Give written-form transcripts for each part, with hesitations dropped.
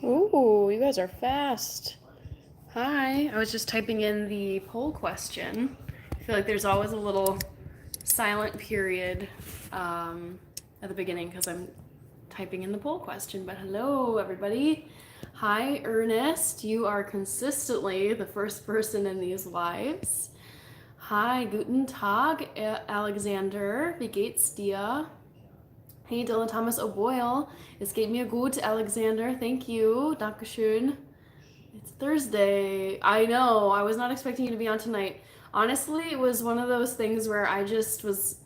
Ooh, you guys are fast. Hi, I was just typing in the poll question. I feel like there's always a little silent period at the beginning because I'm typing in the poll question. But hello, everybody. Hi, Ernest. You are consistently the first person in these lives. Hi, guten Tag, Alexander. Wie geht's dir? Hey, Dylan Thomas O'Boyle. Es geht mir gut, Alexander. Thank you. Dankeschön. It's Thursday. I know. I was not expecting you to be on tonight. Honestly, it was one of those things where I just was,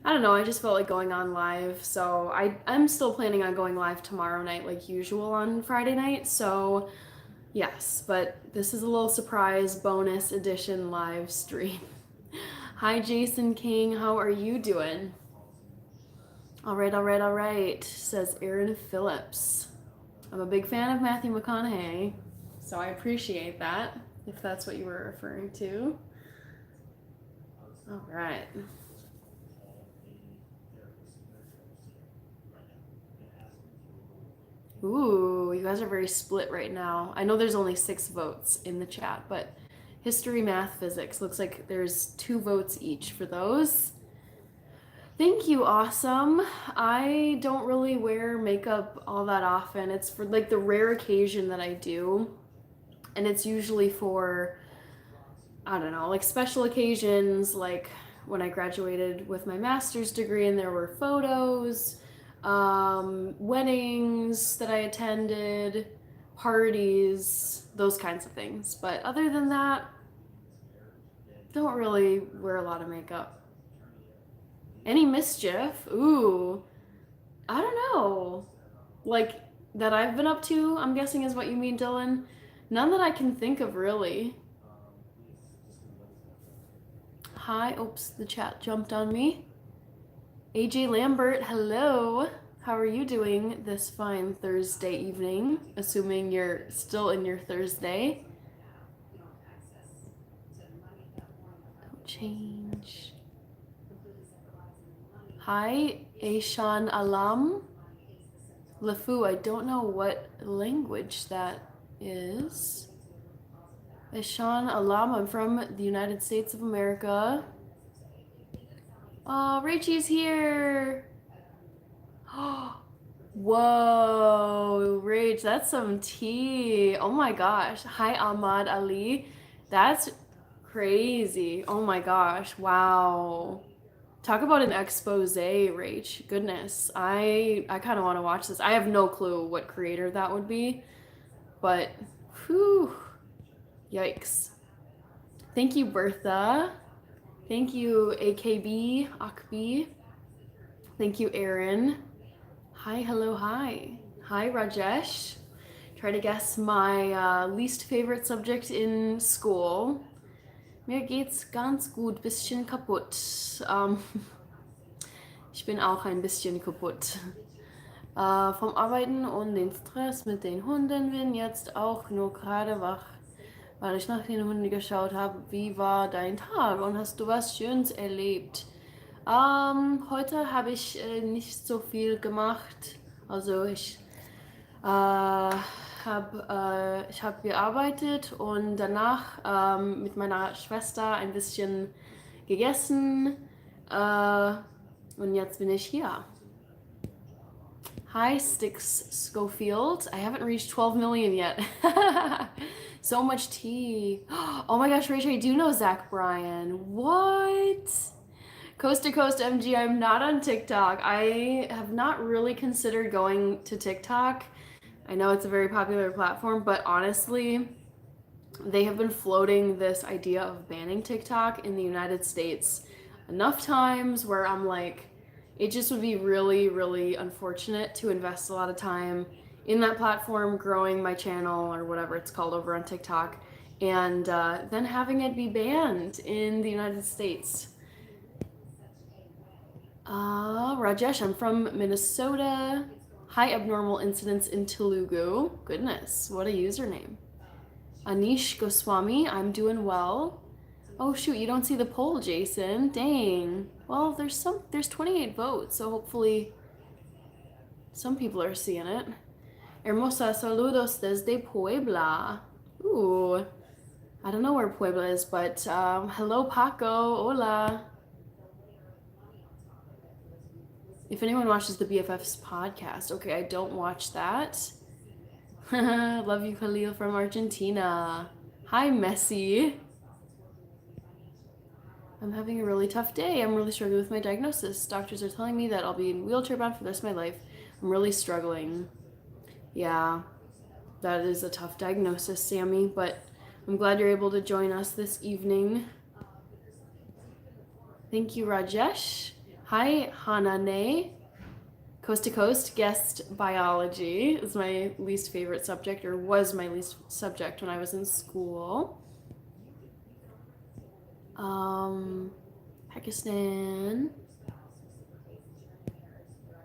I don't know, I just felt like going on live. So I'm still planning on going live tomorrow night like usual on Friday night. So yes, but this is a little surprise bonus edition live stream. Hi, Jason King. How are you doing? All right, says Aaron Phillips. I'm a big fan of Matthew McConaughey, so I appreciate that, if that's what you were referring to. All right. Ooh, you guys are very split right now. I know there's only 6 votes in the chat, but history, math, physics, looks like there's 2 votes each for those. Thank you, awesome. I don't really wear makeup all that often. It's for like the rare occasion that I do. And it's usually for, I don't know, like special occasions, like when I graduated with my master's degree and there were photos, weddings that I attended, parties, those kinds of things. But other than that, don't really wear a lot of makeup. Any mischief? Ooh, I don't know. Like, that I've been up to, I'm guessing is what you mean, Dylan. None that I can think of, really. Hi, oops, the chat jumped on me. AJ Lambert, hello. How are you doing this fine Thursday evening? Assuming you're still in your Thursday. Don't change. Hi, Aishan Alam. LeFou, I don't know what language that is. Aishan Alam, I'm from the United States of America. Oh, Rachel's here. Whoa, Rach, that's some tea. Oh my gosh. Hi, Ahmad Ali. That's crazy. Oh my gosh. Wow. Talk about an expose, Rach. Goodness. I kind of want to watch this. I have no clue what creator that would be, but whew. Yikes. Thank you, Bertha. Thank you, AKB, Akbi. Thank you, Aaron. Hi, hello, hi. Hi, Rajesh. Try to guess my least favorite subject in school. Mir geht's ganz gut, bisschen kaputt. Ich bin auch ein bisschen kaputt. Vom Arbeiten und den Stress mit den Hunden bin jetzt auch nur gerade wach, weil ich nach den Hunden geschaut habe. Wie war dein Tag und hast du was Schönes erlebt? Heute habe ich nicht so viel gemacht. Also ich hab gearbeitet und danach mit meiner Schwester ein bisschen gegessen. Und jetzt bin ich hier. Hi, Sticks Schofield. I haven't reached 12 million yet. So much tea. Oh my gosh, Rachel, I do know Zach Bryan. What? Coast to Coast MG, I'm not on TikTok. I have not really considered going to TikTok. I know it's a very popular platform, but honestly, they have been floating this idea of banning TikTok in the United States enough times where I'm like, it just would be really, really unfortunate to invest a lot of time in that platform, growing my channel or whatever it's called over on TikTok, and then having it be banned in the United States. Rajesh, I'm from Minnesota. High abnormal incidents in Telugu. Goodness, what a username. Anish Goswami, I'm doing well. Oh shoot, you don't see the poll, Jason. Dang. Well, there's 28 votes, so hopefully some people are seeing it. Hermosa, saludos desde Puebla. Ooh, I don't know where Puebla is, but hello, Paco. Hola. If anyone watches the BFFs podcast, okay, I don't watch that. Love you, Khalil from Argentina. Hi, Messi. I'm having a really tough day. I'm really struggling with my diagnosis. Doctors are telling me that I'll be in wheelchair bound for the rest of my life. I'm really struggling. Yeah, that is a tough diagnosis, Sammy, but I'm glad you're able to join us this evening. Thank you, Rajesh. Hi, Hanane. Coast to Coast guest biology is my least favorite subject, or was my least subject when I was in school. Pakistan,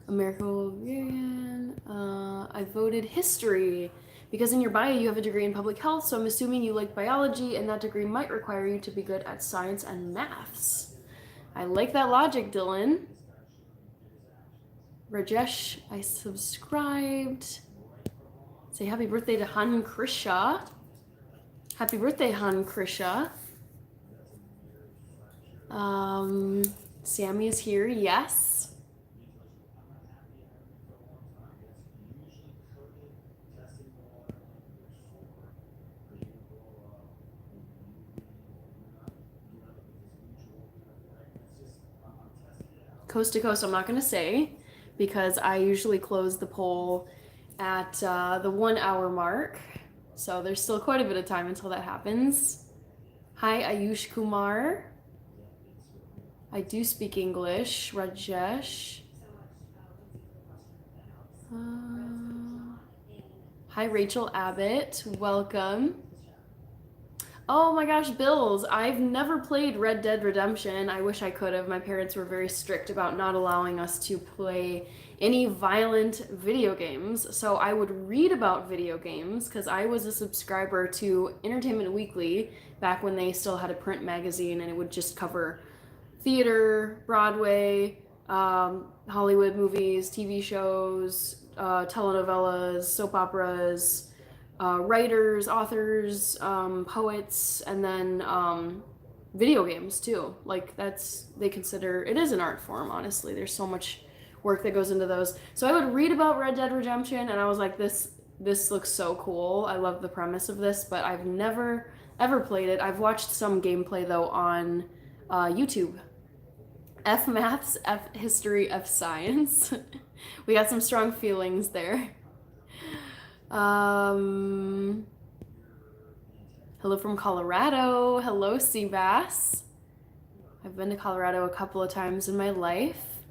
American. I voted history because in your bio you have a degree in public health, so I'm assuming you like biology, and that degree might require you to be good at science and maths. I like that logic, Dylan. Rajesh, I subscribed. Say happy birthday to Han Krisha. Happy birthday, Han Krisha. Sammy is here, yes. Coast to coast, I'm not going to say because I usually close the poll at the 1 hour mark. So there's still quite a bit of time until that happens. Hi, Ayush Kumar. I do speak English. Rajesh. Hi, Rachel Abbott. Welcome. Oh my gosh, Bills. I've never played Red Dead Redemption. I wish I could have. My parents were very strict about not allowing us to play any violent video games. So I would read about video games because I was a subscriber to Entertainment Weekly back when they still had a print magazine, and it would just cover theater, Broadway, Hollywood movies, TV shows, telenovelas, soap operas, writers, authors, poets, and then video games too. Like they consider it is an art form. Honestly, there's so much work that goes into those. So I would read about Red Dead Redemption, and I was like, this looks so cool. I love the premise of this, but I've never ever played it. I've watched some gameplay though on YouTube. F maths, F history, F science. We got some strong feelings there. Hello from Colorado. Hello, Seabass. I've been to Colorado a couple of times in my life.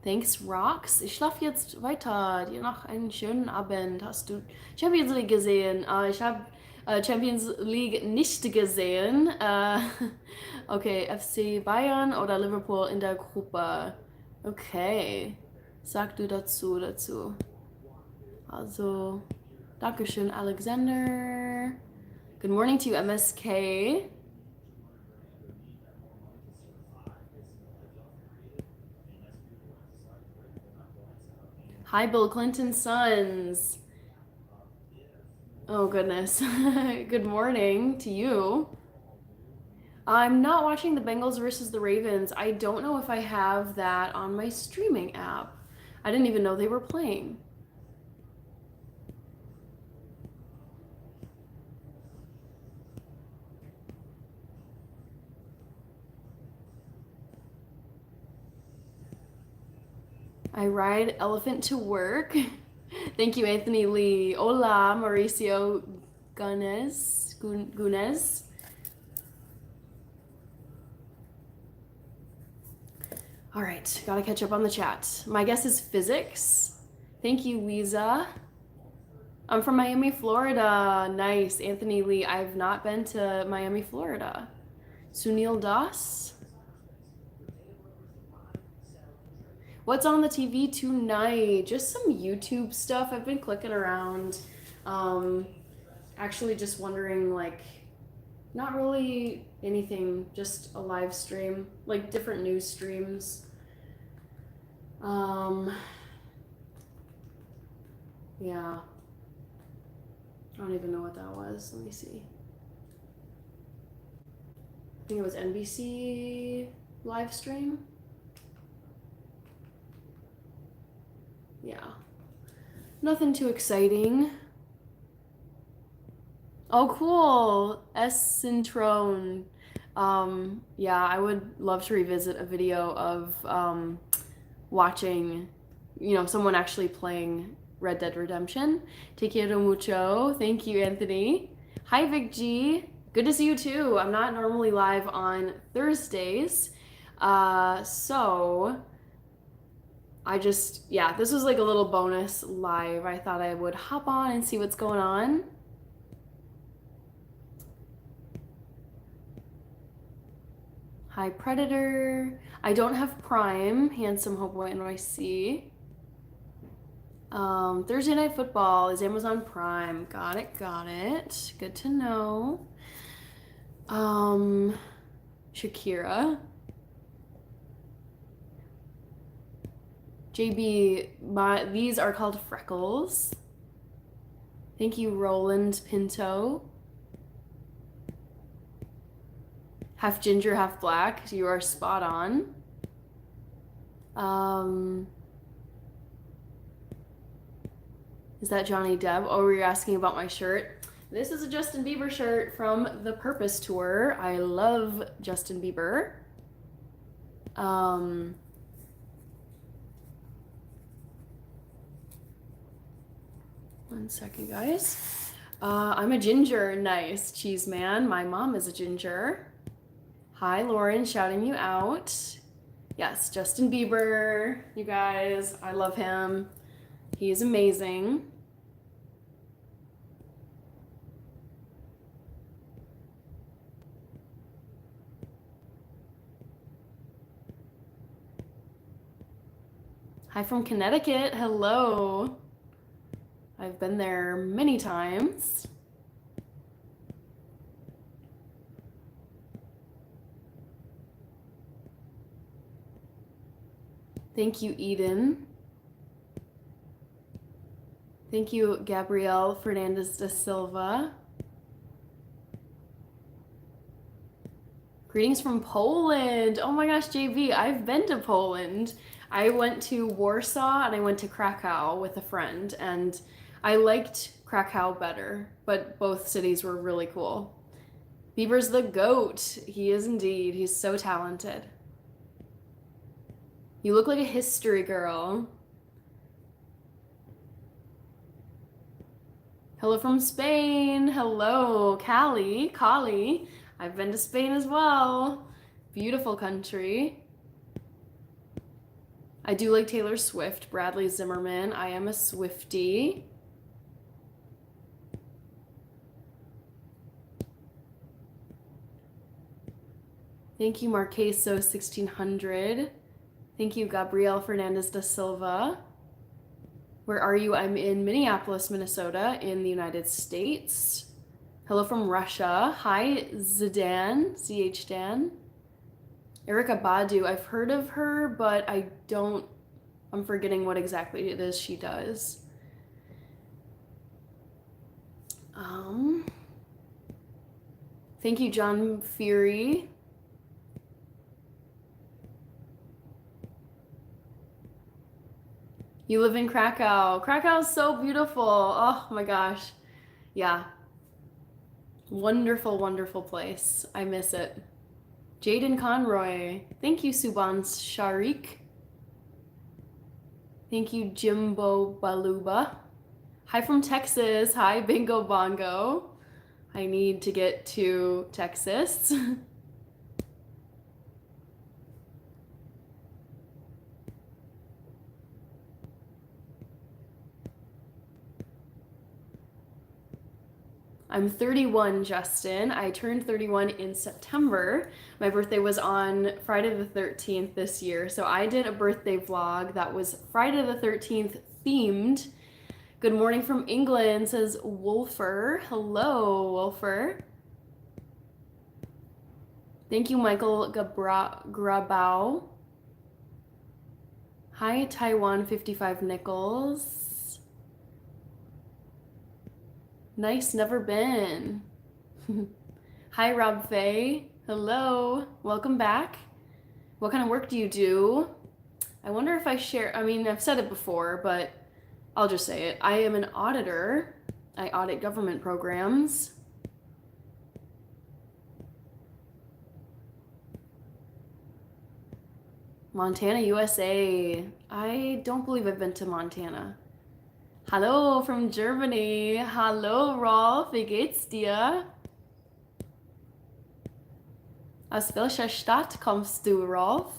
Thanks, Rox. Ich schlafe jetzt weiter. Dir noch einen schönen Abend. Hast du Champions League gesehen? Ich habe Champions League nicht gesehen. Okay, FC Bayern oder Liverpool in der Gruppe? Okay. Sag du dazu. Also, Dankeschön, Alexander. Good morning to you, MSK. Hi, Bill Clinton's sons. Oh, goodness. Good morning to you. I'm not watching the Bengals versus the Ravens. I don't know if I have that on my streaming app. I didn't even know they were playing. I ride elephant to work. Thank you, Anthony Lee. Hola, Mauricio Gunes. All right, gotta catch up on the chat. My guess is physics. Thank you, Lisa. I'm from Miami, Florida. Nice, Anthony Lee. I've not been to Miami, Florida. Sunil Das. What's on the TV tonight? Just some YouTube stuff. I've been clicking around. Actually just wondering, like, not really anything, just a live stream, like different news streams. Yeah. I don't even know what that was. Let me see. I think it was NBC live stream. Yeah. Nothing too exciting. Oh, cool. Escentrone. Yeah, I would love to revisit a video of watching, someone actually playing Red Dead Redemption. Te quiero mucho. Thank you, Anthony. Hi, Vic G. Good to see you too. I'm not normally live on Thursdays. So this was like a little bonus live. I thought I would hop on and see what's going on. Hi, Predator. I don't have Prime. Handsome Hobo NYC. Thursday Night Football is Amazon Prime. Got it. Good to know. Shakira. JB, these are called freckles. Thank you, Roland Pinto. Half ginger, half black. You are spot on. Is that Johnny Depp? Oh, were you asking about my shirt? This is a Justin Bieber shirt from the Purpose Tour. I love Justin Bieber. One second, guys. I'm a ginger. Nice. Cheese man. My mom is a ginger. Hi, Lauren, shouting you out. Yes, Justin Bieber, you guys. I love him. He is amazing. Hi from Connecticut. Hello. I've been there many times. Thank you, Eden. Thank you, Gabrielle Fernandez da Silva. Greetings from Poland. Oh my gosh, JV, I've been to Poland. I went to Warsaw and I went to Krakow with a friend, and I liked Krakow better, but both cities were really cool. Bieber's the GOAT. He is indeed. He's so talented. You look like a history girl. Hello from Spain. Hello, Cali. I've been to Spain as well. Beautiful country. I do like Taylor Swift, Bradley Zimmerman. I am a Swiftie. Thank you, Marqueso 1600. Thank you, Gabrielle Fernandez da Silva. Where are you? I'm in Minneapolis, Minnesota, in the United States. Hello from Russia. Hi, Zidane, ZH Dan. Erica Badu, I've heard of her, but I'm forgetting what exactly it is she does. Thank you, John Fury. You live in Krakow. Krakow is so beautiful. Oh my gosh. Yeah. Wonderful, wonderful place. I miss it. Jaden Conroy. Thank you, Suban Sharik. Thank you, Jimbo Baluba. Hi from Texas. Hi, Bingo Bongo. I need to get to Texas. I'm 31, Justin. I turned 31 in September. My birthday was on Friday the 13th this year. So I did a birthday vlog that was Friday the 13th themed. Good morning from England, says Wolfer. Hello, Wolfer. Thank you, Michael Grabau. Hi, Taiwan 55 Nichols. Nice, never been. Hi, Rob Faye. Hello. Welcome back. What kind of work do you do? I wonder if I share, I mean, I've said it before, but I'll just say it. I am an auditor. I audit government programs. Montana, USA. I don't believe I've been to Montana. Hallo from Germany. Hallo, Rolf. Wie geht's dir? Aus welcher Stadt kommst du, Rolf?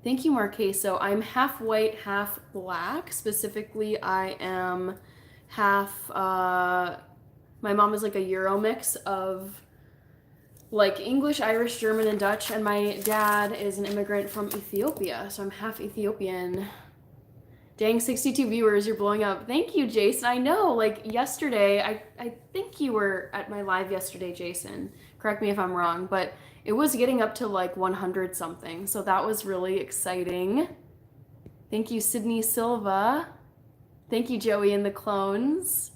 Thank you, Marqueso. I'm half white, half black. Specifically, I am half, my mom is like a Euro mix of like English, Irish, German, and Dutch, and my dad is an immigrant from Ethiopia, so I'm half Ethiopian. Dang, 62 viewers, you're blowing up. Thank you, Jason. I know, like yesterday, I think you were at my live yesterday, Jason. Correct me if I'm wrong, but it was getting up to like 100 something, so that was really exciting. Thank you, Sydney Silva. Thank you, Joey and the Clones.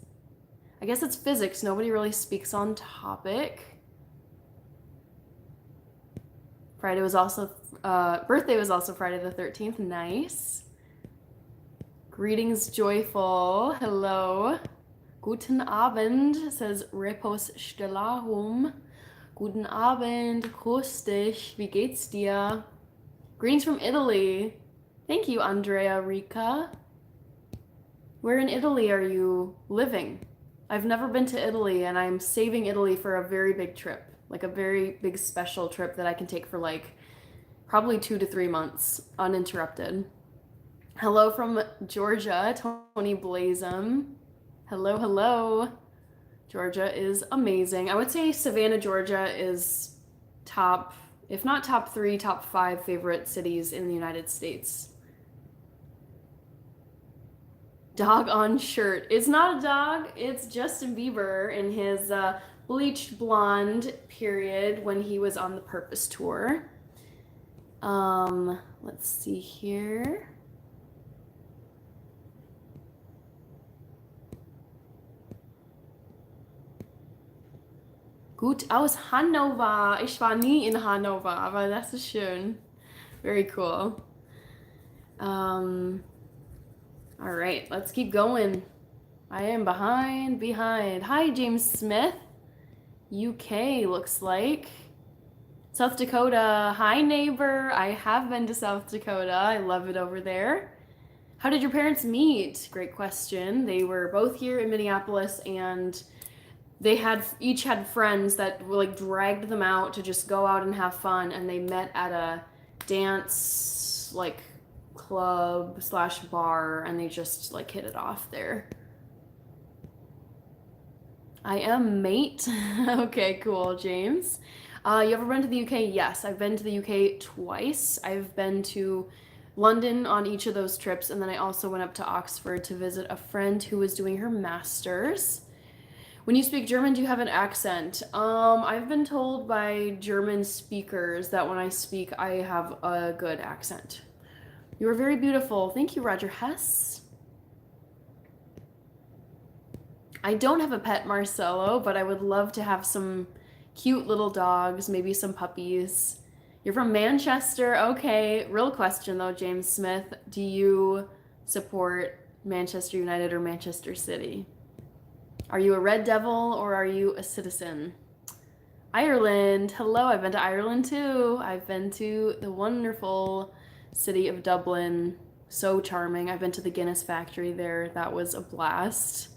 I guess it's physics. Nobody really speaks on topic. Friday was also, birthday was also Friday the 13th. Nice. Greetings, joyful. Hello. Guten Abend, says Repos Stellahum. Guten Abend, grüß dich. Wie geht's dir? Greetings from Italy. Thank you, Andrea Rica. Where in Italy are you living? I've never been to Italy, and I'm saving Italy for a very big trip, like a very big special trip that I can take for like probably 2 to 3 months uninterrupted. Hello from Georgia, Tony Blazem. Hello, hello. Georgia is amazing. I would say Savannah, Georgia is top, if not top 3, top 5 favorite cities in the United States. Dog on shirt. It's not a dog, it's Justin Bieber in his bleached blonde period when he was on the Purpose tour. Let's see here. Gut aus Hannover. Ich war nie in Hannover, aber das ist schön. Very cool. All right, let's keep going. I am behind. Hi, James Smith. UK looks like. South Dakota. Hi, neighbor. I have been to South Dakota. I love it over there. How did your parents meet? Great question. They were both here in Minneapolis, and they each had friends that like dragged them out to just go out and have fun, and they met at a dance like club / bar, and they just like hit it off there. I am mate. Okay, cool, James. You ever been to the UK? Yes, I've been to the UK twice. I've been to London on each of those trips, and then I also went up to Oxford to visit a friend who was doing her master's. When you speak German, do you have an accent? I've been told by German speakers that when I speak, I have a good accent. You are very beautiful. Thank you, Roger Hess. I don't have a pet, Marcelo, but I would love to have some cute little dogs, maybe some puppies. You're from Manchester. Okay, real question though, James Smith. Do you support Manchester United or Manchester City? Are you a Red Devil or are you a Citizen? Ireland. Hello, I've been to Ireland too. I've been to the wonderful city of Dublin. So charming. I've been to the Guinness factory there. That was a blast.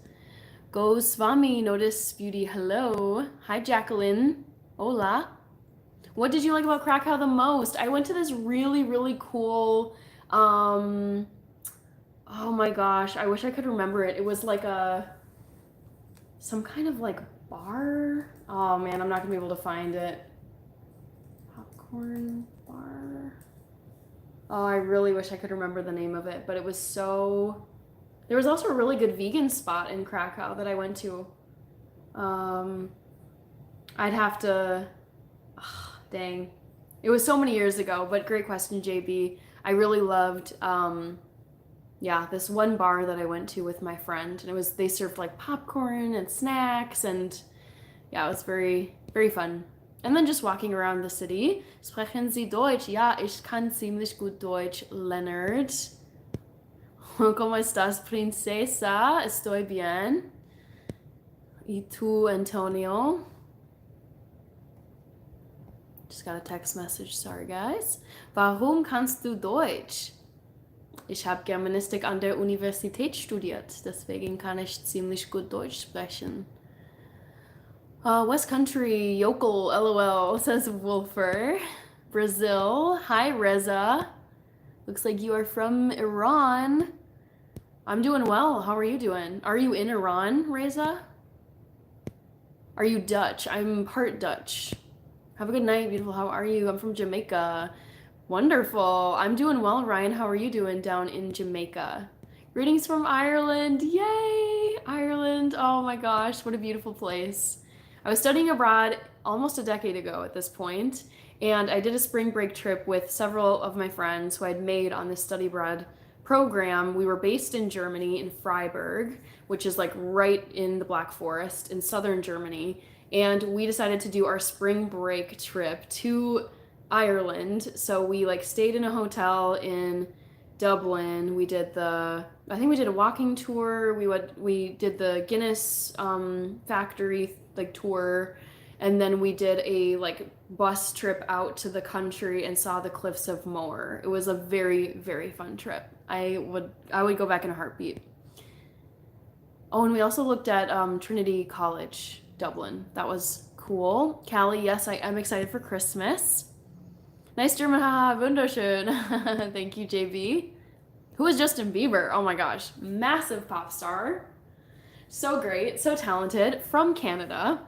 Go Swami, notice beauty. Hello. Hi, Jacqueline. Hola. What did you like about Krakow the most? I went to this really, really cool, oh my gosh, I wish I could remember it. It was like some kind of like bar. Oh man, I'm not gonna be able to find it. Popcorn bar. Oh, I really wish I could remember the name of it, but it was so... There was also a really good vegan spot in Krakow that I went to. I'd have to... Oh, dang. It was so many years ago, but great question, JB. I really loved yeah, this one bar that I went to with my friend, and they served like popcorn and snacks, and yeah, it was very, very fun. And then just walking around the city. Sprechen Sie Deutsch? Ja, ich kann ziemlich gut Deutsch, Leonard. ¿Cómo estás, princesa? Estoy bien. ¿Y tú, Antonio? Just got a text message, sorry guys. Warum kannst du Deutsch? Ich habe Germanistik an der Universität studiert, deswegen kann ich ziemlich gut Deutsch sprechen. West Country, yokel, lol, says Wolfer. Brazil, hi Reza. Looks like you are from Iran. I'm doing well. How are you doing? Are you in Iran, Reza? Are you Dutch? I'm part Dutch. Have a good night, beautiful. How are you? I'm from Jamaica. Wonderful. I'm doing well, Ryan. How are you doing down in Jamaica? Greetings from Ireland. Yay! Ireland. Oh my gosh, what a beautiful place. I was studying abroad almost a decade ago at this point, and I did a spring break trip with several of my friends who I'd made on this study abroad program. We were based in Germany, in Freiburg, which is like right in the Black Forest in southern Germany. And we decided to do our spring break trip to Ireland. So we like stayed in a hotel in Dublin. I think we did a walking tour. We did the Guinness factory like tour, and then we did a like bus trip out to the country and saw the cliffs of Moher. It was a very, very fun trip. I would go back in a heartbeat. Oh, and we also looked at Trinity College, Dublin. That was cool. Callie, yes, I am excited for Christmas. Nice German, haha, wunderschön. Thank you, JB. Who is Justin Bieber? Oh my gosh, massive pop star. So great, so talented, from Canada.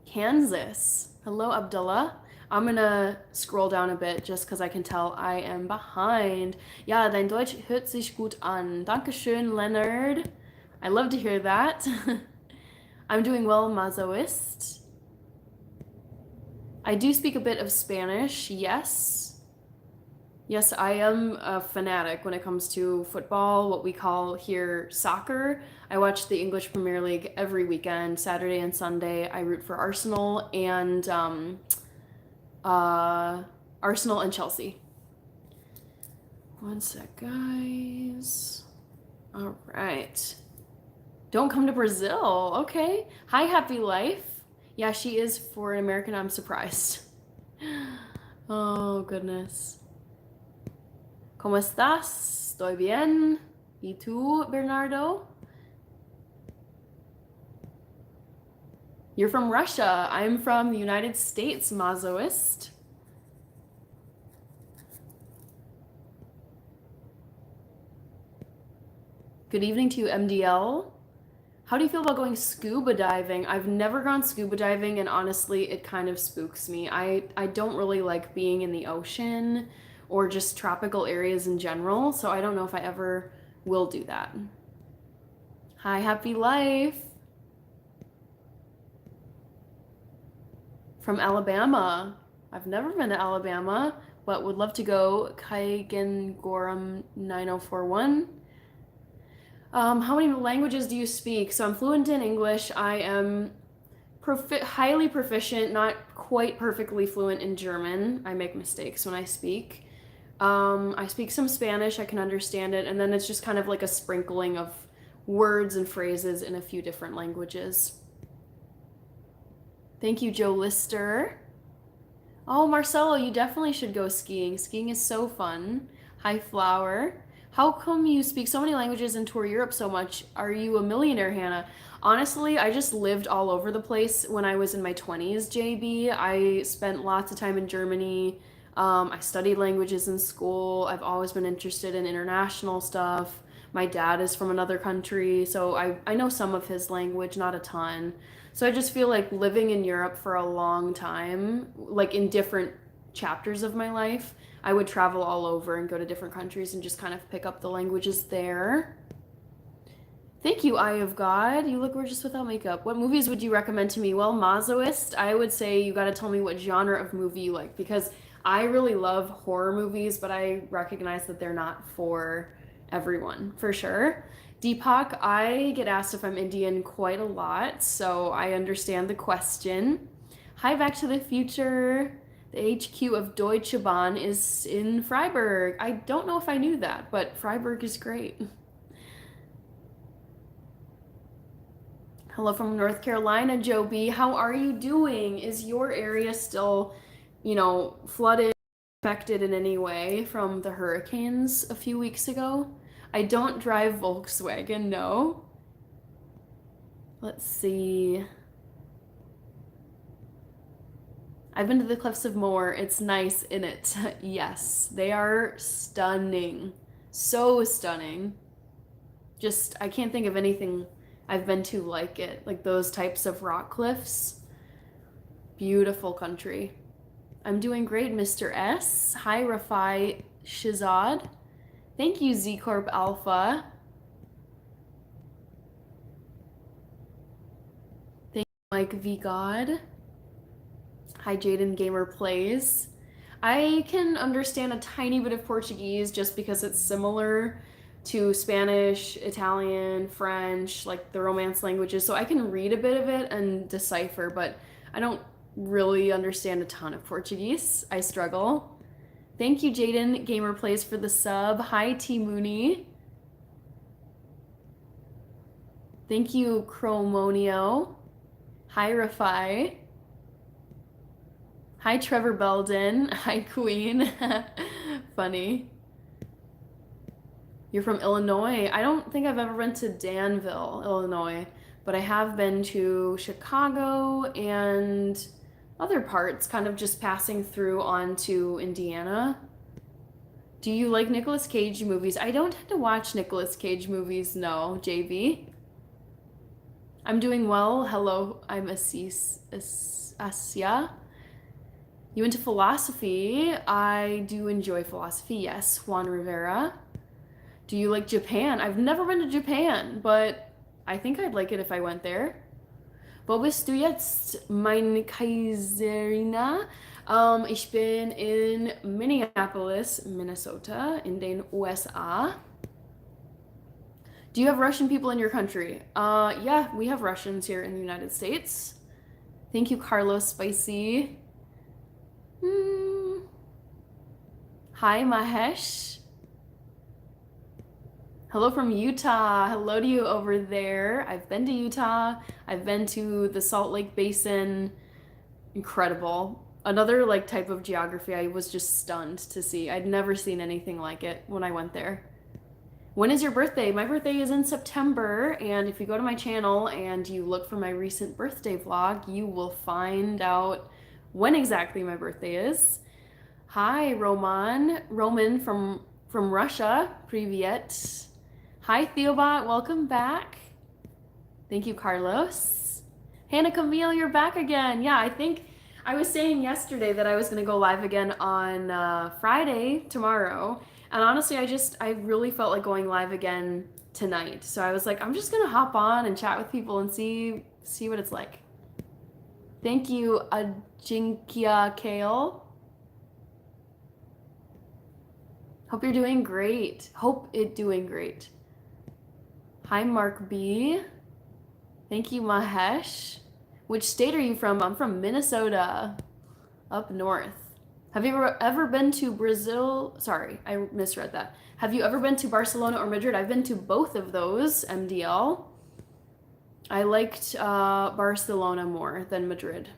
Kansas. Hello, Abdullah. I'm gonna scroll down a bit just because I can tell I am behind. Ja, dein Deutsch hört sich gut an. Dankeschön, Leonard. I love to hear that. I'm doing well, Mazoist. I do speak a bit of Spanish, yes. Yes, I am a fanatic when it comes to football, what we call here soccer. I watch the English Premier League every weekend, Saturday and Sunday. I root for Arsenal and Chelsea. One sec, guys. All right. Don't come to Brazil. Okay. Hi, Happy Life. Yeah, she is for an American. I'm surprised. Oh, goodness. ¿Cómo estás? Estoy bien. ¿Y tú, Bernardo? You're from Russia. I'm from the United States, Mazoist. Good evening to you, MDL. How do you feel about going scuba diving? I've never gone scuba diving, and honestly, it kind of spooks me. I don't really like being in the ocean or just tropical areas in general, so I don't know if I ever will do that. Hi, Happy Life. From Alabama. I've never been to Alabama, but would love to go. Kaigen Gorum 9041. How many languages do you speak? So I'm fluent in English. I am highly proficient, not quite perfectly fluent in German. I make mistakes when I speak. I speak some Spanish. I can understand it. And then it's just kind of like a sprinkling of words and phrases in a few different languages. Thank you, Joe Lister. Oh, Marcelo, you definitely should go skiing. Skiing is so fun. Hi, Flower. How come you speak so many languages and tour Europe so much? Are you a millionaire, Hannah? Honestly, I just lived all over the place when I was in my 20s, JB. I spent lots of time in Germany. I studied languages in school. I've always been interested in international stuff. My dad is from another country, so I know some of his language, not a ton. So I just feel like living in Europe for a long time, like in different chapters of my life, I would travel all over and go to different countries and just kind of pick up the languages there. Thank you, Eye of God. You look gorgeous without makeup. What movies would you recommend to me? Well, Mazoist, I would say you gotta tell me what genre of movie you like, because I really love horror movies, but I recognize that they're not for everyone, for sure. Deepak, I get asked if I'm Indian quite a lot, so I understand the question. Hi, Back to the Future. The HQ of Deutsche Bahn is in Freiburg. I don't know if I knew that, but Freiburg is great. Hello from North Carolina, Joe B. How are you doing? Is your area still, flooded, affected in any way from the hurricanes a few weeks ago? I don't drive Volkswagen, no. Let's see. I've been to the Cliffs of Moher. It's nice in it. Yes, they are stunning. So stunning. Just, I can't think of anything I've been to like it. Like those types of rock cliffs. Beautiful country. I'm doing great, Mr. S. Hi, Rafai Shizad. Thank you, Z Corp Alpha. Thank you, Mike V God. Hi, Jaden Gamer Plays. I can understand a tiny bit of Portuguese just because it's similar to Spanish, Italian, French, like the Romance languages. So I can read a bit of it and decipher, but I don't really understand a ton of Portuguese. I struggle. Thank you, Jaden Gamer Plays, for the sub. Hi, T Mooney. Thank you, Chromonio. Hi, Rafai. Hi, Trevor Belden. Hi, Queen. Funny. You're from Illinois. I don't think I've ever been to Danville, Illinois, but I have been to Chicago and other parts, kind of just passing through onto Indiana. Do you like Nicolas Cage movies? I don't tend to watch Nicolas Cage movies, no, JV. I'm doing well. Hello, I'm Asya. You into philosophy? I do enjoy philosophy, yes. Juan Rivera. Do you like Japan? I've never been to Japan, but I think I'd like it if I went there. Wo bist du jetzt, meine Kaiserina? Ich bin in Minneapolis, Minnesota, in den USA. Do you have Russian people in your country? Yeah, we have Russians here in the United States. Thank you, Carlos Spicy. Hi, Mahesh. Hello from Utah. Hello to you over there. I've been to Utah. I've been to the Salt Lake Basin. Incredible. Another like type of geography I was just stunned to see. I'd never seen anything like it when I went there. When is your birthday? My birthday is in September, and if you go to my channel and you look for my recent birthday vlog, you will find out when exactly my birthday is. Hi, Roman from Russia. Privyet. Hi, Theobot. Welcome back. Thank you, Carlos. Hannah Camille, you're back again. Yeah, I think I was saying yesterday that I was going to go live again on Friday, tomorrow. And honestly, I really felt like going live again tonight. So I was like, I'm just going to hop on and chat with people and see what it's like. Thank you, Ajinkia Kale. Hope you're doing great. Hope it doing great. Hi, Mark B. Thank you, Mahesh. Which state are you from? I'm from Minnesota, up north. Have you ever been to Brazil? Sorry, I misread that. Have you ever been to Barcelona or Madrid? I've been to both of those, MDL. I liked Barcelona more than Madrid.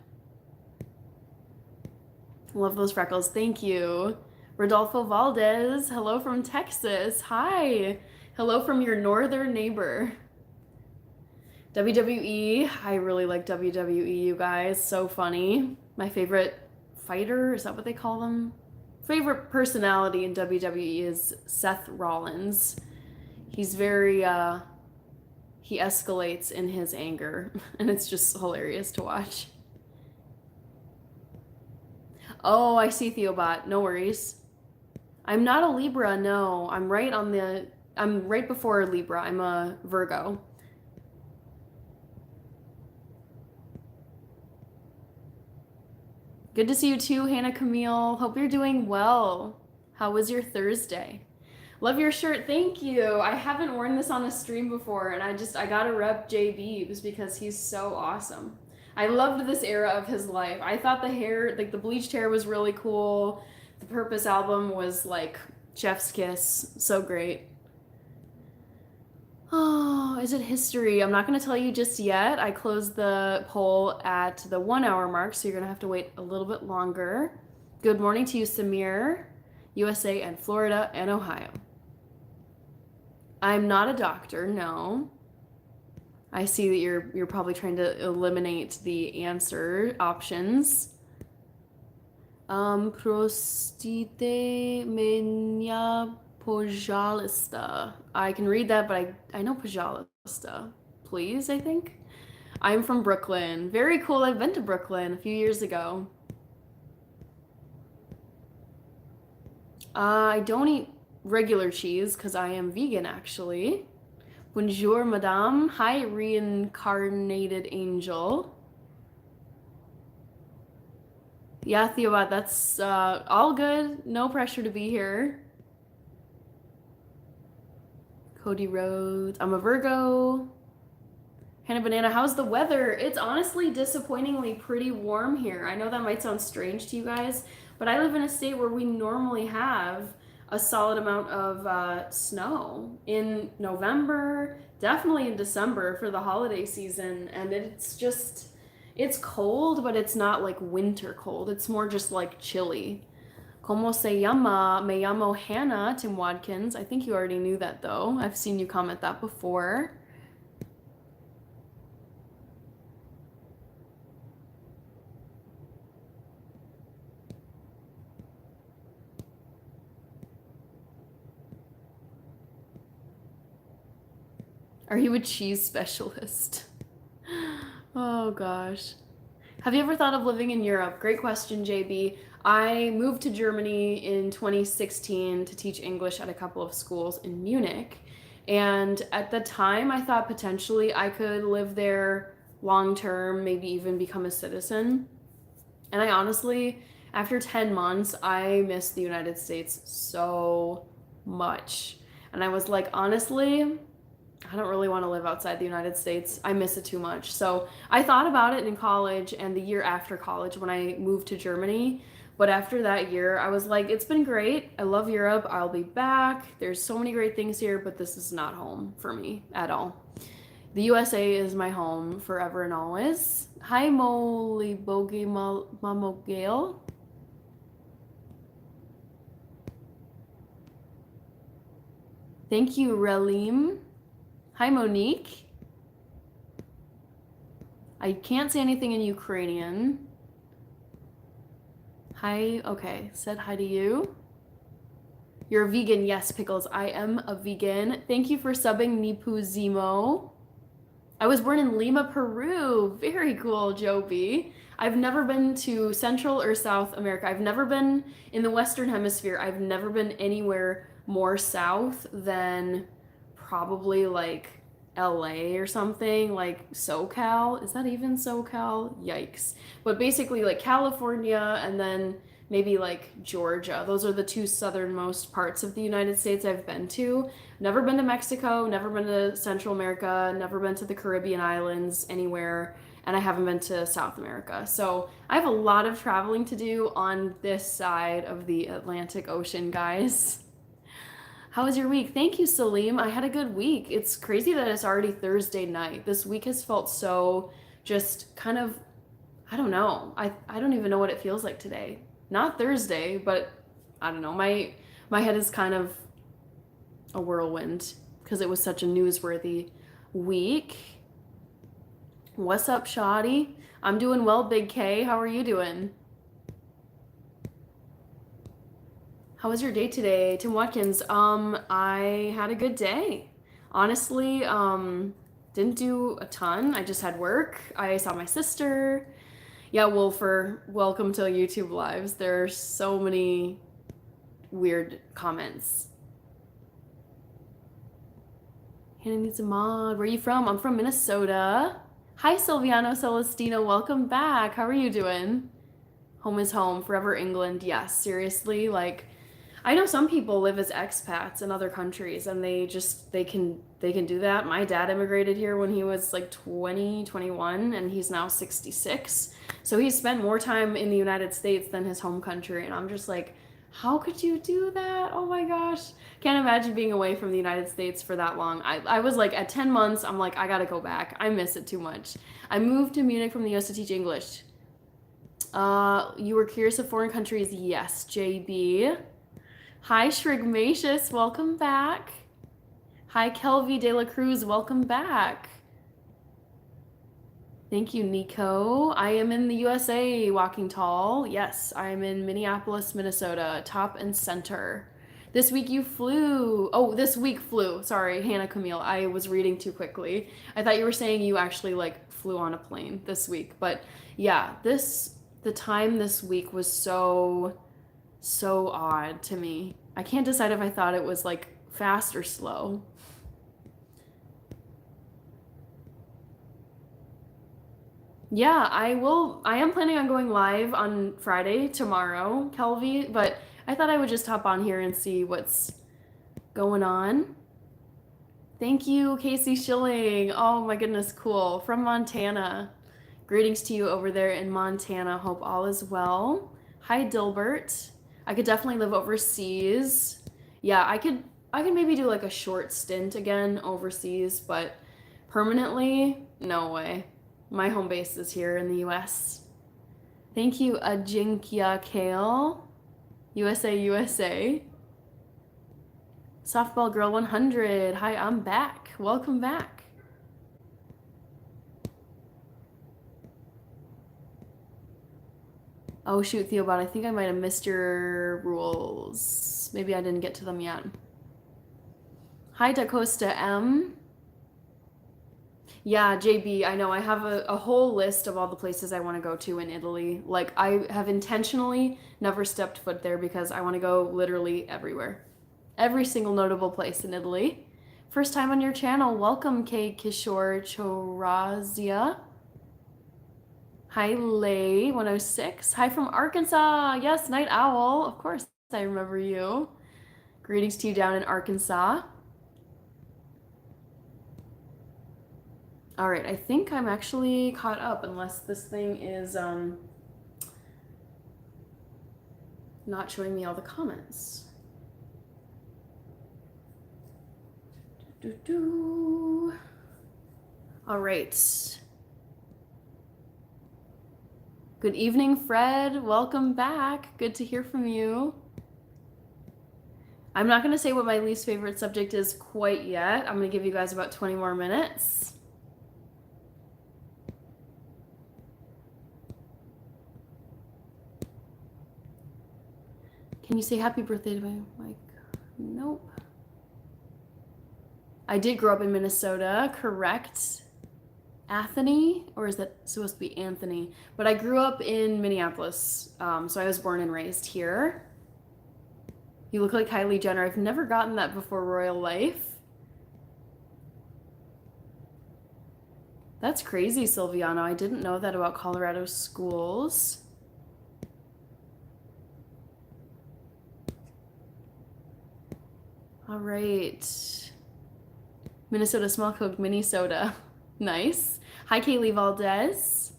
Love those freckles. Thank you. Rodolfo Valdez, hello from Texas. Hi. Hello from your northern neighbor. WWE, I really like WWE, you guys. So funny. My favorite fighter, is that what they call them? Favorite personality in WWE is Seth Rollins. He's very, he escalates in his anger, and it's just hilarious to watch. Oh, I see, Theobot. No worries. I'm not a Libra, no. I'm right before Libra. I'm a Virgo. Good to see you too, Hannah Camille. Hope you're doing well. How was your Thursday? Love your shirt. Thank you. I haven't worn this on a stream before, and I gotta rep JB because he's so awesome. I loved this era of his life. I thought the hair, like the bleached hair, was really cool. The Purpose album was like chef's kiss. So great. Oh, is it history? I'm not going to tell you just yet. I closed the poll at the 1 hour mark, so you're going to have to wait a little bit longer. Good morning to you, Samir, USA and Florida and Ohio. I'm not a doctor, no. I see that you're probably trying to eliminate the answer options. Prostite menia pojalista. I can read that, but I know pojalista. Please, I think. I'm from Brooklyn. Very cool. I've been to Brooklyn a few years ago. I don't eat regular cheese because I am vegan, actually. Bonjour, madame. Hi, reincarnated angel. Yeah, Theobot, that's all good. No pressure to be here. Cody Rhodes. I'm a Virgo. Hannah Banana, how's the weather? It's honestly disappointingly pretty warm here. I know that might sound strange to you guys, but I live in a state where we normally have a solid amount of snow in November, definitely in December for the holiday season, and it's cold, but it's not like winter cold. It's more just like chilly. Como se llama? Me llamo Hannah, Tim Watkins. I think you already knew that though. I've seen you comment that before. Are you a cheese specialist? Oh gosh. Have you ever thought of living in Europe? Great question, JB. I moved to Germany in 2016 to teach English at a couple of schools in Munich. And at the time, I thought potentially I could live there long term, maybe even become a citizen. And I honestly, after 10 months, I miss the United States so much. And I was like, honestly, I don't really want to live outside the United States. I miss it too much. So I thought about it in college and the year after college when I moved to Germany. But after that year, I was like, it's been great. I love Europe. I'll be back. There's so many great things here, but this is not home for me at all. The USA is my home forever and always. Hi, Molly Bogie Mamogale. Thank you, Relim. Hi, Monique. I can't say anything in Ukrainian. Hi, okay, said hi to you. You're a vegan, yes, Pickles. I am a vegan. Thank you for subbing, Nipu Zemo. I was born in Lima, Peru. Very cool, Joby. I've never been to Central or South America. I've never been in the Western Hemisphere. I've never been anywhere more south than probably like LA or something, like SoCal. Is that even SoCal? Yikes. But basically like California and then maybe like Georgia. Those are the two southernmost parts of the United States I've been to. Never been to Mexico, never been to Central America, never been to the Caribbean islands anywhere, and I haven't been to South America. So I have a lot of traveling to do on this side of the Atlantic Ocean, guys. How was your week? Thank you, Salim. I had a good week. It's crazy that it's already Thursday night. This week has felt so just kind of, I don't know. I don't even know what it feels like today. Not Thursday, but I don't know. My head is kind of a whirlwind because it was such a newsworthy week. What's up, Shoddy? I'm doing well, Big K. How are you doing? How was your day today, Tim Watkins? I had a good day. Honestly, didn't do a ton. I just had work. I saw my sister. Yeah, Wolfer, welcome to YouTube Lives. There are so many weird comments. Hannah needs a mod. Where are you from? I'm from Minnesota. Hi, Silviano Celestino. Welcome back. How are you doing? Home is home. Forever England. Yes, seriously. Like, I know some people live as expats in other countries and they can do that. My dad immigrated here when he was like 20, 21, and he's now 66. So he spent more time in the United States than his home country, and I'm just like, how could you do that? Oh my gosh. Can't imagine being away from the United States for that long. I was like at 10 months, I'm like, I gotta go back. I miss it too much. I moved to Munich from the US to teach English. You were curious of foreign countries? Yes, JB. Hi, Shrigmatius, welcome back. Hi, Kelvy De La Cruz, welcome back. Thank you, Nico. I am in the USA, walking tall. Yes, I am in Minneapolis, Minnesota, top and center. This week you flew. Oh, this week flew. Sorry, Hannah Camille. I was reading too quickly. I thought you were saying you actually like flew on a plane this week. But yeah, the time this week was so odd to me. I can't decide if I thought it was like fast or slow. Yeah, I am planning on going live on Friday tomorrow, Kelvy, but I thought I would just hop on here and see what's going on. Thank you, Casey Schilling. Oh my goodness, cool. From Montana. Greetings to you over there in Montana. Hope all is well. Hi, Dilbert. I could definitely live overseas. Yeah, I could maybe do like a short stint again overseas, but permanently, no way. My home base is here in the US. Thank you, Ajinkya Kale. USA, USA. Softball Girl 100. Hi, I'm back. Welcome back. Oh shoot, Theobot, I think I might have missed your rules. Maybe I didn't get to them yet. Hi, DaCosta M. Yeah, JB, I know. I have a whole list of all the places I want to go to in Italy. Like, I have intentionally never stepped foot there because I want to go literally everywhere. Every single notable place in Italy. First time on your channel. Welcome, K. Kishore Chorazia. Hi, Lay 106. Hi from Arkansas. Yes, Night Owl. Of course, I remember you. Greetings to you down in Arkansas. All right, I think I'm actually caught up unless this thing is not showing me all the comments. All right. Good evening, Fred. Welcome back. Good to hear from you. I'm not going to say what my least favorite subject is quite yet. I'm going to give you guys about 20 more minutes. Can you say happy birthday to my mic? Nope. I did grow up in Minnesota, correct? Anthony, or is that supposed to be Anthony? But I grew up in Minneapolis, so I was born and raised here. You look like Kylie Jenner. I've never gotten that before Royal Life. That's crazy, Silviano. I didn't know that about Colorado schools. All right. Minnesota Small Coke Mini Soda. Nice. Hi, Kaylee Valdez.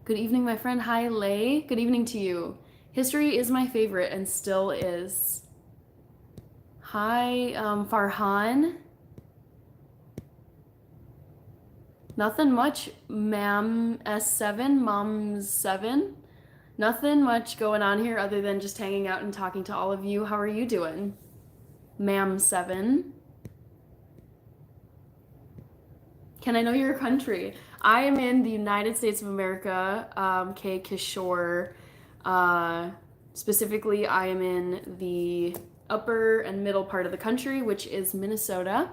Good evening, my friend. Hi, Lay. Good evening to you. History is my favorite and still is. Hi, Farhan. Nothing much, ma'am S7, mom's 7. Nothing much going on here other than just hanging out and talking to all of you. How are you doing? Ma'am 7. Can I know your country? I am in the United States of America, K. Kishore. Specifically, I am in the upper and middle part of the country, which is Minnesota.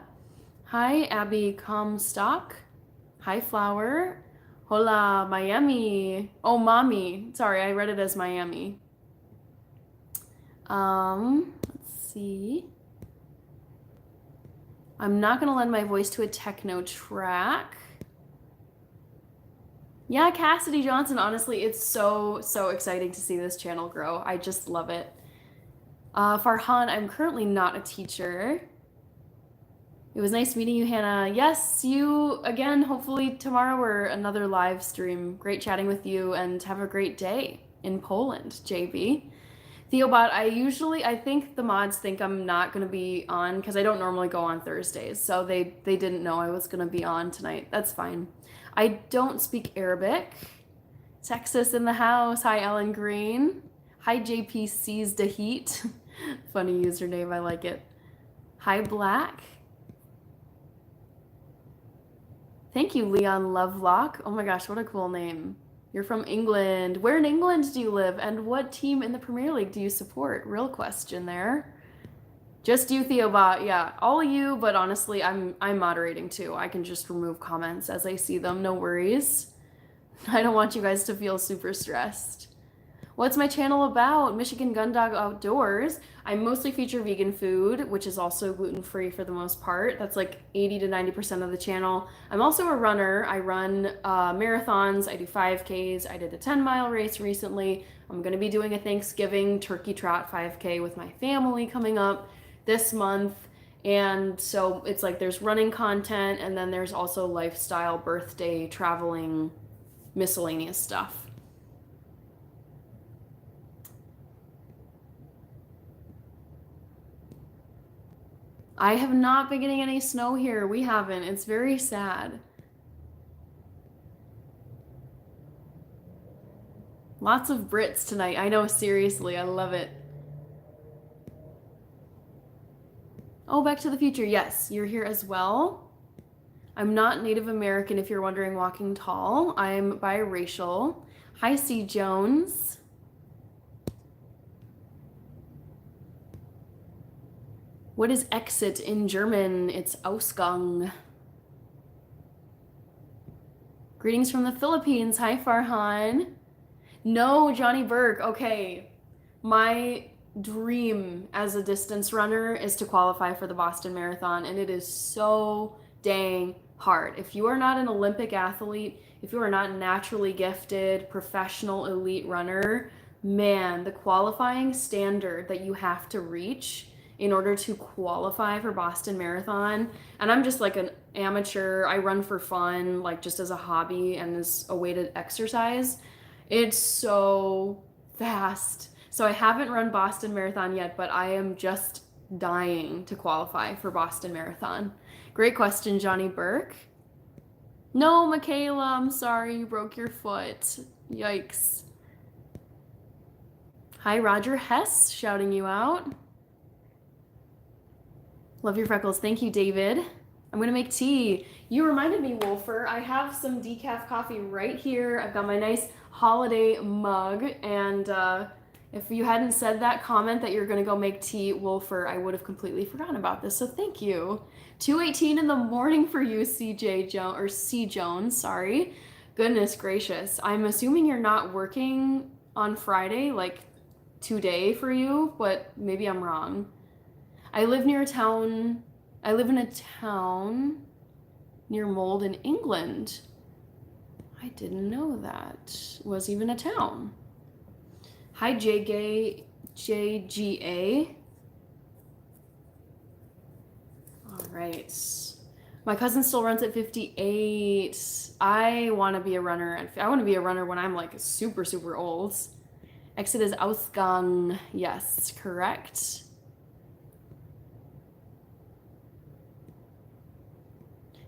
Hi, Abby Comstock. Hi, Flower. Hola, Miami. Oh, mommy. Sorry, I read it as Miami. Let's see. I'm not going to lend my voice to a techno track. Yeah, Cassidy Johnson, honestly, it's so, so exciting to see this channel grow. I just love it. Farhan, I'm currently not a teacher. It was nice meeting you, Hannah. Yes, you again, hopefully tomorrow or another live stream. Great chatting with you and have a great day in Poland, JB. Theobot, I think the mods think I'm not going to be on because I don't normally go on Thursdays. So they didn't know I was going to be on tonight. That's fine. I don't speak Arabic. Texas in the house. Hi, Ellen Green. Hi, JP Sees the Heat. Funny username. I like it. Hi, Black. Thank you, Leon Lovelock. Oh my gosh, what a cool name. You're from England. Where in England do you live? And what team in the Premier League do you support? Real question there. Just you, Theobot. Yeah, all of you, but honestly, I'm moderating too. I can just remove comments as I see them. No worries. I don't want you guys to feel super stressed. What's my channel about? Michigan Gun Dog Outdoors. I mostly feature vegan food, which is also gluten-free for the most part. That's like 80 to 90% of the channel. I'm also a runner. I run marathons. I do 5Ks. I did a 10-mile race recently. I'm going to be doing a Thanksgiving turkey trot 5K with my family coming up this month. And so it's like there's running content and then there's also lifestyle, birthday, traveling, miscellaneous stuff. I have not been getting any snow here. We haven't. It's very sad. Lots of Brits tonight. I know, seriously. I love it. Oh, Back to the Future. Yes, you're here as well. I'm not Native American if you're wondering, walking tall. I'm biracial. Hi, C. Jones. What is exit in German? It's Ausgang. Greetings from the Philippines. Hi, Farhan. No, Johnny Burke. Okay. My dream as a distance runner is to qualify for the Boston Marathon, and it is so dang hard. If you are not an Olympic athlete, if you are not naturally gifted, professional elite runner, man, the qualifying standard that you have to reach in order to qualify for Boston Marathon, and I'm just like an amateur, I run for fun, like just as a hobby and as a way to exercise. It's so fast. So I haven't run Boston Marathon yet, but I am just dying to qualify for Boston Marathon. Great question, Johnny Burke. No, Michaela, I'm sorry you broke your foot. Yikes. Hi, Roger Hess, shouting you out. Love your freckles. Thank you, David. I'm gonna make tea. You reminded me, Wolfer. I have some decaf coffee right here. I've got my nice holiday mug, and if you hadn't said that comment that you're gonna go make tea, Wolfer, I would have completely forgotten about this. So thank you. 2:18 in the morning for you, CJ Jones, or C Jones. Sorry. Goodness gracious. I'm assuming you're not working on Friday, like today for you, but maybe I'm wrong. I live in a town near Mold in England. I didn't know that was even a town. Hi, JGA. All right. My cousin still runs at 58. I want to be a runner. I want to be a runner when I'm like super, super old. Exit is Ausgang. Yes, correct.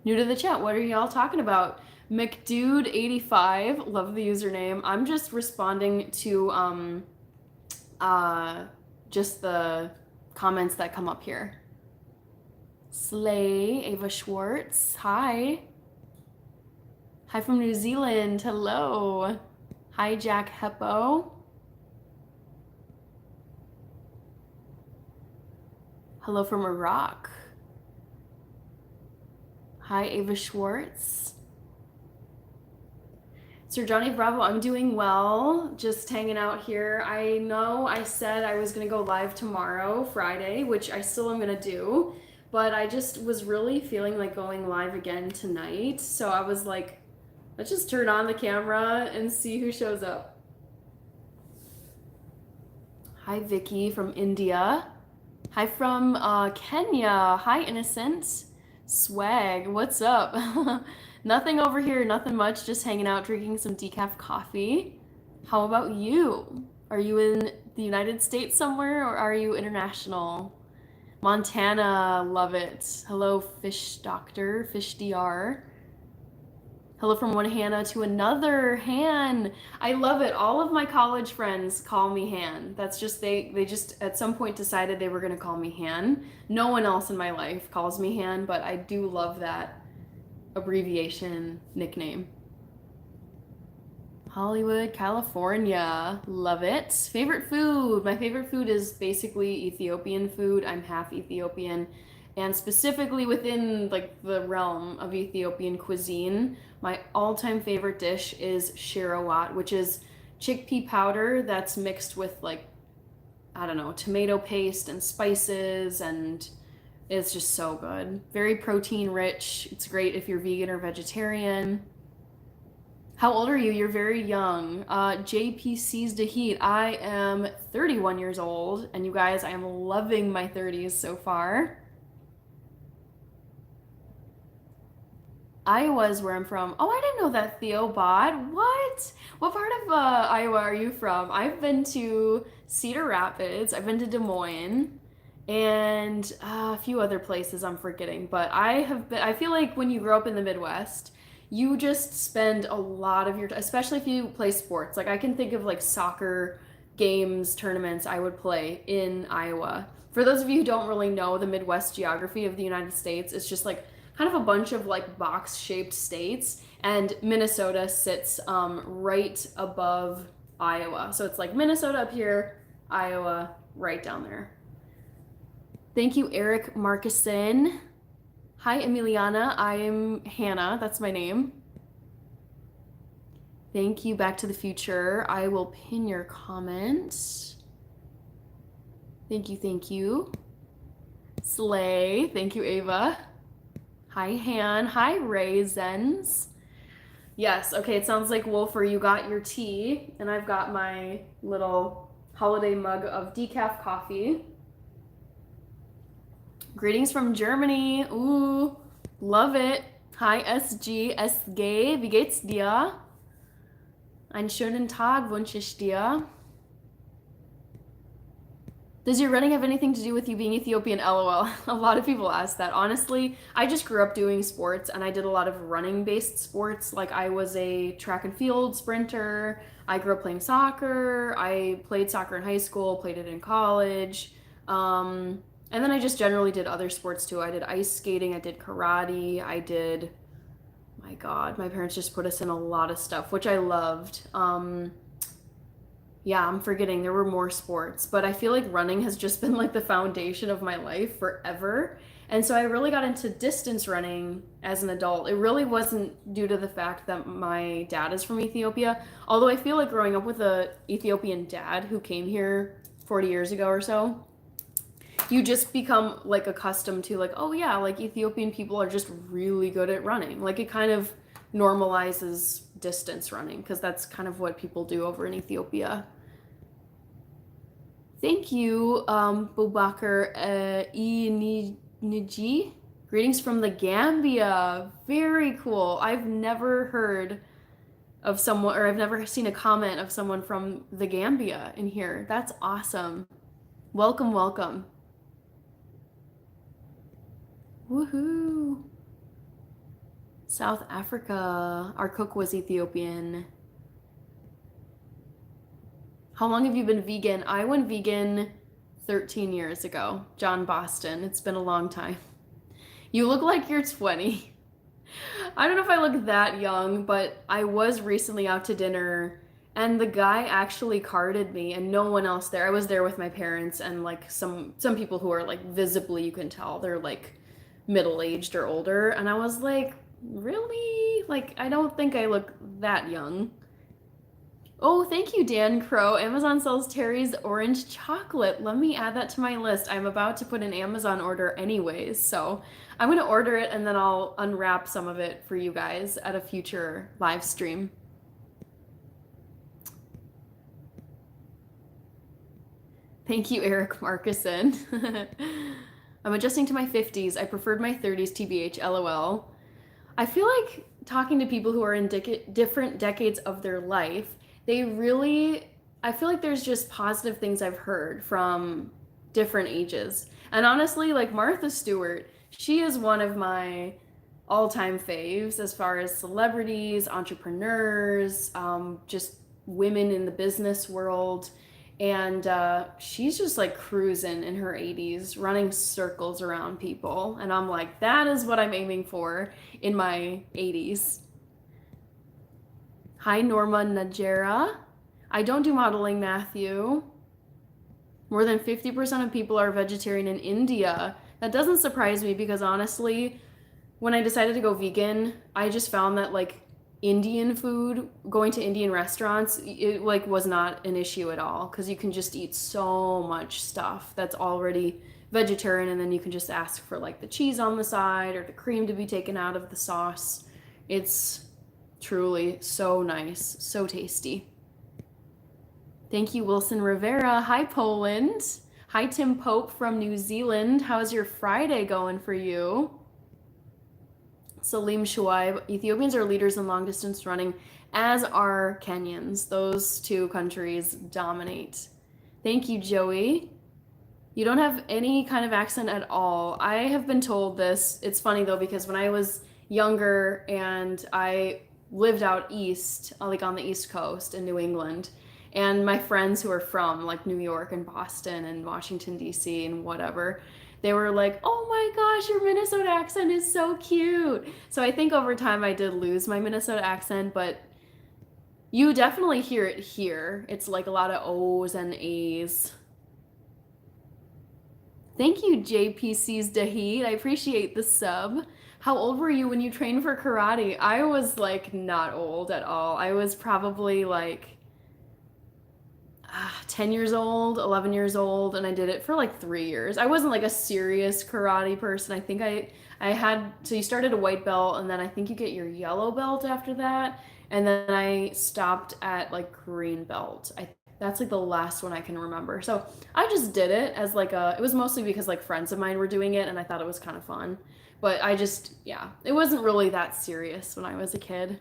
New to the chat, what are y'all talking about? McDude85, love the username. I'm just responding to just the comments that come up here. Slay, Ava Schwartz, hi. Hi from New Zealand, hello. Hi, Jack Heppo. Hello from Iraq. Hi, Ava Schwartz. Sir Johnny Bravo, I'm doing well, just hanging out here. I know I said I was gonna go live tomorrow, Friday, which I still am gonna do, but I just was really feeling like going live again tonight. So I was like, Let's just turn on the camera and see who shows up. Hi, Vicky from India. Hi from Kenya. Hi, Innocent. Swag, what's up? Nothing over here, nothing much, just hanging out, drinking some decaf coffee. How about you? Are you in the United States somewhere or are you international? Montana, love it. Hello, Fish Doctor, Fish DR. Hello from one Hannah to another Han. I love it. All of my college friends call me Han. That's just they just at some point decided they were gonna call me Han. No one else in my life calls me Han, but I do love that abbreviation nickname. Hollywood, California. Love it. Favorite food. My favorite food is basically Ethiopian food. I'm half Ethiopian. And specifically within like the realm of Ethiopian cuisine, my all-time favorite dish is shirawat, which is chickpea powder that's mixed with like, I don't know, tomato paste and spices, and it's just so good. Very protein rich. It's great if you're vegan or vegetarian. How old are you? You're very young. JPC's the heat. I am 31 years old, and you guys, I am loving my 30s so far. Iowa is where I'm from. Oh, I didn't know that, Theo Bod. What? What part of Iowa are you from? I've been to Cedar Rapids. I've been to Des Moines and a few other places I'm forgetting. But I feel like when you grow up in the Midwest, you just spend a lot of your time, especially if you play sports. Like I can think of like soccer games, tournaments I would play in Iowa. For those of you who don't really know the Midwest geography of the United States, it's just like kind of a bunch of like box-shaped states, and Minnesota sits right above Iowa. So it's like Minnesota up here, Iowa right down there. Thank you, Eric Markison. Hi, Emiliana. I am Hannah. That's my name. Thank you, Back to the Future. I will pin your comment. Thank you, thank you. Slay. Thank you, Ava. Hi, Han. Hi, Raisins. Yes, okay, it sounds like Wolfer, you got your tea, and I've got my little holiday mug of decaf coffee. Greetings from Germany. Ooh, love it. Hi, SG, SG, wie geht's dir? Einen schönen Tag wünsche ich dir. Does your running have anything to do with you being Ethiopian? LOL. A lot of people ask that. Honestly, I just grew up doing sports and I did a lot of running based sports. Like I was a track and field sprinter. I grew up playing soccer. I played soccer in high school, played it in college. And then I just generally did other sports too. I did ice skating, I did karate, I did, my God, my parents just put us in a lot of stuff, which I loved. Yeah, I'm forgetting there were more sports, but I feel like running has just been like the foundation of my life forever. And so I really got into distance running as an adult. It really wasn't due to the fact that my dad is from Ethiopia, although I feel like growing up with a Ethiopian dad who came here 40 years ago or so, you just become like accustomed to like, oh yeah, like Ethiopian people are just really good at running. Like it kind of normalizes distance running because that's kind of what people do over in Ethiopia. Thank you, Boubacar Niji. Greetings from the Gambia. Very cool. I've never heard of someone, or I've never seen a comment of someone from the Gambia in here. That's awesome. Welcome, welcome. Woohoo. South Africa. Our cook was Ethiopian. How long have you been vegan? I went vegan 13 years ago. John Boston. It's been a long time. You look like you're 20. I don't know if I look that young, but I was recently out to dinner and the guy actually carded me and no one else there. I was there with my parents and like some people who are like visibly, you can tell they're like middle-aged or older, and I was like, really? Like I don't think I look that young. Oh, thank you, Dan Crow. Amazon sells Terry's orange chocolate. Let me add that to my list. I'm about to put an Amazon order anyways, so I'm going to order it and then I'll unwrap some of it for you guys at a future live stream. Thank you, Eric Markison. I'm adjusting to my 50s. I preferred my 30s, TBH, LOL. I feel like talking to people who are in different decades of their life, they really, I feel like there's just positive things I've heard from different ages. And honestly, like Martha Stewart, she is one of my all-time faves as far as celebrities, entrepreneurs, just women in the business world. And she's just like cruising in her 80s, running circles around people. And I'm like, that is what I'm aiming for in my 80s. Hi, Norma Najera. I don't do modeling, Matthew. More than 50% of people are vegetarian in India. That doesn't surprise me because honestly, when I decided to go vegan, I just found that like Indian food, going to Indian restaurants, it like was not an issue at all because you can just eat so much stuff that's already vegetarian and then you can just ask for like the cheese on the side or the cream to be taken out of the sauce. It's truly so nice, so tasty. Thank you, Wilson Rivera. Hi, Poland. Hi, Tim Pope from New Zealand. How's your Friday going for you? Salim Shuaib. Ethiopians are leaders in long distance running, as are Kenyans. Those two countries dominate. Thank you, Joey. You don't have any kind of accent at all. I have been told this. It's funny though, because when I was younger and I lived out east, like on the East Coast in New England, and my friends who are from like New York and Boston and Washington, D.C. and whatever, they were like, oh my gosh, your Minnesota accent is so cute. So I think over time I did lose my Minnesota accent, but you definitely hear it here. It's like a lot of O's and A's. Thank you, JPC's Dahid. I appreciate the sub. How old were you when you trained for karate? I was like not old at all. I was probably like 10 years old, 11 years old, and I did it for like 3 years. I wasn't like a serious karate person. I think I had, so you started a white belt and then I think you get your yellow belt after that. And then I stopped at like green belt. That's like the last one I can remember. So I just did it as like it was mostly because like friends of mine were doing it and I thought it was kind of fun. But yeah, it wasn't really that serious when I was a kid.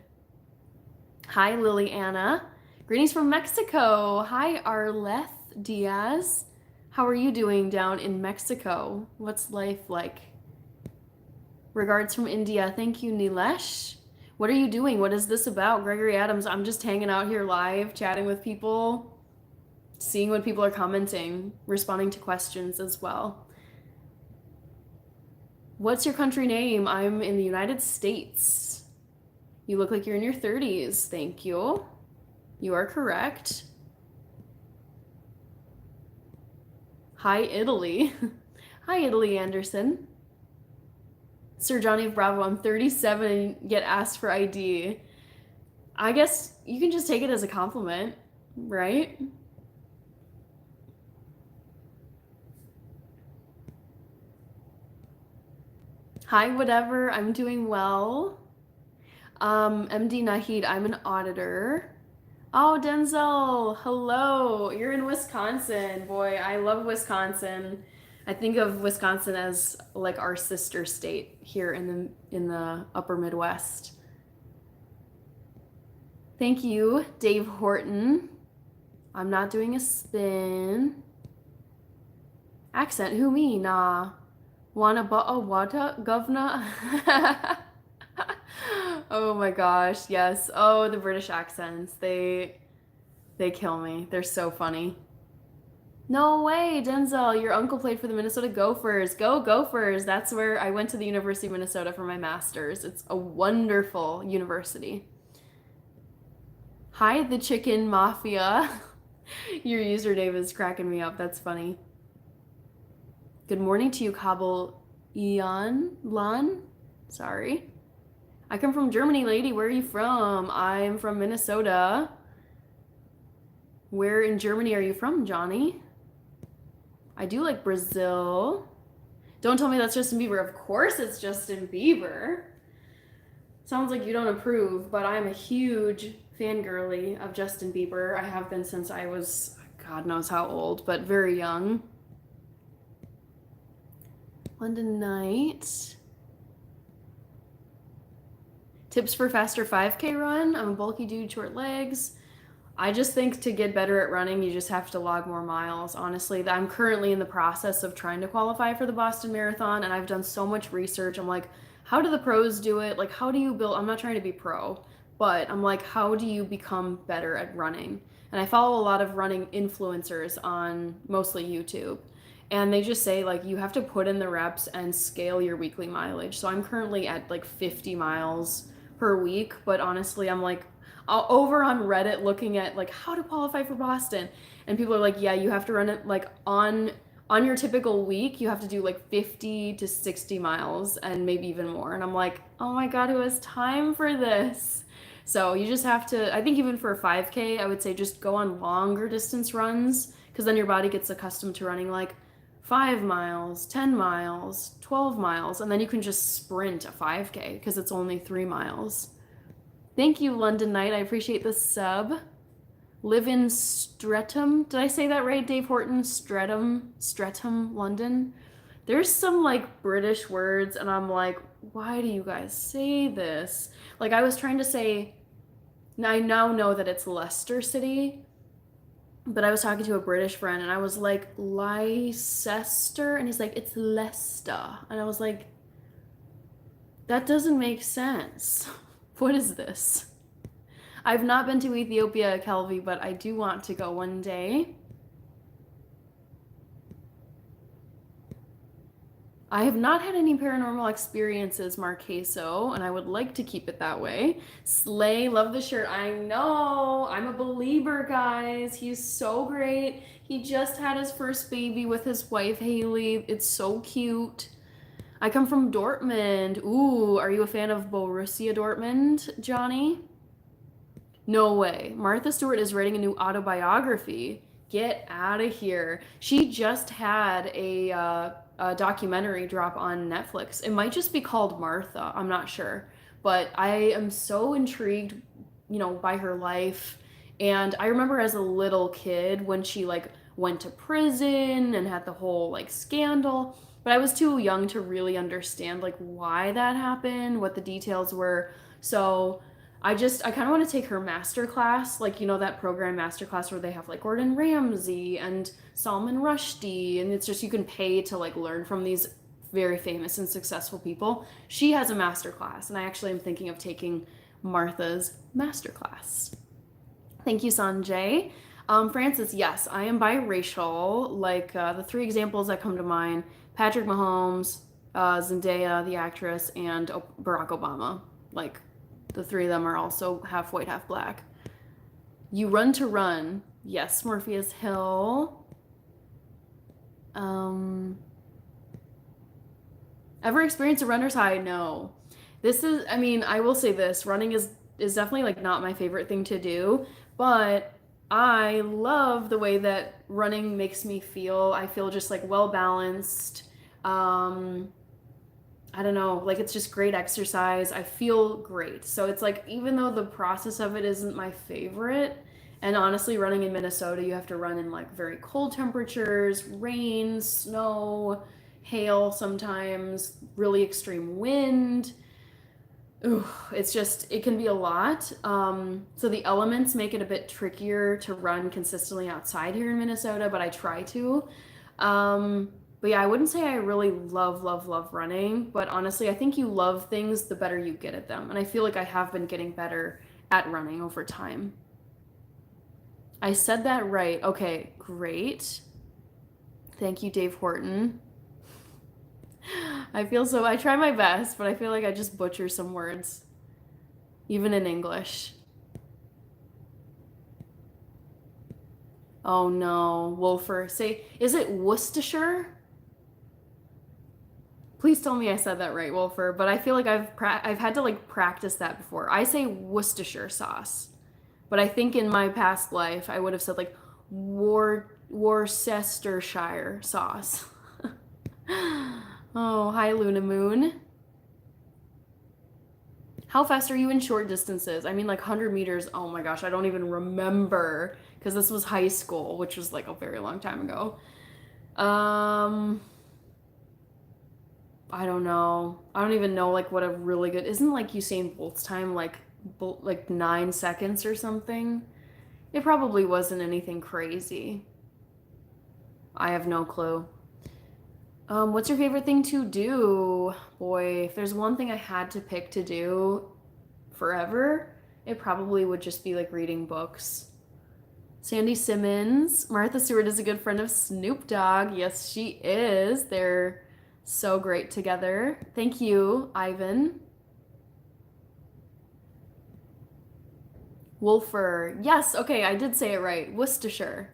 Hi, Lily Anna. Greetings from Mexico. Hi, Arleth Diaz. How are you doing down in Mexico? What's life like? Regards from India. Thank you, Nilesh. What are you doing? What is this about? Gregory Adams, I'm just hanging out here live, chatting with people, seeing what people are commenting, responding to questions as well. What's your country name? I'm in the United States. You look like you're in your 30s. Thank you. You are correct. Hi, Italy. Hi, Italy Anderson. Sir Johnny of Bravo, I'm 37 and get asked for ID. I guess you can just take it as a compliment, right? Hi, whatever. I'm doing well. MD Nahid, I'm an auditor. Oh, Denzel, hello. You're in Wisconsin. Boy, I love Wisconsin. I think of Wisconsin as like our sister state here in the upper Midwest. Thank you, Dave Horton. I'm not doing a spin. Accent, who me? Nah. Wanna a wata governor? Oh my gosh, yes. Oh, the British accents. They kill me. They're so funny. No way, Denzel. Your uncle played for the Minnesota Gophers. Go Gophers. That's where I went to the University of Minnesota for my master's. It's a wonderful university. Hi, the Chicken Mafia. Your username is cracking me up. That's funny. Good morning to you, Kabul Ian Lan. Sorry. I come from Germany, lady. Where are you from? I'm from Minnesota. Where in Germany are you from, Johnny? I do like Brazil. Don't tell me that's Justin Bieber. Of course it's Justin Bieber. Sounds like you don't approve, but I'm a huge fangirly of Justin Bieber. I have been since I was, God knows how old, but very young. London Night. Tips for faster 5K run. I'm a bulky dude, short legs. I just think to get better at running, you just have to log more miles. Honestly, I'm currently in the process of trying to qualify for the Boston Marathon, and I've done so much research. I'm like, how do the pros do it? Like, how do you build? I'm not trying to be pro, but I'm like, how do you become better at running? And I follow a lot of running influencers on mostly YouTube. And they just say, like, you have to put in the reps and scale your weekly mileage. So I'm currently at like 50 miles per week, but honestly, I'm like, over on Reddit looking at like how to qualify for Boston, and people are like, yeah, you have to run it like on your typical week, you have to do like 50 to 60 miles and maybe even more. And I'm like, oh my God, who has time for this? So you just have to, I think even for a 5K, I would say just go on longer distance runs, because then your body gets accustomed to running like 5 miles, 10 miles, 12 miles, and then you can just sprint a 5K because it's only 3 miles. Thank you, London Night. I appreciate the sub. Live in Streatham. Did I say that right, Dave Horton? Streatham, London. There's some like British words, and I'm like, why do you guys say this? Like, I was trying to say, I now know that it's Leicester City, but I was talking to a British friend, and I was like, Leicester? And he's like, it's Leicester. And I was like, that doesn't make sense. What is this? I've not been to Ethiopia, Kelvy, but I do want to go one day. I have not had any paranormal experiences, Marqueso, and I would like to keep it that way. Slay, love the shirt. I know. I'm a believer, guys. He's so great. He just had his first baby with his wife, Haley. It's so cute. I come from Dortmund. Ooh, are you a fan of Borussia Dortmund, Johnny? No way. Martha Stewart is writing a new autobiography. Get out of here. She just had a documentary drop on Netflix. It might just be called Martha. I'm not sure. But I am so intrigued, by her life. And I remember as a little kid when she like went to prison and had the whole like scandal, but I was too young to really understand like why that happened, what the details were. So I kind of want to take her master class, like that program master class where they have like Gordon Ramsay and Salman Rushdie, and it's just you can pay to like learn from these very famous and successful people. She has a master class, and I actually am thinking of taking Martha's master class. Thank you, Sanjay. Francis, yes, I am biracial. Like the 3 examples that come to mind: Patrick Mahomes, Zendaya, the actress, and Barack Obama. Like the 3 of them are also half white, half black. You run to run. Yes, Morpheus Hill. Ever experienced a runner's high? No. I will say this, running is definitely like not my favorite thing to do, but I love the way that running makes me feel. I feel just like well balanced. I don't know, like it's just great exercise. I feel great. So it's like, even though the process of it isn't my favorite, and honestly, running in Minnesota, you have to run in like very cold temperatures, rain, snow, hail sometimes, really extreme wind. Ooh, it can be a lot. So the elements make it a bit trickier to run consistently outside here in Minnesota, but I try to. But yeah, I wouldn't say I really love running, but honestly, I think you love things the better you get at them. And I feel like I have been getting better at running over time. I said that right. Okay, great. Thank you, Dave Horton. I try my best, but I feel like I just butcher some words, even in English. Oh no, Wolfer. Is it Worcestershire? Please tell me I said that right, Wolfer, but I feel like I've had to like practice that before. I say Worcestershire sauce. But I think in my past life, I would have said like Worcestershire sauce. Oh, hi, Luna Moon. How fast are you in short distances? I mean, like 100 meters. Oh my gosh, I don't even remember because this was high school, which was like a very long time ago. Um, I don't know. I don't even know like what a really good isn't like Usain Bolt's time like 9 seconds or something. It probably wasn't anything crazy. I have no clue. What's your favorite thing to do? Boy, if there's one thing I had to pick to do forever, it probably would just be like reading books. Sandy Simmons. Martha Stewart is a good friend of Snoop Dogg. Yes, she is. They're so great together. Thank you, Ivan. Wolfer. Yes, okay, I did say it right. Worcestershire.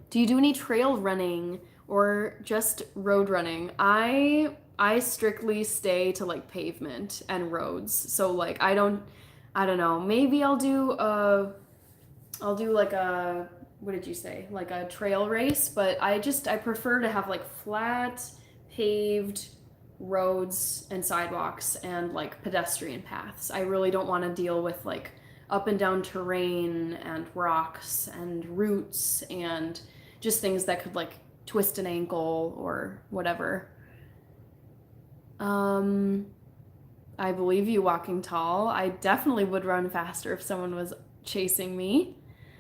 Do you do any trail running or just road running? I strictly stay to like pavement and roads. So like I don't know. Maybe I'll do like a what did you say? Like a trail race, but I prefer to have like flat paved roads and sidewalks and like pedestrian paths. I really don't want to deal with like up and down terrain and rocks and roots and just things that could like twist an ankle or whatever. Um, I believe you, Walking Tall. I definitely would run faster if someone was chasing me.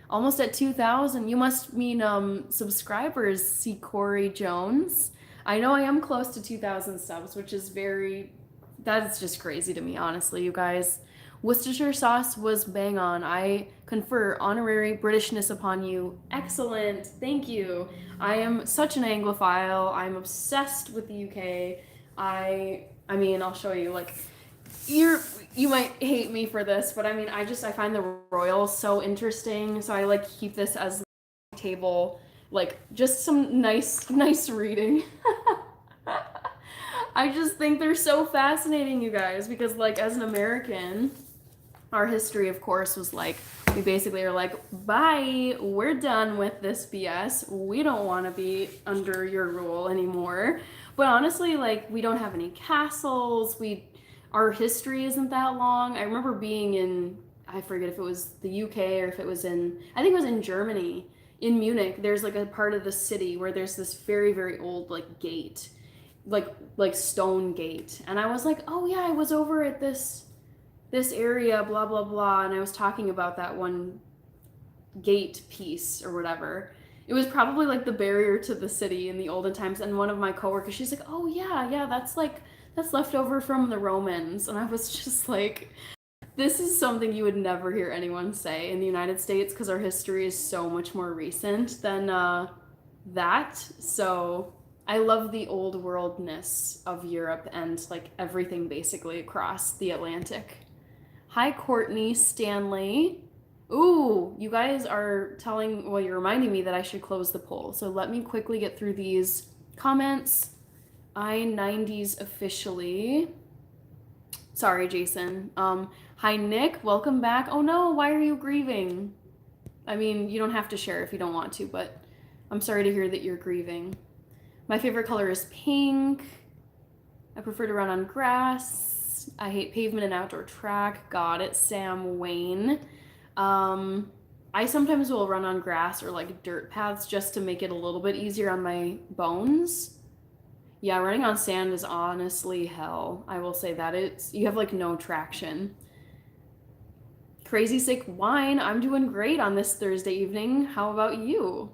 Almost at 2,000. You must mean subscribers, see Corey Jones. I know I am close to 2,000 subs, which is that's just crazy to me, honestly, you guys. Worcestershire sauce was bang on. I confer honorary Britishness upon you. Excellent. Thank you. I am such an Anglophile. I'm obsessed with the UK. I mean, I'll show you like you might hate me for this, but I mean, I find the royals so interesting, so I like keep this as a table, like just some nice reading. I just think they're so fascinating, you guys, because like as an American, our history, of course, was like we basically are like, bye, we're done with this BS. We don't want to be under your rule anymore. But honestly, like we don't have any castles. Our history isn't that long. I remember being in I forget if it was the UK or if it was I think it was in Germany. In Munich, there's like a part of the city where there's this very old like gate, like stone gate, and I was like, oh yeah, I was over at this area, blah blah blah, and I was talking about that one gate piece or whatever. It was probably like the barrier to the city in the olden times, and one of my coworkers, she's like, oh yeah, that's left over from the Romans, and I was just like, this is something you would never hear anyone say in the United States because our history is so much more recent than that. So I love the old worldness of Europe and like everything basically across the Atlantic. Hi, Courtney Stanley. Ooh, you guys are you're reminding me that I should close the poll. So let me quickly get through these comments. I90s officially. Sorry, Jason. Hi, Nick. Welcome back. Oh no, why are you grieving? I mean, you don't have to share if you don't want to, but I'm sorry to hear that you're grieving. My favorite color is pink. I prefer to run on grass. I hate pavement and outdoor track. Got it, Sam Wayne. I sometimes will run on grass or like dirt paths just to make it a little bit easier on my bones. Yeah, running on sand is honestly hell. I will say that you have like no traction. Crazy Sick Wine, I'm doing great on this Thursday evening. How about you?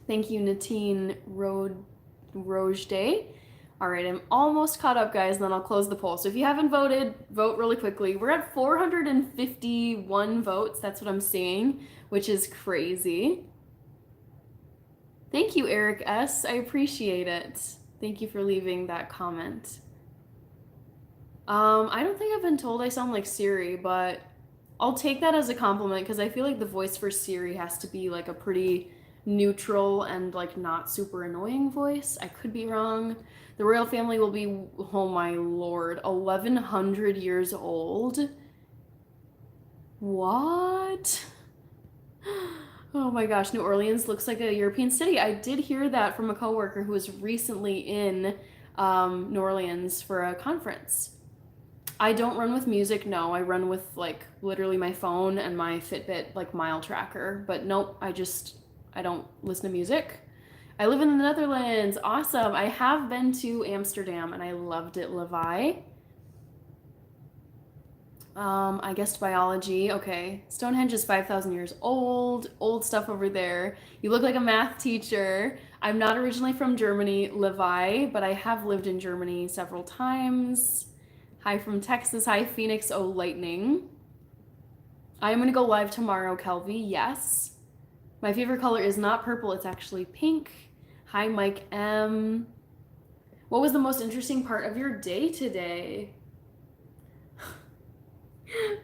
Thank you, Natine Rojde. All right, I'm almost caught up, guys, and then I'll close the poll. So if you haven't voted, vote really quickly. We're at 451 votes. That's what I'm seeing, which is crazy. Thank you, Eric S. I appreciate it. Thank you for leaving that comment. I don't think I've been told I sound like Siri, but I'll take that as a compliment because I feel like the voice for Siri has to be like a pretty neutral and like not super annoying voice. I could be wrong. The royal family will be, oh my lord, 1100 years old. What? Oh my gosh, New Orleans looks like a European city. I did hear that from a coworker who was recently in New Orleans for a conference. I don't run with music, no. I run with like literally my phone and my Fitbit like mile tracker. But nope, I don't listen to music. I live in the Netherlands. Awesome. I have been to Amsterdam and I loved it, Levi. I guessed biology. Okay. Stonehenge is 5,000 years old. Old stuff over there. You look like a math teacher. I'm not originally from Germany, Levi, but I have lived in Germany several times. Hi from Texas. Hi, Phoenix. Oh, lightning. I'm going to go live tomorrow, Kelvy. Yes. My favorite color is not purple. It's actually pink. Hi, Mike M. What was the most interesting part of your day today?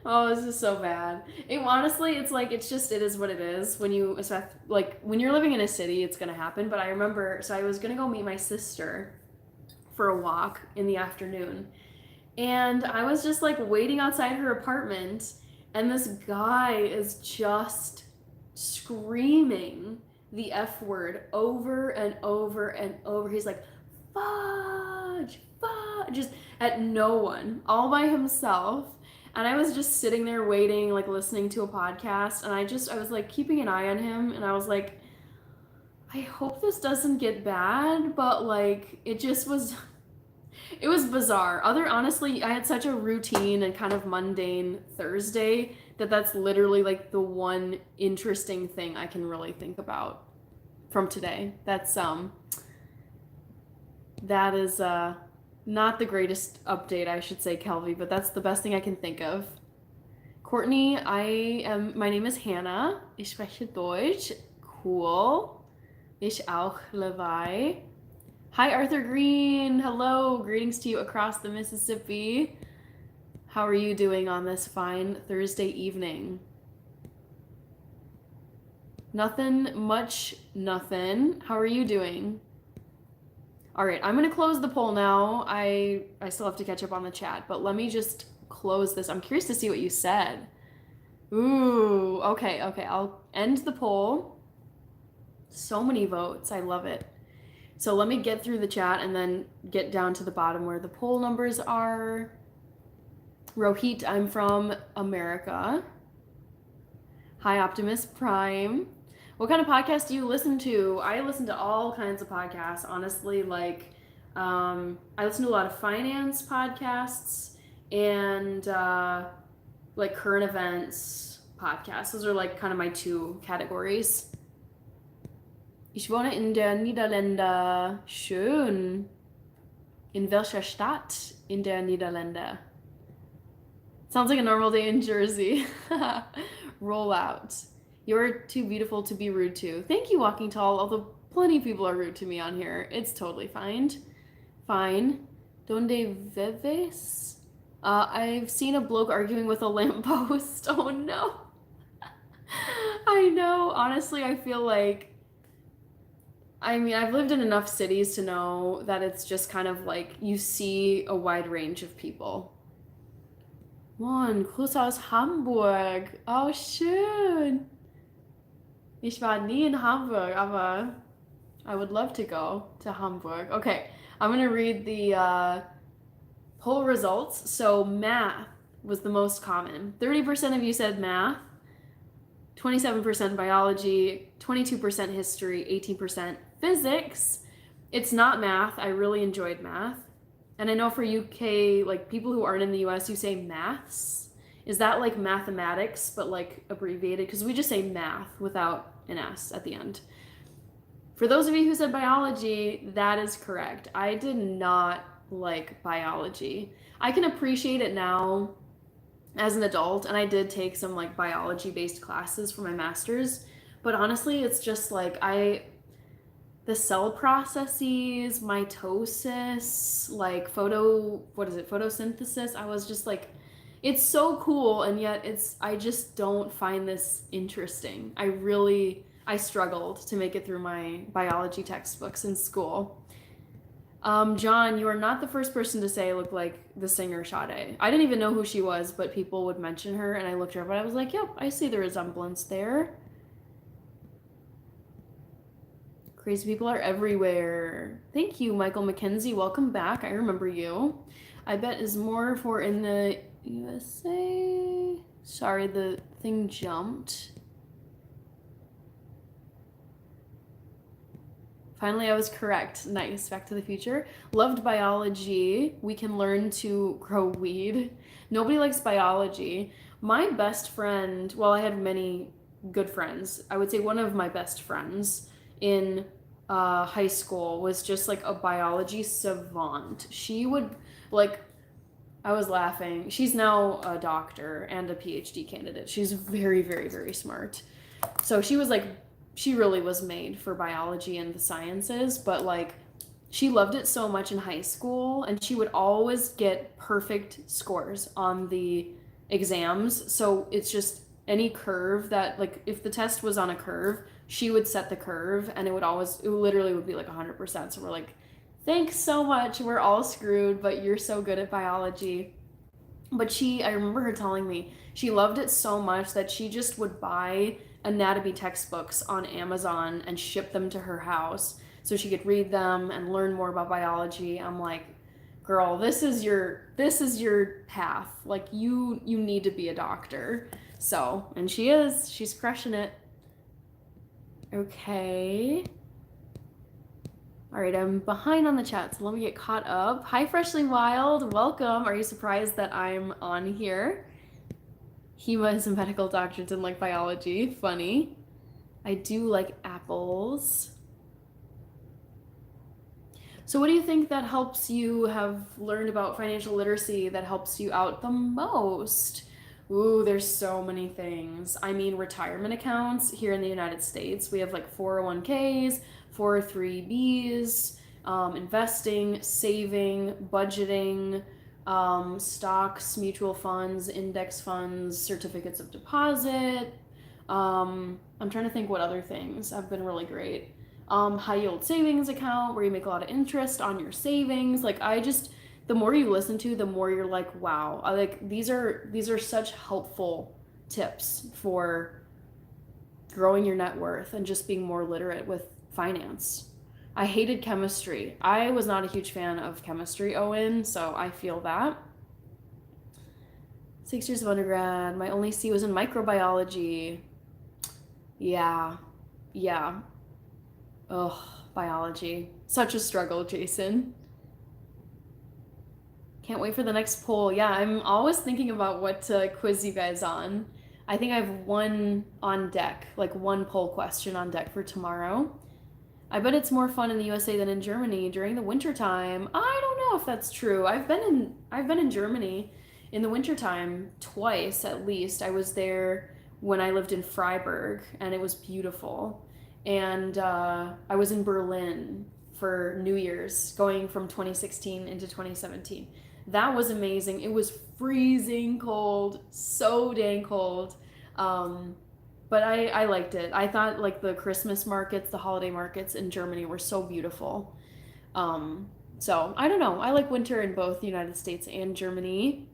Oh, this is so bad. Honestly, it's like, it is what it is. When you, like, when you're living in a city, it's gonna happen. But I remember, so I was gonna go meet my sister for a walk in the afternoon. And I was just like waiting outside her apartment, and this guy is just screaming the F word over and over and over. He's like, fudge, fudge, just at no one, all by himself. And I was just sitting there waiting, like listening to a podcast, and I was like keeping an eye on him, and I was like, I hope this doesn't get bad, but like it was bizarre. Honestly, I had such a routine and kind of mundane Thursday that's literally like the one interesting thing I can really think about from today. That is not the greatest update, I should say, Kelvy, but that's the best thing I can think of. Courtney, my name is Hannah. Ich spreche Deutsch. Cool. Ich auch, Levi. Hi, Arthur Green. Hello. Greetings to you across the Mississippi. How are you doing on this fine Thursday evening? Nothing much, nothing. How are you doing? All right, I'm going to close the poll now. I still have to catch up on the chat, but let me just close this. I'm curious to see what you said. Ooh, okay. I'll end the poll. So many votes. I love it. So let me get through the chat and then get down to the bottom where the poll numbers are. Rohit, I'm from America. Hi, Optimus Prime. What kind of podcast do you listen to? I listen to all kinds of podcasts, honestly. Like, I listen to a lot of finance podcasts and like current events podcasts. Those are like kind of my two categories. Ich wohne in der Niederlande. Schön. In welcher Stadt in der Niederlande? Sounds like a normal day in Jersey. Roll out. You're too beautiful to be rude to. Thank you, Walking Tall, although plenty of people are rude to me on here. It's totally fine. Fine. Donde vives? I've seen a bloke arguing with a lamppost. Oh no. I know. Honestly, I feel like, I've lived in enough cities to know that it's just kind of like you see a wide range of people. Grüße aus Hamburg. Oh, schön. Ich war nie in Hamburg, aber I would love to go to Hamburg. Okay, I'm going to read the poll results. So math was the most common. 30% of you said math, 27% biology, 22% history, 18% physics. It's not math. I really enjoyed math. And I know for UK, like people who aren't in the US, you say maths. Is that like mathematics, but like abbreviated? Because we just say math without an S at the end. For those of you who said biology, that is correct. I did not like biology. I can appreciate it now as an adult, and I did take some like biology-based classes for my master's, but honestly, it's just like the cell processes, mitosis, like photosynthesis, I was just like, it's so cool, and yet I just don't find this interesting. I I struggled to make it through my biology textbooks in school. John, you are not the first person to say I look like the singer Sade. I didn't even know who she was, but people would mention her, and I looked her up and I was like, yep, I see the resemblance there. Crazy people are everywhere. Thank you, Michael McKenzie. Welcome back. I remember you. I bet is more for in the USA. Sorry, the thing jumped. Finally, I was correct. Nice. Back to the Future. Loved biology. We can learn to grow weed. Nobody likes biology. My best friend, well, I had many good friends. I would say one of my best friends in high school was just like a biology savant. She would, like, I was laughing. She's now a doctor and a PhD candidate. She's very, very, very smart. So she was like, she really was made for biology and the sciences, but like she loved it so much in high school and she would always get perfect scores on the exams. So it's just any curve that, like, if the test was on a curve, she would set the curve and it literally would be like 100%. So we're like, thanks so much. We're all screwed, but you're so good at biology. But I remember her telling me she loved it so much that she just would buy anatomy textbooks on Amazon and ship them to her house so she could read them and learn more about biology. I'm like, girl, this is your path. Like you need to be a doctor. So, and she's crushing it. Okay. All right, I'm behind on the chat, so let me get caught up. Hi, Freshly Wild. Welcome. Are you surprised that I'm on here? Hema is a medical doctor, didn't like biology. Funny. I do like apples. So what do you think that helps you have learned about financial literacy that helps you out the most? Ooh, there's so many things. I mean, retirement accounts here in the United States. We have like 401ks, 403bs, investing, saving, budgeting, stocks, mutual funds, index funds, certificates of deposit. I'm trying to think what other things have been really great. High yield savings account where you make a lot of interest on your savings. Like the more you listen to, the more you're like, wow, these are such helpful tips for growing your net worth and just being more literate with finance. I hated chemistry. I was not a huge fan of chemistry, Owen, so I feel that. 6 years of undergrad. My only C was in microbiology. Yeah. Ugh, biology. Such a struggle, Jason. Can't wait for the next poll. Yeah, I'm always thinking about what to quiz you guys on. I think I have one on deck, like one poll question on deck for tomorrow. I bet it's more fun in the USA than in Germany during the wintertime. I don't know if that's true. I've been in Germany in the wintertime twice at least. I was there when I lived in Freiburg and it was beautiful. And I was in Berlin for New Year's, going from 2016 into 2017. That was amazing. It was freezing cold, so dang cold. But I liked it. I thought like the Christmas markets, the holiday markets in Germany were so beautiful. So I don't know. I like winter in both the United States and Germany.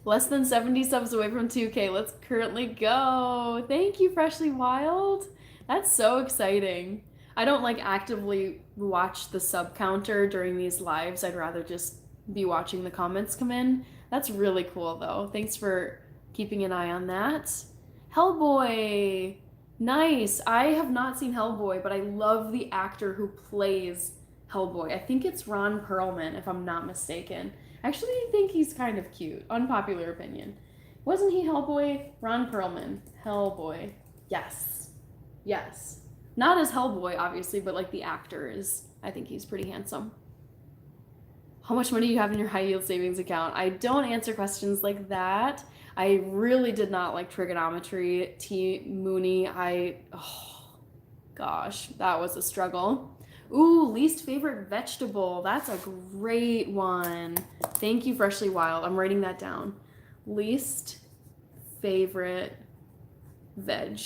Less than 70 subs away from 2K. Let's currently go. Thank you, Freshly Wild. That's so exciting. I don't like actively watch the sub counter during these lives. I'd rather just be watching the comments come in. That's really cool though. Thanks for keeping an eye on that. Hellboy. Nice. I have not seen Hellboy, but I love the actor who plays Hellboy. I think it's Ron Perlman, if I'm not mistaken. I actually think he's kind of cute. Unpopular opinion. Wasn't he Hellboy? Ron Perlman. Hellboy. Yes. Not as Hellboy, obviously, but like the actor is. I think he's pretty handsome. How much money do you have in your high yield savings account? I don't answer questions like that. I really did not like trigonometry. T. Mooney, oh gosh, that was a struggle. Ooh, least favorite vegetable. That's a great one. Thank you, Freshly Wild. I'm writing that down. Least favorite veg.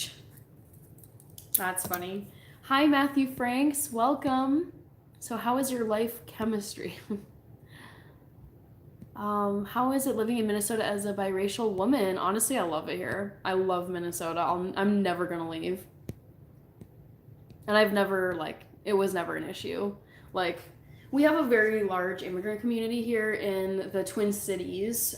That's funny. Hi, Matthew Franks. Welcome. So how is your life chemistry? How is it living in Minnesota as a biracial woman? Honestly, I love it here. I love Minnesota. I'm never gonna leave. And I've never, like, it was never an issue. Like, we have a very large immigrant community here in the Twin Cities.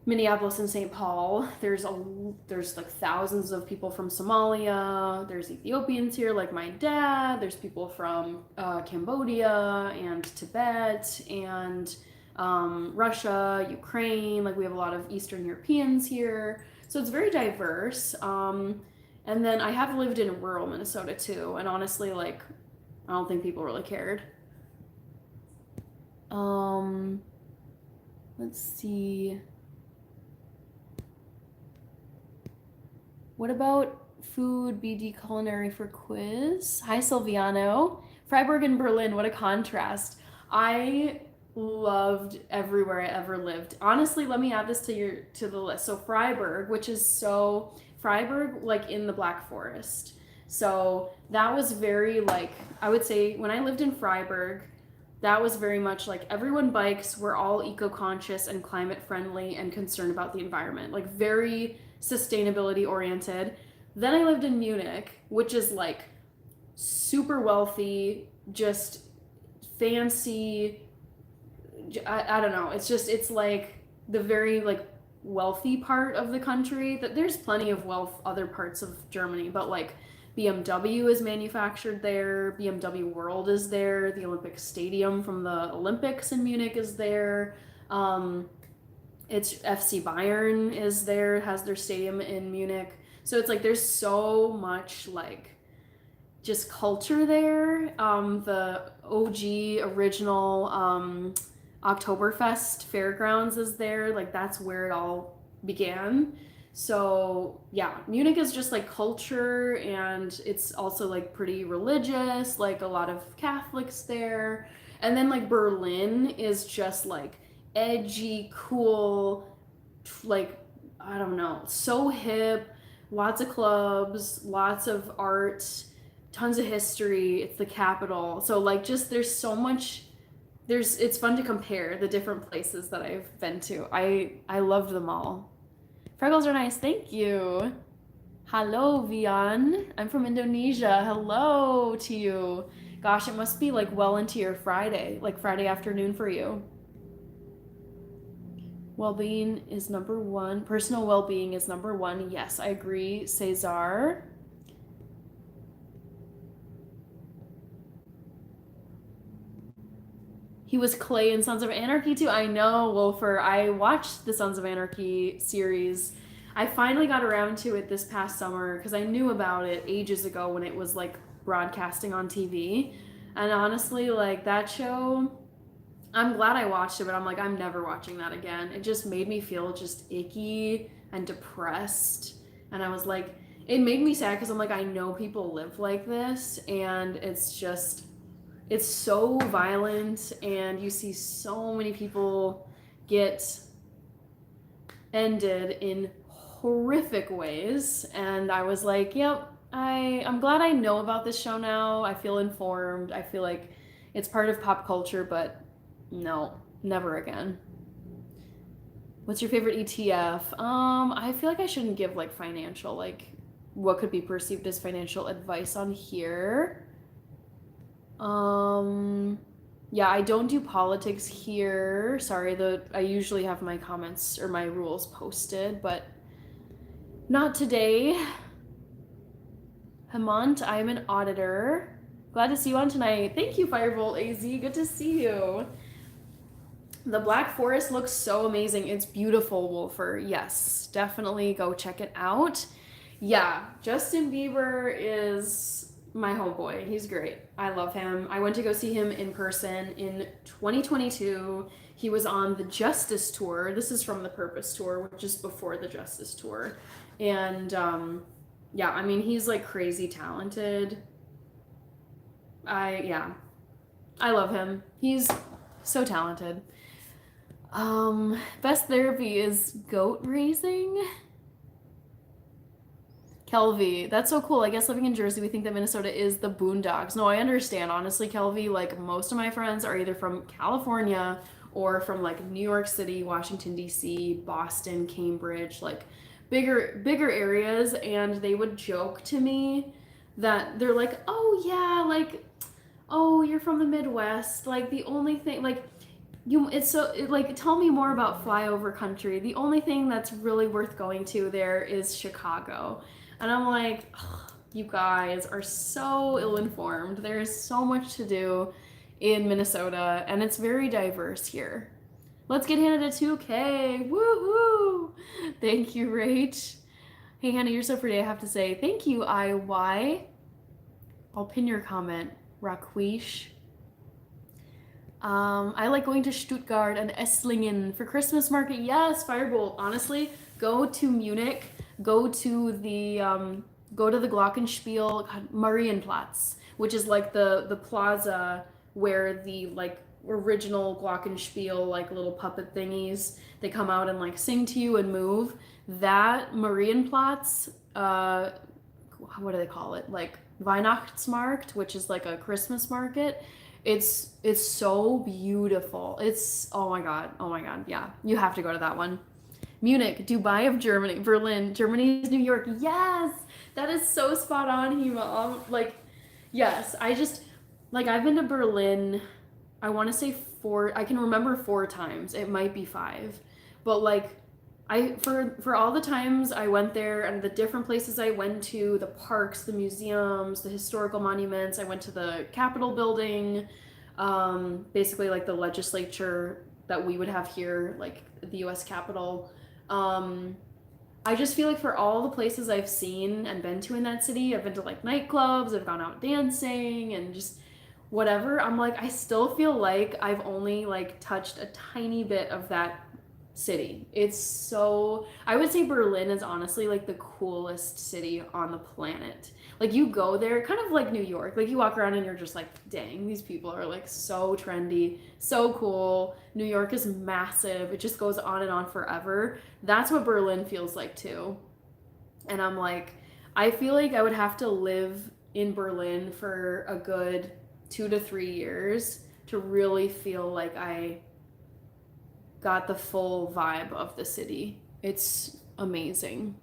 Minneapolis and St. Paul. There's like thousands of people from Somalia. There's Ethiopians here, like my dad. There's people from Cambodia and Tibet and Russia, Ukraine. Like we have a lot of Eastern Europeans here, so it's very diverse. And then I have lived in rural Minnesota too, and honestly, like I don't think people really cared. Let's see. What about food, BD culinary for quiz? Hi, Silviano. Freiburg and Berlin, what a contrast. I loved everywhere I ever lived. Honestly, let me add this to the list. So Freiburg, Freiburg, like in the Black Forest. So that was very like, I would say when I lived in Freiburg, that was very much like everyone bikes, we're all eco-conscious and climate friendly and concerned about the environment. Like very sustainability oriented. Then I lived in Munich, which is like super wealthy, just fancy. I don't know. It's like the very like wealthy part of the country. That there's plenty of wealth other parts of Germany, but like BMW is manufactured there. BMW World is there. The Olympic Stadium from the Olympics in Munich is there. It's FC Bayern is there, has their stadium in Munich. So it's like there's so much like just culture there. The OG original Oktoberfest fairgrounds is there. Like that's where it all began. So yeah, Munich is just like culture, and it's also like pretty religious, like a lot of Catholics there. And then like Berlin is just like edgy, cool, like I don't know, so hip, lots of clubs, lots of art, tons of history. It's the capital. So like just there's so much it's fun to compare the different places that I've been to. I loved them all. Freckles are nice. Thank you. Hello, Vian. I'm from Indonesia. Hello to you. Gosh, it must be like well into your Friday, like Friday afternoon for you. Well-being is number one. Personal well-being is number one. Yes, I agree, Cesar. He was Clay in Sons of Anarchy too. I know, Wolfer. I watched the Sons of Anarchy series. I finally got around to it this past summer because I knew about it ages ago when it was like broadcasting on TV. And honestly, like that show, I'm glad I watched it, but I'm like, I'm never watching that again. It just made me feel just icky and depressed. And I was like, it made me sad because I'm like, I know people live like this, and it's so violent, and you see so many people get ended in horrific ways. And I was like, yep, I'm glad I know about this show now. I feel informed. I feel like it's part of pop culture, but no, never again. What's your favorite ETF? I feel like I shouldn't give like financial, like what could be perceived as financial advice on here. Yeah, I don't do politics here. Sorry, I usually have my comments or my rules posted, but not today. Hemant, I'm an auditor. Glad to see you on tonight. Thank you, Firebolt AZ. Good to see you. The Black Forest looks so amazing. It's beautiful, Wolfer. Yes, definitely go check it out. Yeah, Justin Bieber is my homeboy. He's great. I love him. I went to go see him in person in 2022. He was on the Justice Tour. This is from the Purpose Tour, which is before the Justice Tour. And yeah, I mean, he's like crazy talented. I love him. He's so talented. Best therapy is goat raising. Kelvy, that's so cool. I guess living in Jersey, we think that Minnesota is the boondocks. No, I understand. Honestly, Kelvy, like most of my friends are either from California or from like New York City, Washington, D.C., Boston, Cambridge, like bigger areas. And they would joke to me that they're like, oh, yeah, like, oh, you're from the Midwest. Like, the only thing, like, like tell me more about flyover country. The only thing that's really worth going to there is Chicago. And I'm like, you guys are so ill-informed. There's so much to do in Minnesota and it's very diverse here. Let's get Hannah to 2K. Woohoo! Thank you, Rach. Hey Hannah, you're so pretty. I have to say thank you, IY. I'll pin your comment. Raquish. I like going to Stuttgart and Esslingen for Christmas market. Yes, Firebolt. Honestly, go to Munich. Go to the Glockenspiel, Marienplatz, which is like the plaza where the like original Glockenspiel like little puppet thingies they come out and like sing to you and move. That Marienplatz, what do they call it? Like Weihnachtsmarkt, which is like a Christmas market. It's so beautiful. It's oh my god, yeah. You have to go to that one. Munich, Dubai of Germany, Berlin, Germany's New York. Yes, that is so spot on, Hema. Like, yes, I just like I've been to Berlin. I want to say four. I can remember 4 times. It might be 5, but like for all the times I went there and the different places I went to, the parks, the museums, the historical monuments. I went to the Capitol building, basically like the legislature that we would have here, like the U.S. Capitol. I just feel like for all the places I've seen and been to in that city, I've been to like nightclubs, I've gone out dancing and just whatever. I'm like, I still feel like I've only like touched a tiny bit of that city. It's so, I would say Berlin is honestly like the coolest city on the planet. Like you go there, kind of like New York. Like you walk around and you're just like, dang, these people are like so trendy, so cool. New York is massive. It just goes on and on forever. That's what Berlin feels like too. And I'm like, I feel like I would have to live in Berlin for a good 2 to 3 years to really feel like I got the full vibe of the city. It's amazing.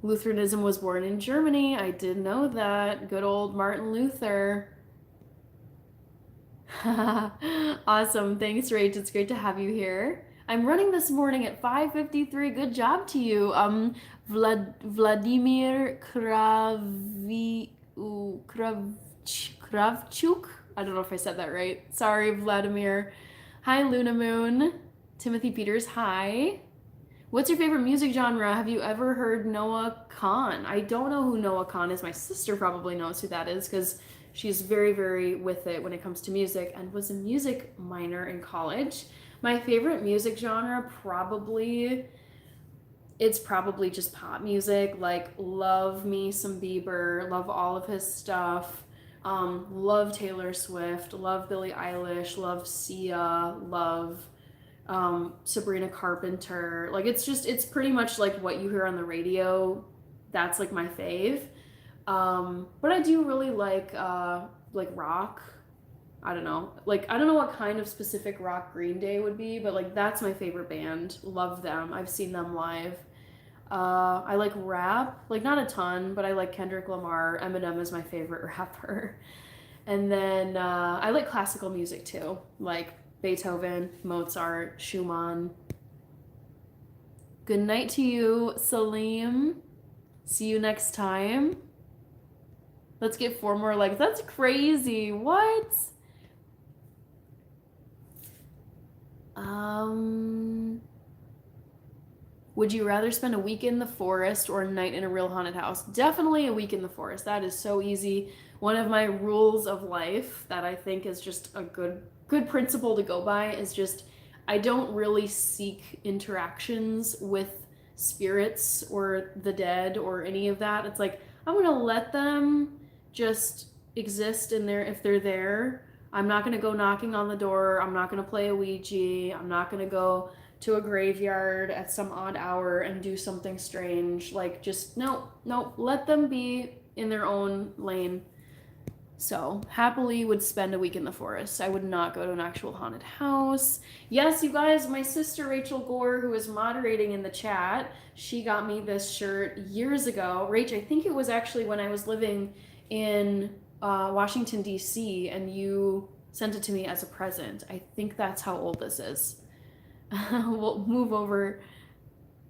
Lutheranism was born in Germany. I did know that. Good old Martin Luther. Awesome. Thanks, Rach. It's great to have you here. I'm running this morning at 5:53. Good job to you. Vladimir Kravchuk. I don't know if I said that right. Sorry, Vladimir. Hi, Luna Moon. Timothy Peters, hi. What's your favorite music genre? Have you ever heard Noah Kahan? I don't know who Noah Kahan is. My sister probably knows who that is because she's very, very with it when it comes to music and was a music minor in college. My favorite music genre it's probably just pop music. Like, love me some Bieber, love all of his stuff. Love Taylor Swift, love Billie Eilish, love Sia, love Sabrina Carpenter. Like it's pretty much like what you hear on the radio. That's like my fave. But I do really like rock. I don't know. Like I don't know what kind of specific rock Green Day would be, but like that's my favorite band. Love them. I've seen them live. I like rap, like not a ton, but I like Kendrick Lamar. Eminem is my favorite rapper. And then I like classical music too, like Beethoven, Mozart, Schumann. Good night to you, Salim. See you next time. Let's get 4 more likes. That's crazy. What? Would you rather spend a week in the forest or a night in a real haunted house? Definitely a week in the forest. That is so easy. One of my rules of life that I think is just a good principle to go by is just I don't really seek interactions with spirits or the dead or any of that. It's like I'm gonna let them just exist in there if they're there. I'm not going to go knocking on the door. I'm not going to play a Ouija. I'm not going to go to a graveyard at some odd hour and do something strange. Like, just no, no, let them be in their own lane. So, happily would spend a week in the forest. I would not go to an actual haunted house. Yes, you guys, my sister Rachel Gore, who is moderating in the chat, she got me this shirt years ago. Rach, I think it was actually when I was living in Washington, D.C., and you sent it to me as a present. I think that's how old this is. We'll move over.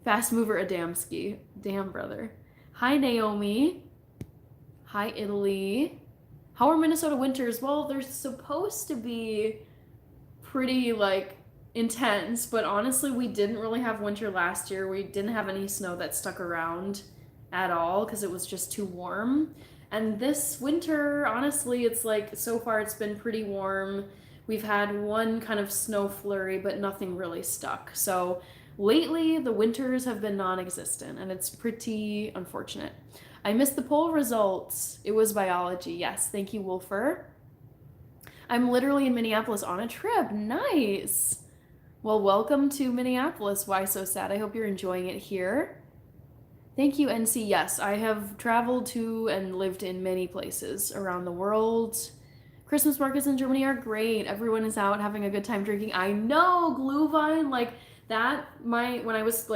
Fast mover Adamski. Damn, brother. Hi, Naomi. Hi, Italy. How are Minnesota winters? Well, they're supposed to be pretty like intense, but honestly, we didn't really have winter last year. We didn't have any snow that stuck around at all because it was just too warm. And this winter, honestly, it's like so far it's been pretty warm. We've had one kind of snow flurry, but nothing really stuck. So lately, the winters have been non existent, and it's pretty unfortunate. I missed the poll results. It was biology. Yes, thank you, Wolfer. I'm literally in Minneapolis on a trip. Nice. Well, welcome to Minneapolis. Why so sad? I hope you're enjoying it here. Thank you, NC. Yes, I have traveled to and lived in many places around the world. Christmas markets in Germany are great. Everyone is out having a good time drinking. I know, Glühwein, like that. When I was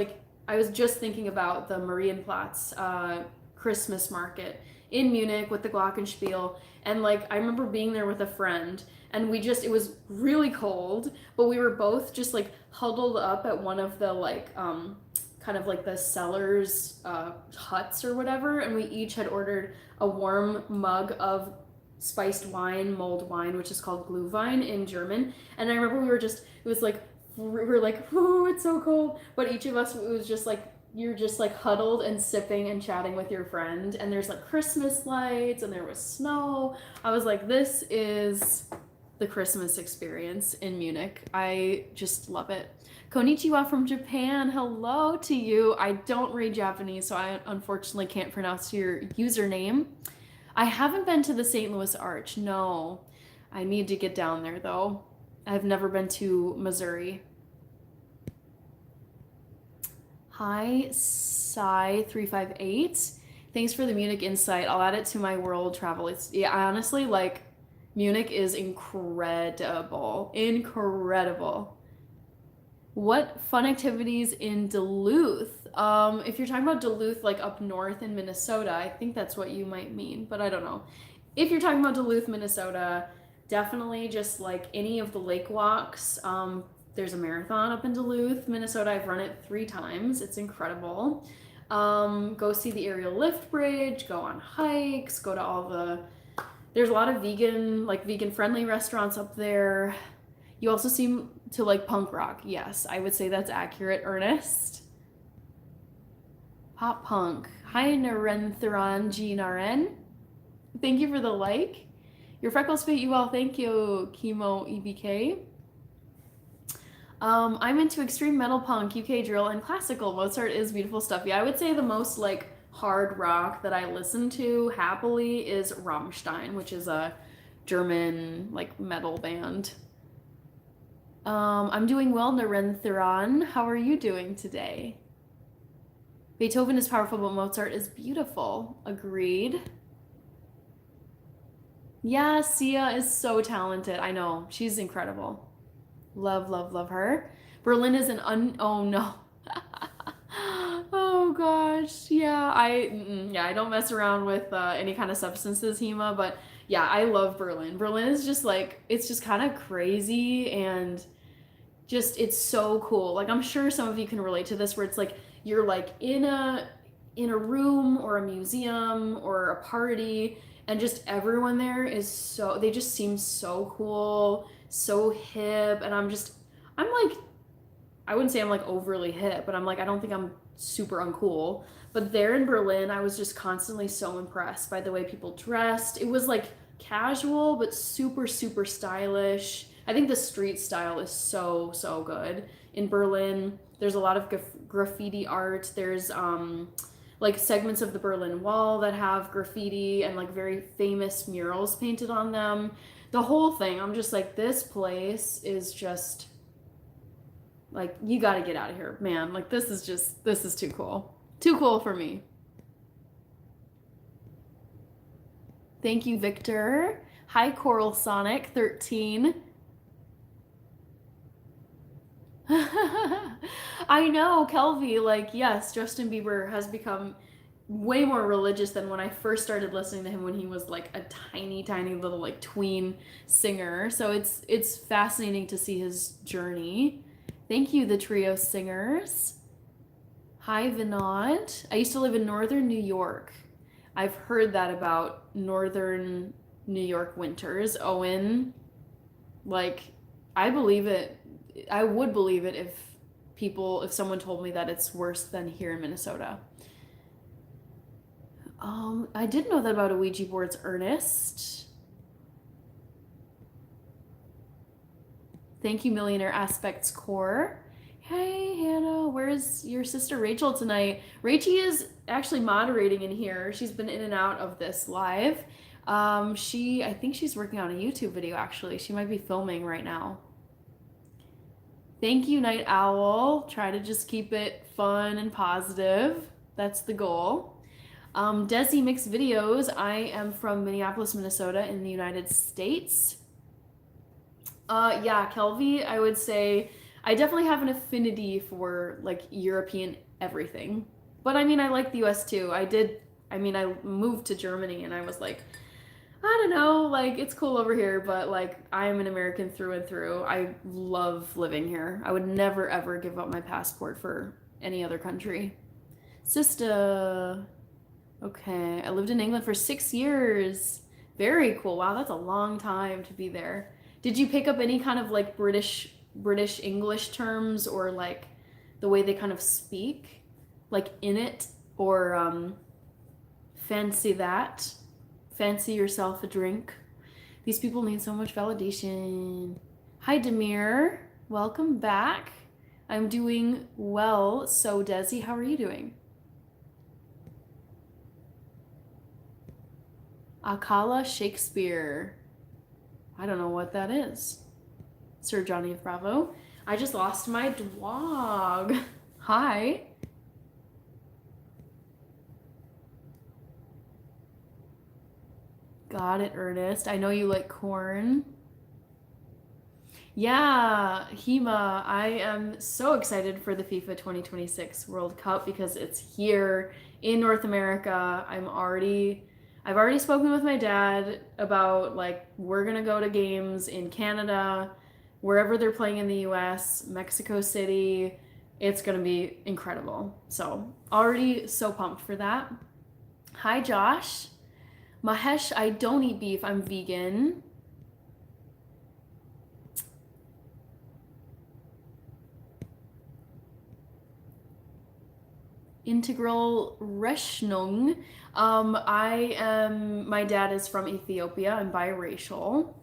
just thinking about the Marienplatz Christmas market in Munich with the Glockenspiel, and like I remember being there with a friend, and it was really cold, but we were both just like huddled up at one of the like kind of like the sellers huts or whatever, and we each had ordered a warm mug of spiced wine, mulled wine, which is called Glühwein in German. And I remember we were like, ooh, it's so cold, but each of us, it was just like, you're just like huddled and sipping and chatting with your friend, and there's like Christmas lights and there was snow. I was like, this is the Christmas experience in Munich. I just love it. Konnichiwa from Japan. Hello to you. I don't read Japanese, so I unfortunately can't pronounce your username. I haven't been to the St. Louis Arch. No. I need to get down there though. I've never been to Missouri. Hi, Sai358. Thanks for the Munich insight. I'll add it to my world travel. I honestly like Munich is incredible. Incredible. What fun activities in Duluth? If you're talking about Duluth, like up north in Minnesota, I think that's what you might mean, but I don't know. If you're talking about Duluth, Minnesota, definitely just like any of the lake walks. There's a marathon up in Duluth, Minnesota. I've run it 3 times. It's incredible. Go see the aerial lift bridge, go on hikes, go to there's a lot of vegan friendly restaurants up there. You also seem to like punk rock. Yes, I would say that's accurate, Ernest. Pop punk. Hi, Narentharan G. Naren. Thank you for the like. Your freckles fit you well. Thank you, Chemo EBK. I'm into extreme metal punk, UK drill, and classical. Mozart is beautiful stuff. Yeah, I would say the most like hard rock that I listen to happily is Rammstein, which is a German like metal band. I'm doing well, Narentharan. How are you doing today? Beethoven is powerful, but Mozart is beautiful. Agreed. Yeah, Sia is so talented. I know. She's incredible. Love, love, love her. Berlin is oh no. Oh gosh. Yeah, I don't mess around with any kind of substances, Hema, but yeah, I love Berlin. Berlin is just like, it's just kind of crazy and just, it's so cool. Like, I'm sure some of you can relate to this where it's like, you're like in a room or a museum or a party, and just everyone there they just seem so cool, so hip, and I'm like, I wouldn't say I'm like overly hip, but I'm like, I don't think I'm super uncool. But there in Berlin, I was just constantly so impressed by the way people dressed. It was like casual, but super, super stylish. I think the street style is so, so good in Berlin. There's a lot of graffiti art. There's like segments of the Berlin Wall that have graffiti and like very famous murals painted on them. The whole thing, I'm just like, this place is just like, you got to get out of here, man. Like, this is too cool. Too cool for me. Thank you, Victor. Hi, Coral Sonic 13. I know, Kelvy, like, yes, Justin Bieber has become way more religious than when I first started listening to him when he was like a tiny, tiny little like tween singer. So it's fascinating to see his journey. Thank you, the trio singers. Hi, Vinod. I used to live in northern New York. I've heard that about northern New York winters. Owen, like, I believe it. I would believe it if someone told me that it's worse than here in Minnesota. I did know that about a Ouija boards, Ernest. Thank you, Millionaire Aspects Core. Hey, Hannah, where's your sister Rachel tonight? Rachie is actually moderating in here. She's been in and out of this live. I think she's working on a YouTube video, actually. She might be filming right now. Thank you, Night Owl. Try to just keep it fun and positive. That's the goal. Desi Mixed Videos. I am from Minneapolis, Minnesota in the United States. Yeah, Kelvy, I would say I definitely have an affinity for like European everything. But I mean, I like the US too. I moved to Germany and I was like, I don't know, like it's cool over here, but like I am an American through and through. I love living here. I would never ever give up my passport for any other country. Sister. Okay, I lived in England for 6 years. Very cool. Wow, that's a long time to be there. Did you pick up any kind of like British English terms or like the way they kind of speak? Like in it or fancy that? Fancy yourself a drink? These people need so much validation. Hi, Demir. Welcome back. I'm doing well. So, Desi, how are you doing? Akala Shakespeare. I don't know what that is. Sir Johnny of Bravo. I just lost my dog. Hi. Got it, Ernest. I know you like corn. Yeah, Hema, I am so excited for the FIFA 2026 World Cup because it's here in North America. I've already spoken with my dad about like we're gonna go to games in Canada, wherever they're playing in the US, Mexico City. It's gonna be incredible. So already so pumped for that. Hi, Josh. Mahesh, I don't eat beef. I'm vegan. Integral Rechnung. My dad is from Ethiopia. I'm biracial.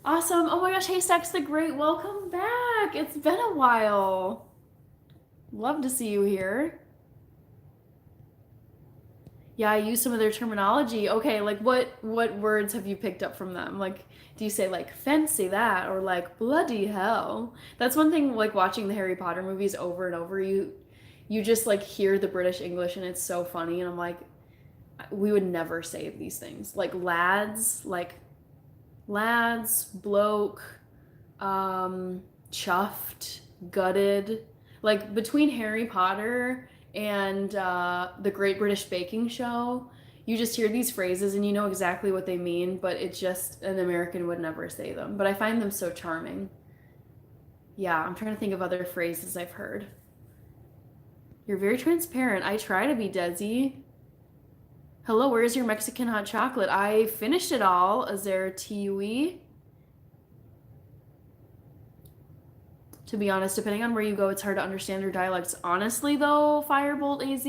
Awesome. Oh my gosh, Haystacks the Great. Welcome back. It's been a while. Love to see you here. Yeah, I use some of their terminology. Okay, like what words have you picked up from them? Like, do you say like fancy that or like bloody hell? That's one thing like watching the Harry Potter movies over and over. You just like hear the British English and it's so funny and I'm like we would never say these things. Like lads, bloke, chuffed, gutted. Like between Harry Potter and the Great British Baking Show, you just hear these phrases and you know exactly what they mean, but it's just an American would never say them. But I find them so charming. Yeah, I'm trying to think of other phrases I've heard. You're very transparent. I try to be, Desi. Hello, where's your Mexican hot chocolate? I finished it all. Is there TUE? To be honest, depending on where you go, it's hard to understand their dialects. Honestly, though, Firebolt AZ,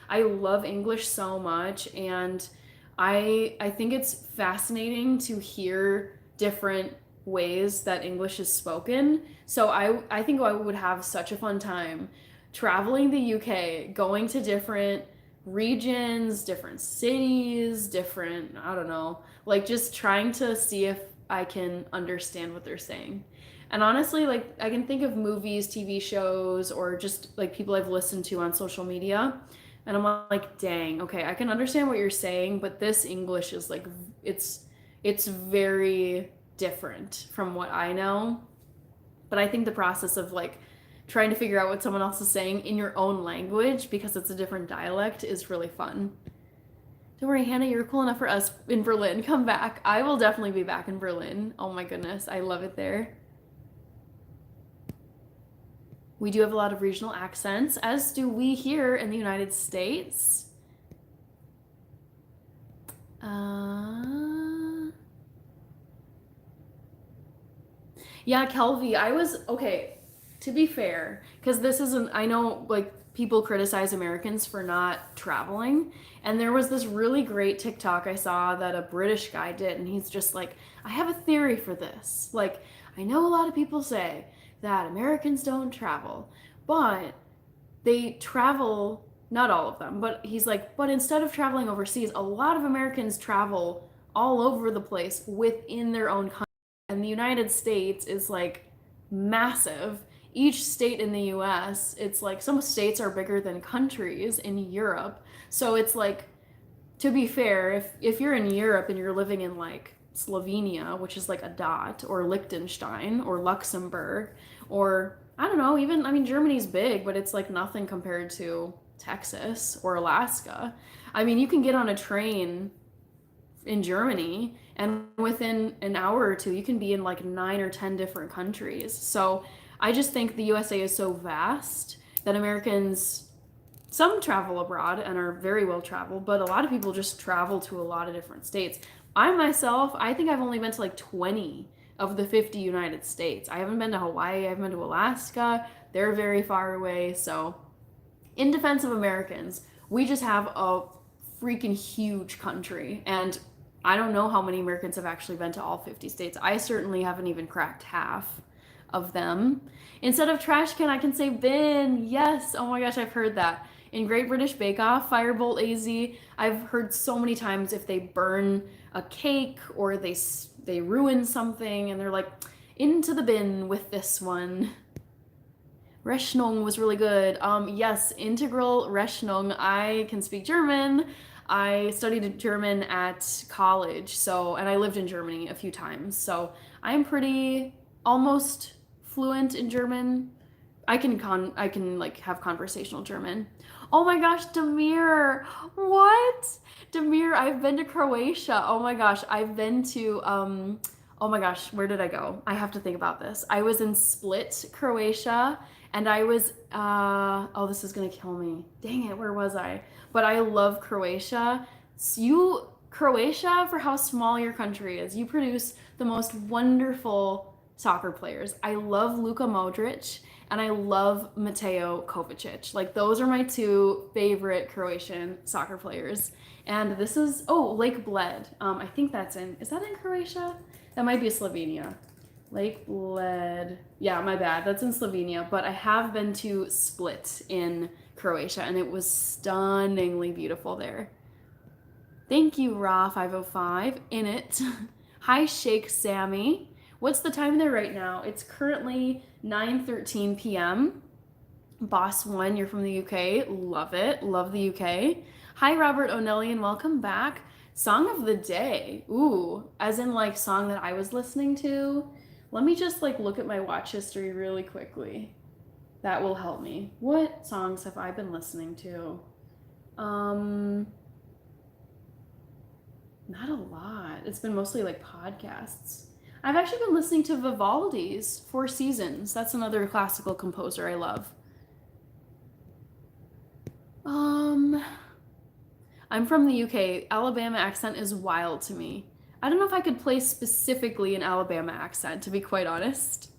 I love English so much, and I think it's fascinating to hear different ways that English is spoken. So I think I would have such a fun time traveling the UK, going to different regions, different cities, different, I don't know, like just trying to see if I can understand what they're saying. And honestly, like I can think of movies, TV shows, or just like people I've listened to on social media. And I'm like, dang, okay, I can understand what you're saying, but this English is like, it's it's very different from what I know. But I think the process of like trying to figure out what someone else is saying in your own language because it's a different dialect is really fun. Don't worry, Hannah, you're cool enough for us in Berlin. Come back. I will definitely be back in Berlin. Oh my goodness, I love it there. We do have a lot of regional accents, as do we here in the United States. Uh, yeah, Kelvy, I was okay. To be fair, because this isn't, I know like people criticize Americans for not traveling, and there was this really great TikTok I saw that a British guy did, and he's just like, I have a theory for this. Like, I know a lot of people say that Americans don't travel, but they travel, not all of them, but he's like, but instead of traveling overseas, a lot of Americans travel all over the place within their own country. And the United States is like massive. Each state in the US, it's like some states are bigger than countries in Europe. So it's like, to be fair, if you're in Europe and you're living in like Slovenia, which is like a dot, or Liechtenstein or Luxembourg, or I don't know, even I mean Germany's big, but it's like nothing compared to Texas or Alaska. I mean, you can get on a train in Germany and within an hour or two you can be in like 9 or 10 different countries. So I just think the USA is so vast that Americans some travel abroad and are very well traveled, but a lot of people just travel to a lot of different states. I myself, I think I've only been to like 20 of the 50 United States. I haven't been to Hawaii, I haven't been to Alaska. They're very far away. So, in defense of Americans, we just have a freaking huge country. And I don't know how many Americans have actually been to all 50 states. I certainly haven't even cracked half of them. Instead of trash can, I can say bin. Yes. Oh my gosh, I've heard that. In Great British Bake Off, Firebolt AZ, I've heard so many times if they burn a cake or they ruin something and they're like, into the bin with this one. Rechnung was really good. Yes, integral Rechnung. I can speak German. I studied German at college, so and I lived in Germany a few times, so I'm pretty almost fluent in German. I can like have conversational German. Oh my gosh, Demir. What? Demir, I've been to Croatia. Oh my gosh, I've been to oh my gosh, where did I go? I have to think about this. I was in Split, Croatia, and I was oh, this is gonna kill me. Dang it, where was I? But I love Croatia. So you Croatia, for how small your country is, you produce the most wonderful soccer players. I love Luka Modric and I love Mateo Kovacic. Like those are my two favorite Croatian soccer players. And this is Lake Bled. I think that's in is that in Croatia? That might be Slovenia. Lake Bled. Yeah, my bad. That's in Slovenia. But I have been to Split in Croatia and it was stunningly beautiful there. Thank you, Ra505. In it. Hi, Shake Sammy. What's the time there right now? It's currently 9:13 p.m. Boss One, you're from the UK. Love it. Love the UK. Hi, Robert O'Nelly, and welcome back. Song of the day. Ooh, as in like song that I was listening to. Let me just like look at my watch history really quickly. That will help me. What songs have I been listening to? Not a lot. It's been mostly like podcasts. I've actually been listening to Vivaldi's Four Seasons. That's another classical composer I love. I'm from the UK. Alabama accent is wild to me. I don't know if I could play specifically an Alabama accent, to be quite honest.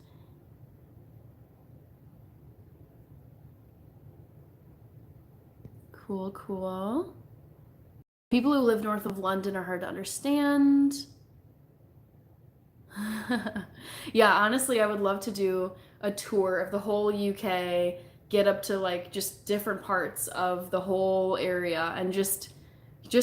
Cool, cool. People who live north of London are hard to understand. Yeah, honestly, I would love to do a tour of the whole UK, get up to like just different parts of the whole area and just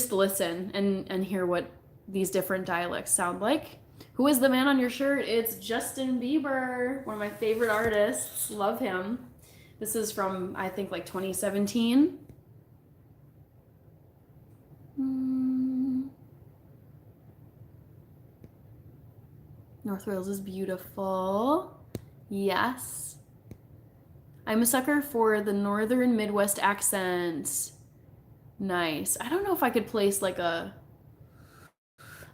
listen and hear what these different dialects sound like. Who is the man on your shirt? It's Justin Bieber, one of my favorite artists. Love him. This is from, I think, like 2017. North Wales is beautiful. Yes. I'm a sucker for the northern Midwest accent. Nice. I don't know if I could place like I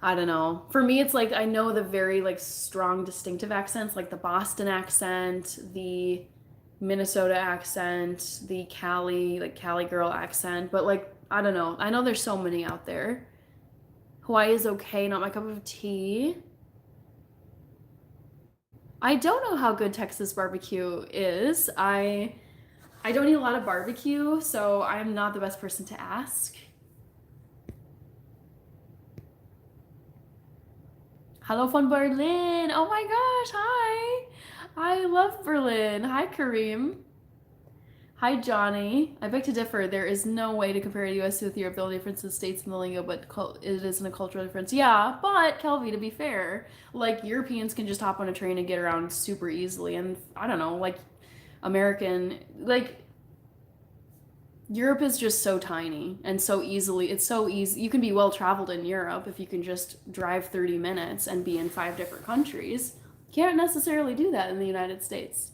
don't know. For me, it's like I know the very like strong distinctive accents, like the Boston accent, the Minnesota accent, the Cali, like Cali girl accent, but like I don't know. I know there's so many out there. Hawaii is okay, not my cup of tea. I don't know how good Texas barbecue is. I don't eat a lot of barbecue, so I'm not the best person to ask. Hello from Berlin. Oh my gosh, hi. I love Berlin. Hi, Kareem. Hi, Johnny. I beg to differ. There is no way to compare the U.S. with Europe. The only difference is states in the lingo, but it isn't a cultural difference. Yeah, but Kelvy, to be fair, like Europeans can just hop on a train and get around super easily, and I don't know, like American, like Europe is just so tiny and so easily, it's so easy. You can be well traveled in Europe if you can just drive 30 minutes and be in 5 different countries. Can't necessarily do that in the United States.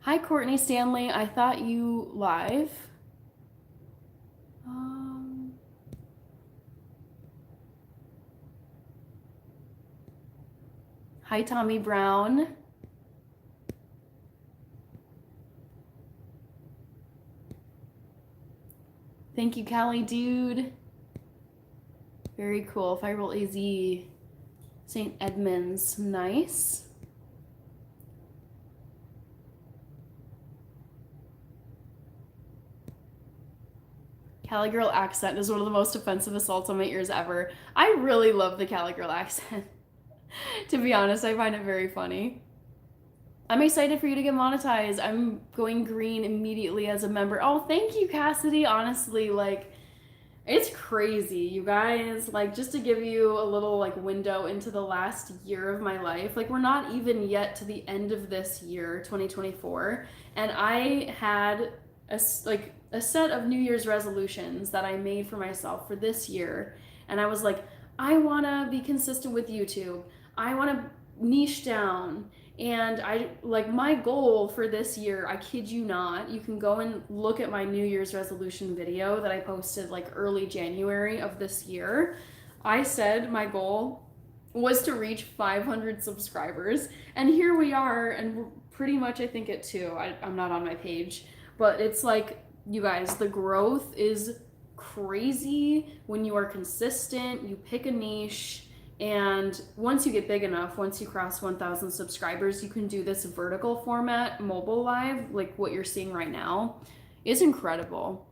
Hi, Courtney Stanley. I thought you live. Hi, Tommy Brown. Thank you, Callie Dude. Very cool. Firewall AZ. St. Edmunds. Nice. Cali girl accent is one of the most offensive assaults on my ears ever. I really love the Cali girl accent. To be honest, I find it very funny. I'm excited for you to get monetized. I'm going green immediately as a member. Oh, thank you, Cassidy. Honestly, like, it's crazy, you guys. Like, just to give you a little, like, window into the last year of my life. Like, we're not even yet to the end of this year, 2024. And I had a set of New Year's resolutions that I made for myself for this year. And I was like, I want to be consistent with YouTube. I want to niche down. And I like my goal for this year, I kid you not, you can go and look at my New Year's resolution video that I posted like early January of this year. I said my goal was to reach 500 subscribers. And here we are, and we're pretty much, I think, at 2. I'm not on my page. But it's like, you guys, the growth is crazy when you are consistent, you pick a niche, and once you get big enough, once you cross 1,000 subscribers, you can do this vertical format, mobile live, like what you're seeing right now. It's incredible.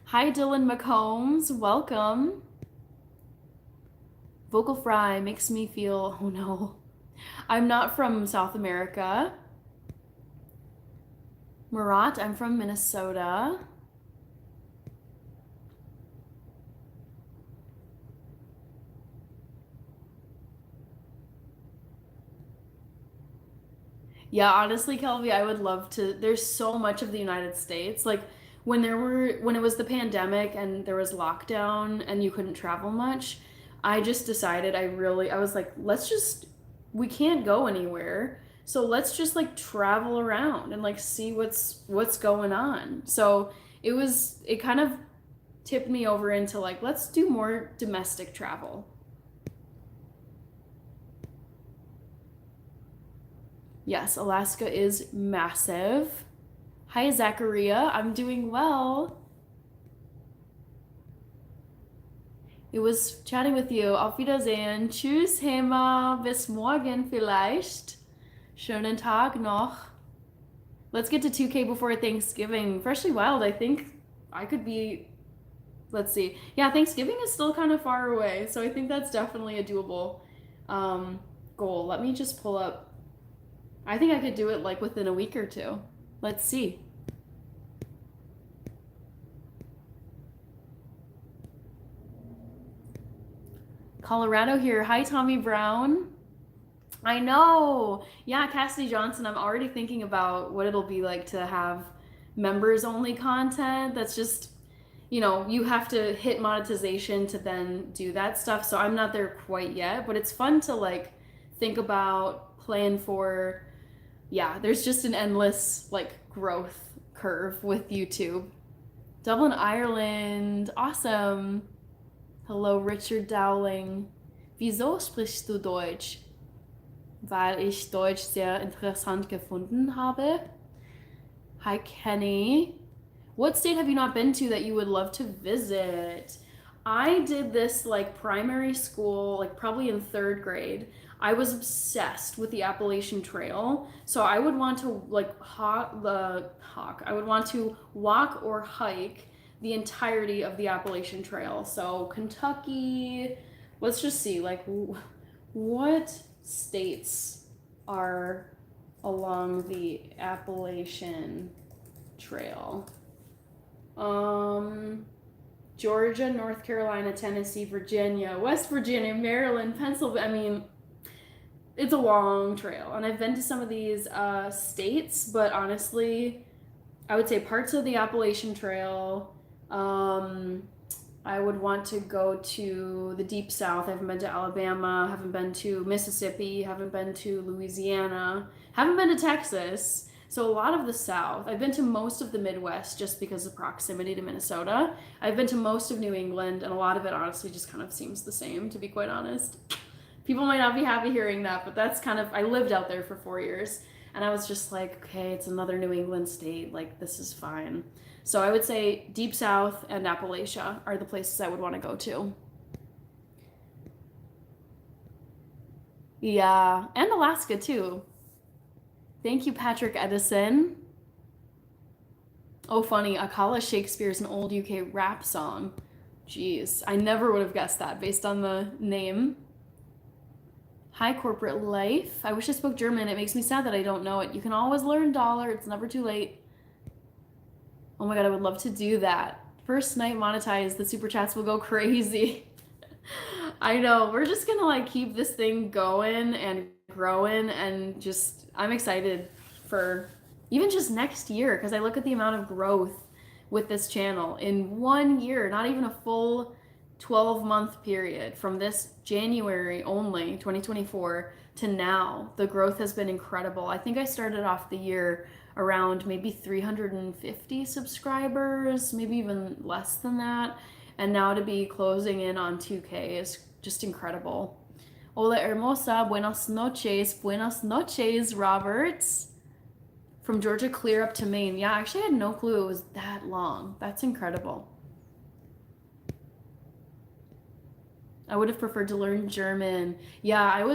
Hi, Dylan McCombs. Welcome. Vocal fry makes me feel, oh no. I'm not from South America. Murat, I'm from Minnesota. Yeah, honestly, Kelby, I would love to. There's so much of the United States. Like when it was the pandemic and there was lockdown and you couldn't travel much, I just decided I was like, we can't go anywhere. So let's just like travel around and like see what's going on. So it kind of tipped me over into like, let's do more domestic travel. Yes, Alaska is massive. Hi, Zacharia. I'm doing well. It was chatting with you. Auf Wiedersehen. Tschüss, Hema. Bis morgen vielleicht. Schönen Tag noch. Let's get to 2K before Thanksgiving. Freshly Wild, I think I could be... Let's see. Yeah, Thanksgiving is still kind of far away, so I think that's definitely a doable goal. Let me just pull up. I think I could do it like within a week or 2. Let's see. Colorado here. Hi, Tommy Brown. I know. Yeah, Cassidy Johnson. I'm already thinking about what it'll be like to have members only content. That's just, you have to hit monetization to then do that stuff. So I'm not there quite yet, but it's fun to like think about, plan for. Yeah, there's just an endless like growth curve with YouTube. Dublin, Ireland. Awesome. Hello, Richard Dowling. Wieso sprichst du Deutsch? Weil ich Deutsch sehr interessant gefunden habe. Hi, Kenny. What state have you not been to that you would love to visit? I did this like primary school, like probably in third grade. I was obsessed with the Appalachian Trail. So I would want to like I would want to walk or hike the entirety of the Appalachian Trail. So Kentucky, let's just see, like what states are along the Appalachian Trail? Georgia, North Carolina, Tennessee, Virginia, West Virginia, Maryland, Pennsylvania. I mean, it's a long trail, and I've been to some of these states, but honestly, I would say parts of the Appalachian Trail. I would want to go to the Deep South. I haven't been to Alabama, haven't been to Mississippi, haven't been to Louisiana, haven't been to Texas. So a lot of the South. I've been to most of the Midwest just because of proximity to Minnesota. I've been to most of New England, and a lot of it honestly just kind of seems the same, to be quite honest. People might not be happy hearing that, but that's kind of, I lived out there for 4 years, and I was just like, okay, it's another New England state, like this is fine. So I would say Deep South and Appalachia are the places I would want to go to. Yeah, and Alaska too. Thank you, Patrick Edison. Oh, funny, Akala Shakespeare's an old UK rap song. Jeez, I never would have guessed that based on the name. Hi, corporate life. I wish I spoke German. It makes me sad that I don't know it. You can always learn dollar. It's never too late. Oh my god, I would love to do that. First night monetized, the super chats will go crazy. I know. We're just gonna like keep this thing going and growing, and just I'm excited for even just next year, because I look at the amount of growth with this channel in 1 year, not even a full 12-month period from this January only, 2024, to now. The growth has been incredible. I think I started off the year around maybe 350 subscribers, maybe even less than that. And now to be closing in on 2K is just incredible. Hola hermosa, buenas noches, Roberts. From Georgia clear up to Maine. Yeah, actually I had no clue it was that long. That's incredible. I would have preferred to learn German. Yeah,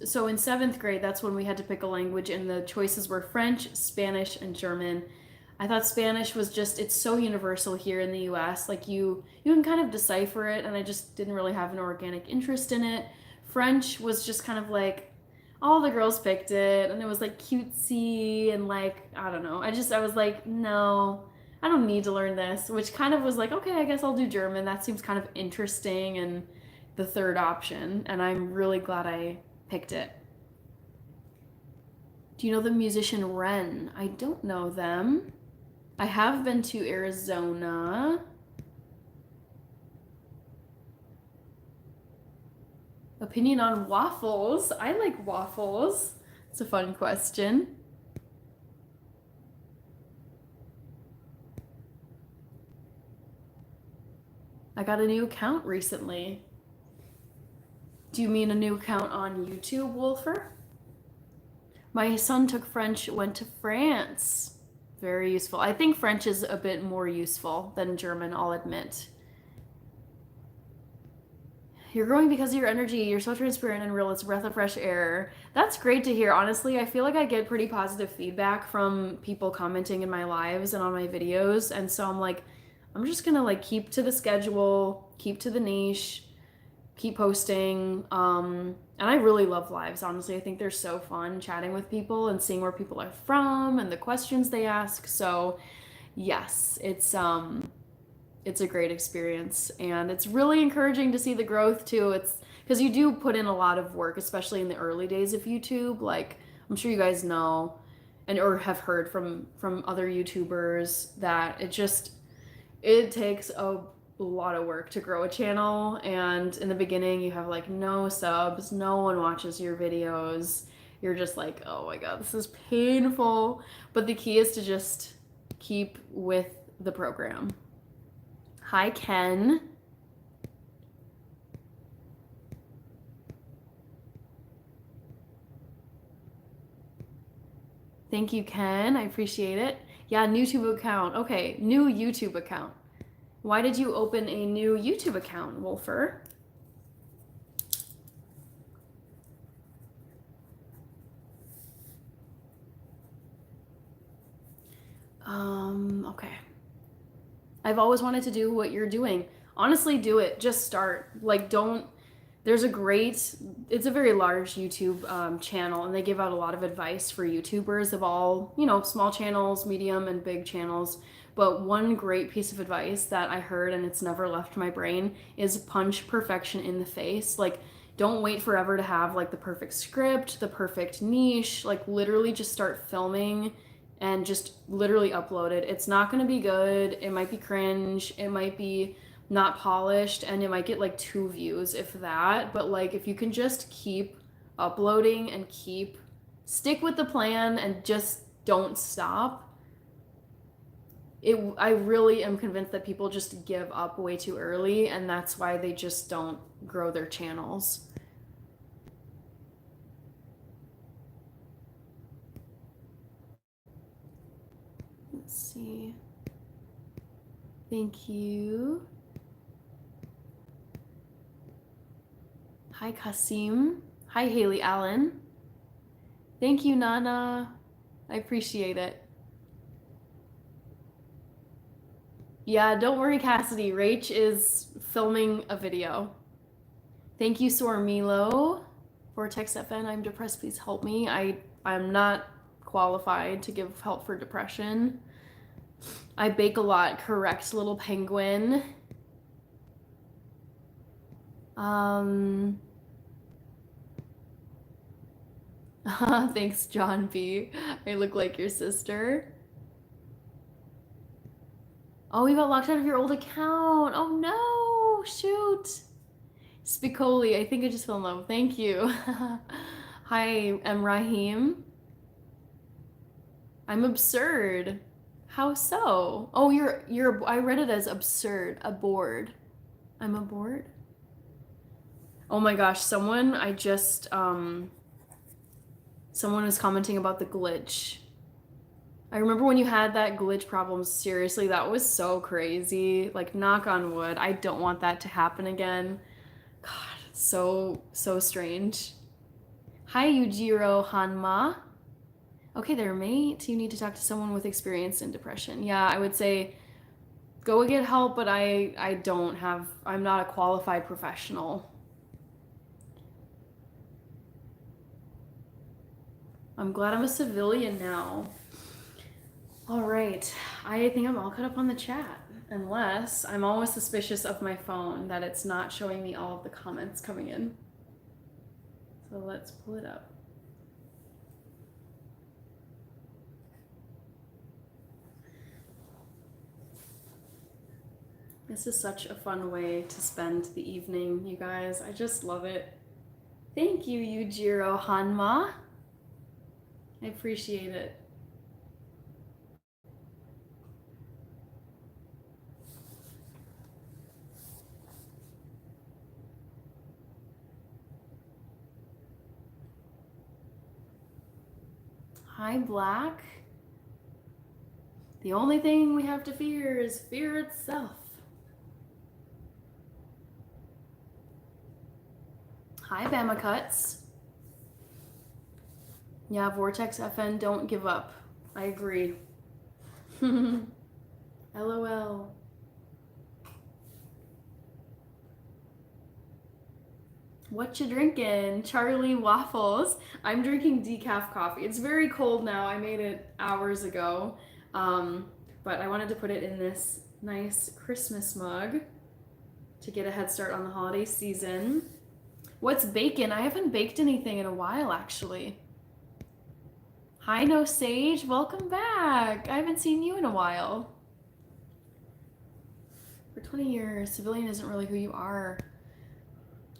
so in 7th grade, that's when we had to pick a language, and the choices were French, Spanish, and German. I thought Spanish was just, it's so universal here in the US. Like you can kind of decipher it, and I just didn't really have an organic interest in it. French was just kind of like, all the girls picked it, and it was like cutesy, and like, I don't know. I was like, no, I don't need to learn this, which kind of was like, okay, I guess I'll do German. That seems kind of interesting and the third option, and I'm really glad I picked it. Do you know the musician Ren? I don't know them. I have been to Arizona. Opinion on waffles? I like waffles. It's a fun question. I got a new account recently. Do you mean a new account on YouTube, Wolfer? My son took French, went to France. Very useful. I think French is a bit more useful than German, I'll admit. You're growing because of your energy. You're so transparent and real. It's a breath of fresh air. That's great to hear. Honestly, I feel like I get pretty positive feedback from people commenting in my lives and on my videos. And so I'm like, I'm just gonna like keep to the schedule, keep to the niche, keep posting. And I really love lives, honestly. I think they're so fun chatting with people and seeing where people are from and the questions they ask. So yes, it's a great experience, and it's really encouraging to see the growth too. It's because you do put in a lot of work, especially in the early days of YouTube. Like, I'm sure you guys know and or have heard from other YouTubers that it takes a lot of work to grow a channel, and in the beginning you have like no subs, no one watches your videos. You're just like, oh my god, this is painful. But the key is to just keep with the program. Hi, Ken. Thank you, Ken. I appreciate it. Yeah, new YouTube account. Okay, new YouTube account. Why did you open a new YouTube account, Wolfer? Okay. I've always wanted to do what you're doing. Honestly, do it. Just start. Like, don't. There's a great, it's a very large YouTube channel, and they give out a lot of advice for YouTubers of all, small channels, medium, and big channels. But one great piece of advice that I heard, and it's never left my brain, is punch perfection in the face. Like, don't wait forever to have like the perfect script, the perfect niche. Like, literally just start filming and just literally upload it. It's not going to be good. It might be cringe. It might be not polished, and it might get like 2 views if that. But like, if you can just keep uploading and stick with the plan and just don't stop, I really am convinced that people just give up way too early, and that's why they just don't grow their channels. Let's see. Thank you. Hi, Kasim. Hi, Haley Allen. Thank you, Nana. I appreciate it. Yeah, don't worry, Cassidy. Rach is filming a video. Thank you, Sor Milo. Vortex FN, I'm depressed. Please help me. I'm not qualified to give help for depression. I bake a lot. Correct, little penguin. Thanks, John B. I look like your sister. Oh, you got locked out of your old account. Oh no, shoot. Spicoli, I think I just fell in love. Thank you. Hi, I'm Raheem. I'm absurd. How so? Oh, I read it as absurd. Aboard. I'm aboard. Oh my gosh, someone was commenting about the glitch. I remember when you had that glitch problem. Seriously, that was so crazy. Like, knock on wood, I don't want that to happen again. God, so strange. Hi, Yujiro Hanma. Okay, there, mate. You need to talk to someone with experience in depression. Yeah, I would say go get help, but I'm not a qualified professional. I'm glad I'm a civilian now. All right, I think I'm all caught up on the chat, unless I'm always suspicious of my phone that it's not showing me all of the comments coming in. So let's pull it up. This is such a fun way to spend the evening, you guys. I just love it. Thank you, Yujiro Hanma. I appreciate it. Hi, Black. The only thing we have to fear is fear itself. Hi, Bama Cuts. Yeah, Vortex FN, don't give up. I agree. LOL. What you drinking? Charlie Waffles. I'm drinking decaf coffee. It's very cold now. I made it hours ago. But I wanted to put it in this nice Christmas mug to get a head start on the holiday season. What's bacon? I haven't baked anything in a while, actually. Hi, No Sage. Welcome back. I haven't seen you in a while. For 20 years, civilian isn't really who you are.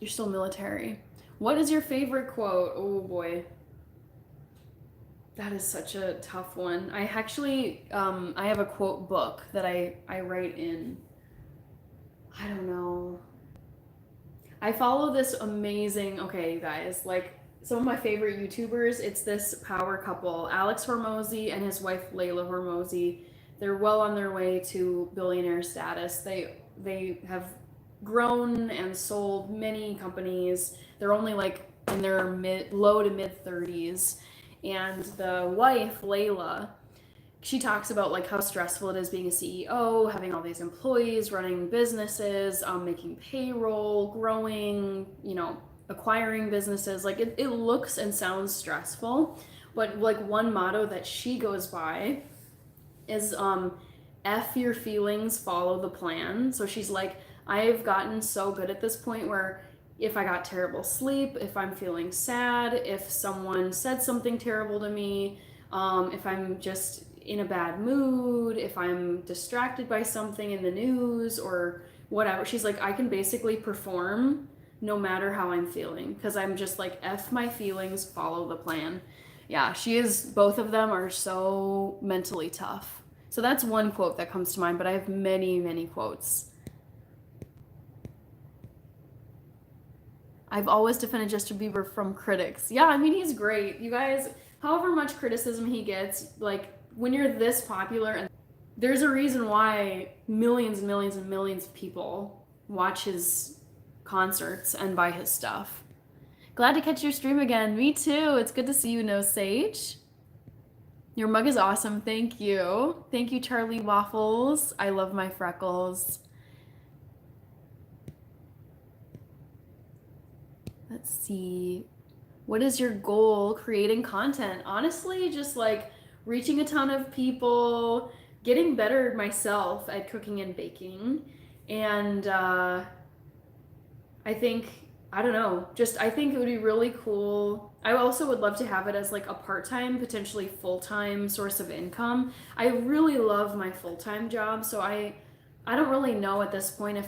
You're still military. What is your favorite quote? Oh boy. That is such a tough one. I actually, I have a quote book that I write in. I don't know. I follow this amazing, okay, you guys, like some of my favorite YouTubers, it's this power couple, Alex Hormozy and his wife Layla Hormozy. They're well on their way to billionaire status. They have grown and sold many companies. They're only like in their low to mid 30s. And the wife, Layla, she talks about like how stressful it is being a CEO, having all these employees, running businesses, making payroll, growing, acquiring businesses. Like it looks and sounds stressful, but like one motto that she goes by is F your feelings, follow the plan. So she's like, I've gotten so good at this point where if I got terrible sleep, if I'm feeling sad, if someone said something terrible to me, if I'm just in a bad mood, if I'm distracted by something in the news or whatever, she's like, I can basically perform no matter how I'm feeling because I'm just like, F my feelings, follow the plan. Yeah, both of them are so mentally tough. So that's one quote that comes to mind, but I have many, many quotes. I've always defended Justin Bieber from critics. Yeah, I mean, he's great. You guys, however much criticism he gets, like, when you're this popular, and there's a reason why millions and millions and millions of people watch his concerts and buy his stuff. Glad to catch your stream again. Me too. It's good to see you, No Sage. Your mug is awesome. Thank you. Thank you, Charlie Waffles. I love my freckles. Let's see. What is your goal creating content? Honestly, just like reaching a ton of people, getting better myself at cooking and baking. And I think, I don't know, just I think it would be really cool. I also would love to have it as like a part-time, potentially full-time source of income. I really love my full-time job, so I don't really know at this point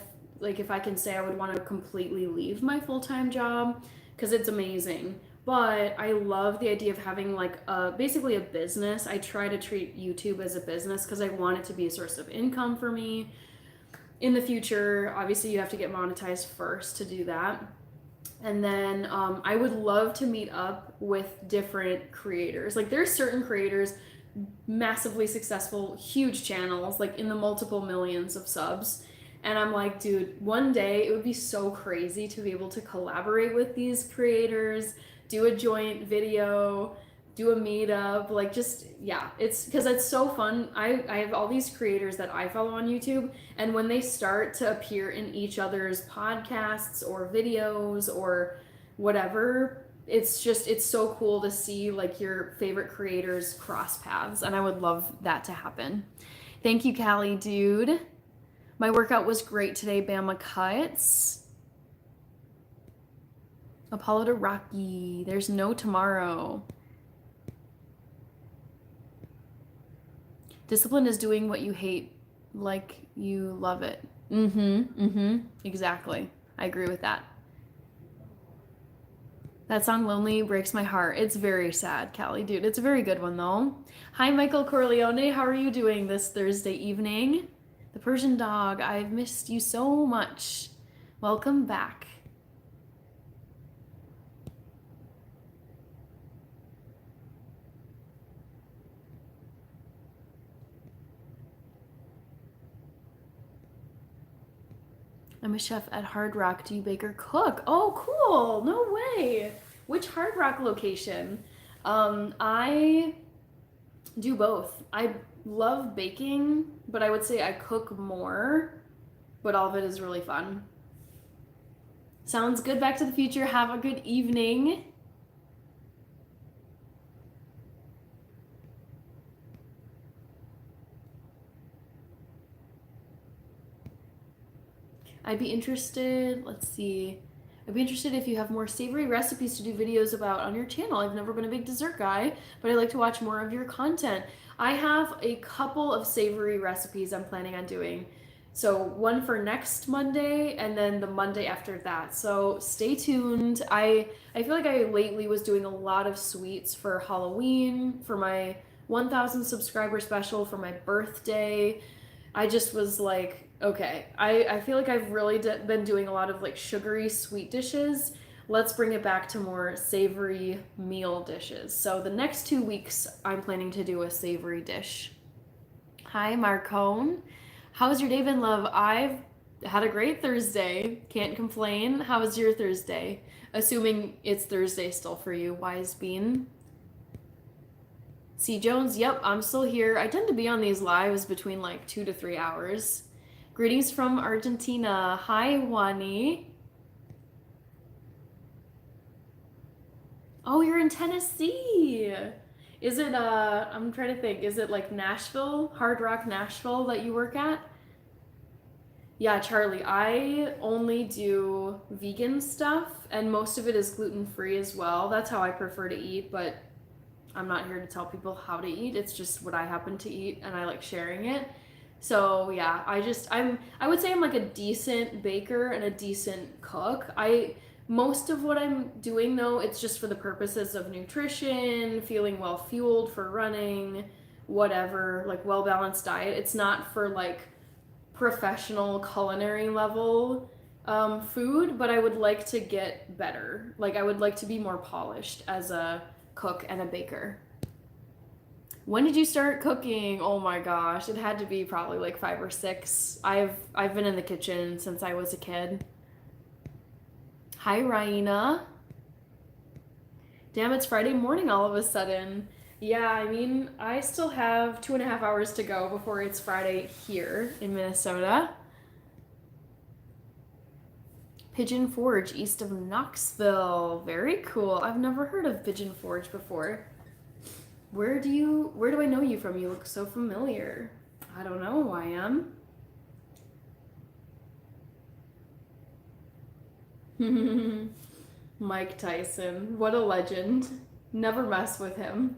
if I can say I would want to completely leave my full-time job because it's amazing. But I love the idea of having like basically a business. I try to treat YouTube as a business because I want it to be a source of income for me. In the future, obviously you have to get monetized first to do that. And then I would love to meet up with different creators. Like there's certain creators, massively successful, huge channels, like in the multiple millions of subs. And I'm like, dude, one day it would be so crazy to be able to collaborate with these creators, do a joint video, do a meetup, like just, yeah, it's because it's so fun. I have all these creators that I follow on YouTube, and when they start to appear in each other's podcasts or videos or whatever, it's so cool to see like your favorite creators cross paths, and I would love that to happen. Thank you, Callie, dude. My workout was great today, Bama Cuts. Apollo to Rocky. There's no tomorrow. Discipline is doing what you hate like you love it. Exactly. I agree with that. That song Lonely breaks my heart. It's very sad, Callie, dude. It's a very good one, though. Hi, Michael Corleone. How are you doing this Thursday evening? The Persian dog, I've missed you so much. Welcome back. I'm a chef at Hard Rock. Do you bake or cook? Oh, cool. No way. Which Hard Rock location? I do both. I love baking, but I would say I cook more, but all of it is really fun. Sounds good. Back to the Future. Have a good evening. I'd be interested, let's see. I'd be interested if you have more savory recipes to do videos about on your channel. I've never been a big dessert guy, but I like to watch more of your content. I have a couple of savory recipes I'm planning on doing. So one for next Monday and then the Monday after that. So stay tuned. I feel like I lately was doing a lot of sweets for Halloween, for my 1,000 subscriber special, for my birthday. I just was like, okay, I feel like I've really been doing a lot of like sugary sweet dishes. Let's bring it back to more savory meal dishes. So the next 2 weeks, I'm planning to do a savory dish. Hi, Marcone. How's your day been, love? I've had a great Thursday. Can't complain. How was your Thursday? Assuming it's Thursday still for you, Wise Bean. C. Jones, yep, I'm still here. I tend to be on these lives between like 2 to 3 hours. Greetings from Argentina. Hi, Wani. Oh, you're in Tennessee. Is it, I'm trying to think, is it like Nashville, Hard Rock Nashville that you work at? Yeah, Charlie, I only do vegan stuff and most of it is gluten-free as well. That's how I prefer to eat, but I'm not here to tell people how to eat. It's just what I happen to eat and I like sharing it. So yeah, I would say I'm like a decent baker and a decent cook. Most of what I'm doing though, it's just for the purposes of nutrition, feeling well fueled for running, whatever, like well balanced diet. It's not for like professional culinary level food, but I would like to get better. Like I would like to be more polished as a cook and a baker. When did you start cooking? Oh my gosh, it had to be probably like 5 or 6. I've been in the kitchen since I was a kid. Hi, Raina. Damn, it's Friday morning all of a sudden. Yeah, I mean, I still have 2.5 hours to go before it's Friday here in Minnesota. Pigeon Forge, east of Knoxville. Very cool. I've never heard of Pigeon Forge before. Where do I know you from? You look so familiar. I don't know who I am. Mike Tyson. What a legend. Never mess with him.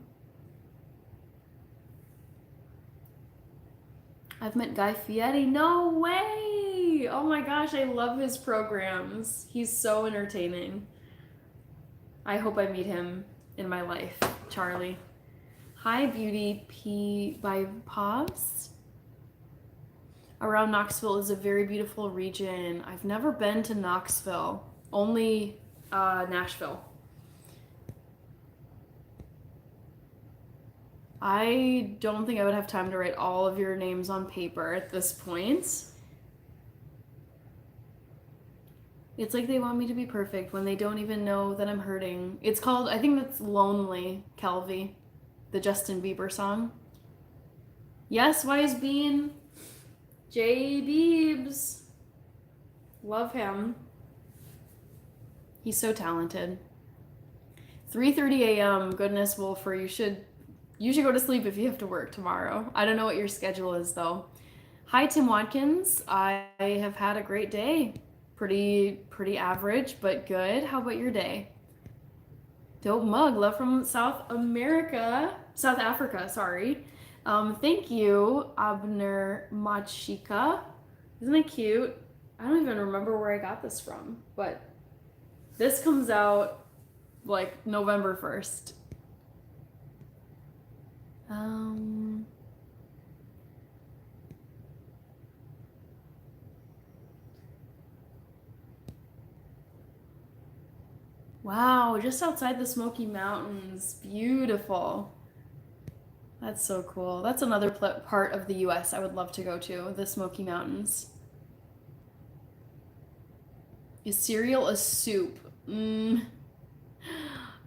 I've met Guy Fieri. No way! Oh my gosh, I love his programs. He's so entertaining. I hope I meet him in my life, Charlie. Hi, Beauty P by Pops. Around Knoxville is a very beautiful region. I've never been to Knoxville, only Nashville. I don't think I would have time to write all of your names on paper at this point. It's like they want me to be perfect when they don't even know that I'm hurting. It's called, I think that's Lonely, Calvi, the Justin Bieber song. Yes, Wise Bean. J. Biebs. Love him. He's so talented. 3:30 a.m. Goodness, Wolfer, you should go to sleep if you have to work tomorrow. I don't know what your schedule is though. Hi, Tim Watkins. I have had a great day. Pretty average, but good. How about your day? Dope mug. Love from South Africa, sorry. Thank you, Abner Machika. Isn't it cute? I don't even remember where I got this from, but this comes out like November 1st. Wow, just outside the Smoky Mountains. Beautiful. That's so cool. That's another part of the US I would love to go to, the Smoky Mountains. Is cereal a soup?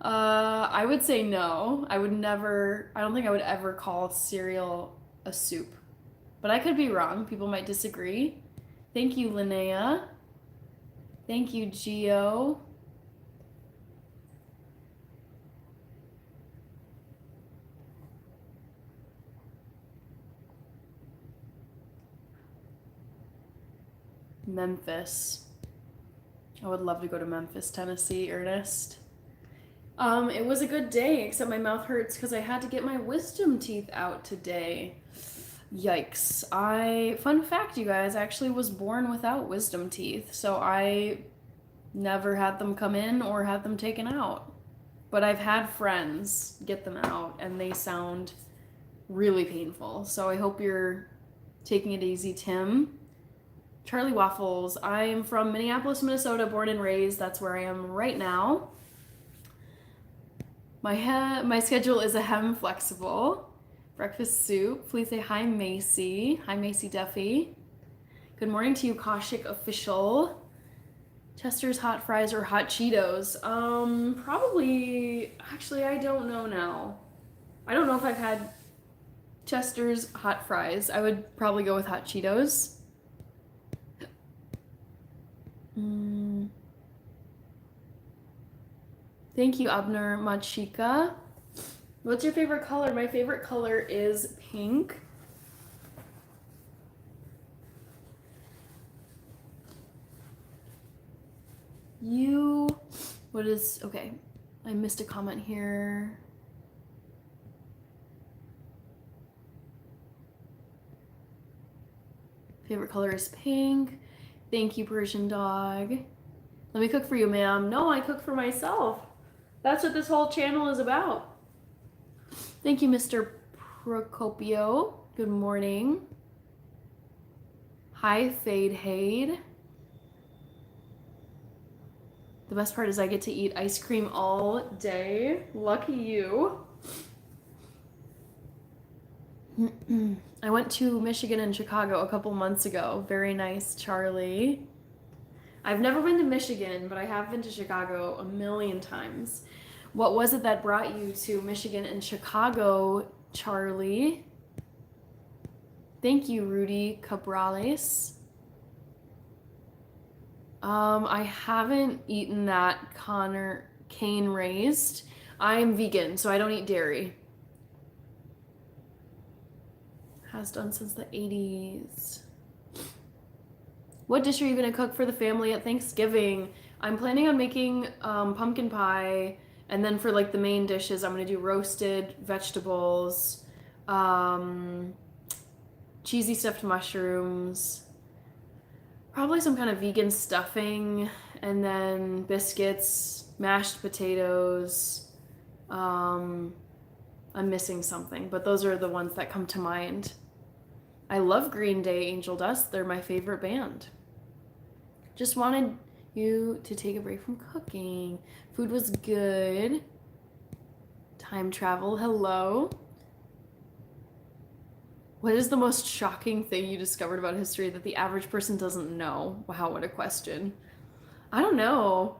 I would say no. I don't think I would ever call cereal a soup. But I could be wrong. People might disagree. Thank you, Linnea. Thank you, Gio. Memphis. I would love to go to Memphis, Tennessee, Ernest. It was a good day, except my mouth hurts because I had to get my wisdom teeth out today. Yikes. Fun fact, you guys, I actually was born without wisdom teeth, so I never had them come in or had them taken out. But I've had friends get them out, and they sound really painful. So I hope you're taking it easy, Tim. Charlie Waffles. I'm from Minneapolis, Minnesota, born and raised. That's where I am right now. My schedule is ahem flexible. Breakfast soup. Please say hi, Macy. Hi, Macy Duffy. Good morning to you, Kaushik Official. Chester's hot fries or hot Cheetos? Probably. Actually, I don't know now. I don't know if I've had Chester's hot fries. I would probably go with hot Cheetos. Thank you, Abner Machika. What's your favorite color? My favorite color is pink. Okay, I missed a comment here. Favorite color is pink. Thank you, Persian dog. Let me cook for you, ma'am. No, I cook for myself. That's what this whole channel is about. Thank you, Mr. Procopio. Good morning. Hi, Fade Hade. The best part is I get to eat ice cream all day. Lucky you. I went to Michigan and Chicago a couple months ago. Very nice, Charlie. I've never been to Michigan, but I have been to Chicago a million times. What was it that brought you to Michigan and Chicago, Charlie? Thank you, Rudy Cabrales. I haven't eaten that cane raised. I'm vegan, so I don't eat dairy. Has done since the 80s. What dish are you gonna cook for the family at Thanksgiving? I'm planning on making pumpkin pie, and then for like the main dishes, I'm gonna do roasted vegetables, cheesy stuffed mushrooms, probably some kind of vegan stuffing, and then biscuits, mashed potatoes. I'm missing something, but those are the ones that come to mind. I love Green Day, Angel Dust. They're my favorite band. Just wanted you to take a break from cooking. Food was good. Time travel, hello. What is the most shocking thing you discovered about history that the average person doesn't know? Wow, what a question. I don't know.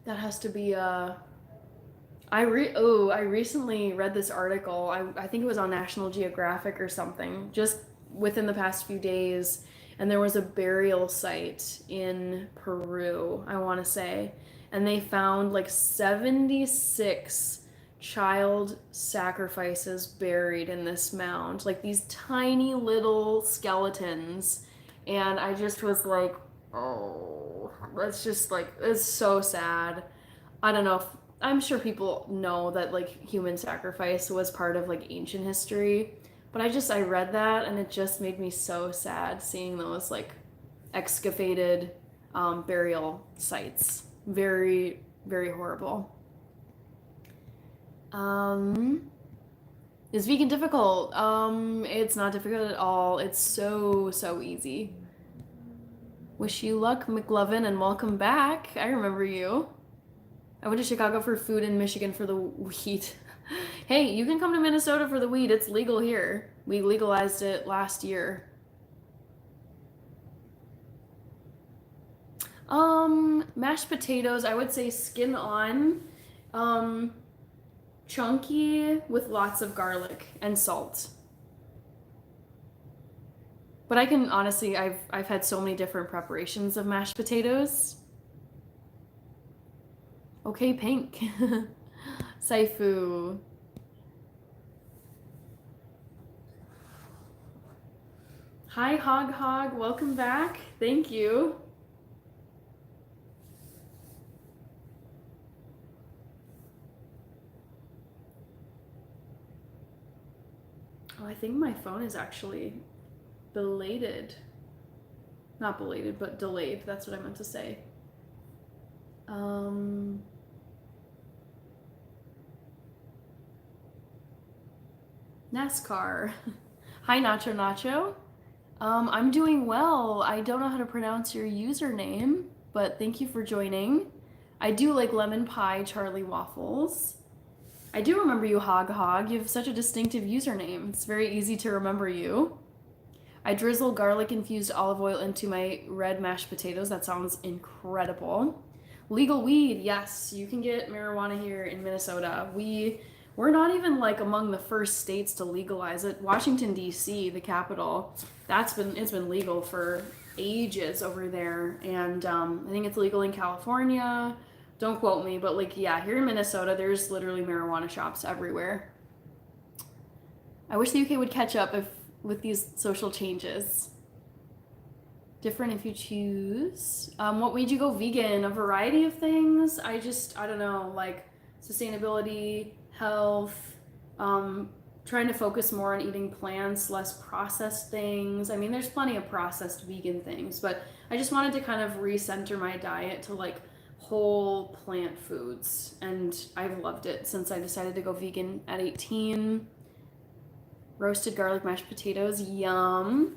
That has to be I recently read this article. I think it was on National Geographic or something, just within the past few days, and there was a burial site in Peru, I want to say, and they found like 76 child sacrifices buried in this mound, like these tiny little skeletons, and I just was like, oh, that's just like, it's so sad. I don't know if I'm sure people know that like human sacrifice was part of like ancient history, but I read that and it just made me so sad seeing those like excavated burial sites. Very, very horrible. Is vegan difficult? It's not difficult at all. It's so easy. Wish you luck, McLovin, and welcome back. I remember you. I went to Chicago for food and Michigan for the weed. Hey, you can come to Minnesota for the weed. It's legal here. We legalized it last year. Mashed potatoes, I would say skin on. Chunky with lots of garlic and salt. But I can honestly, I've had so many different preparations of mashed potatoes. Okay, pink. Saifu. Hi, Hog. Welcome back. Thank you. Oh, I think my phone is actually belated. Not belated, but delayed. That's what I meant to say. NASCAR. Hi, Nacho Nacho. I'm doing well. I don't know how to pronounce your username, but thank you for joining. I do like lemon pie Charlie waffles. I do remember you, Hog Hog. You have such a distinctive username. It's very easy to remember you. I drizzle garlic infused olive oil into my red mashed potatoes. That sounds incredible. Legal weed, yes, you can get marijuana here in Minnesota. We're not even like among the first states to legalize it. Washington D.C., the capital, it's been legal for ages over there, and I think it's legal in California. Don't quote me, but like yeah, here in Minnesota, there's literally marijuana shops everywhere. I wish the UK would catch up if with these social changes. Different if you choose. What made you go vegan? A variety of things. I don't know, like sustainability, health, trying to focus more on eating plants, less processed things. I mean, there's plenty of processed vegan things, but I just wanted to kind of recenter my diet to like whole plant foods. And I've loved it since I decided to go vegan at 18. Roasted garlic mashed potatoes, yum.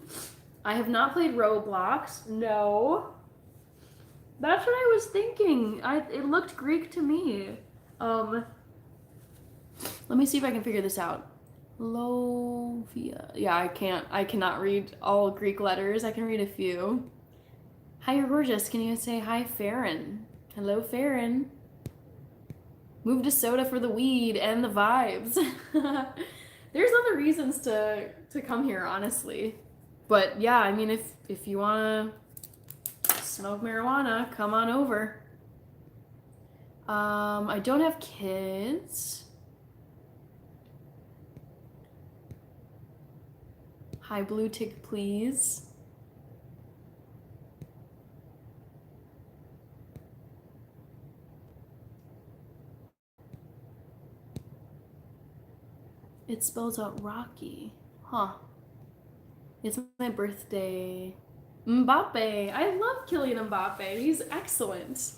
I have not played Roblox, no. That's what I was thinking. It looked Greek to me. Let me see if I can figure this out. Lovia. Yeah, I cannot read all Greek letters. I can read a few. Hi, you're gorgeous. Can you say hi, Farron? Hello, Farron. Move to soda for the weed and the vibes. There's other reasons to come here, honestly. But yeah, I mean, if you want to smoke marijuana, come on over. I don't have kids. Hi, blue tick, please. It spells out Rocky. Huh. It's my birthday. Mbappe. I love Kylian Mbappe. He's excellent.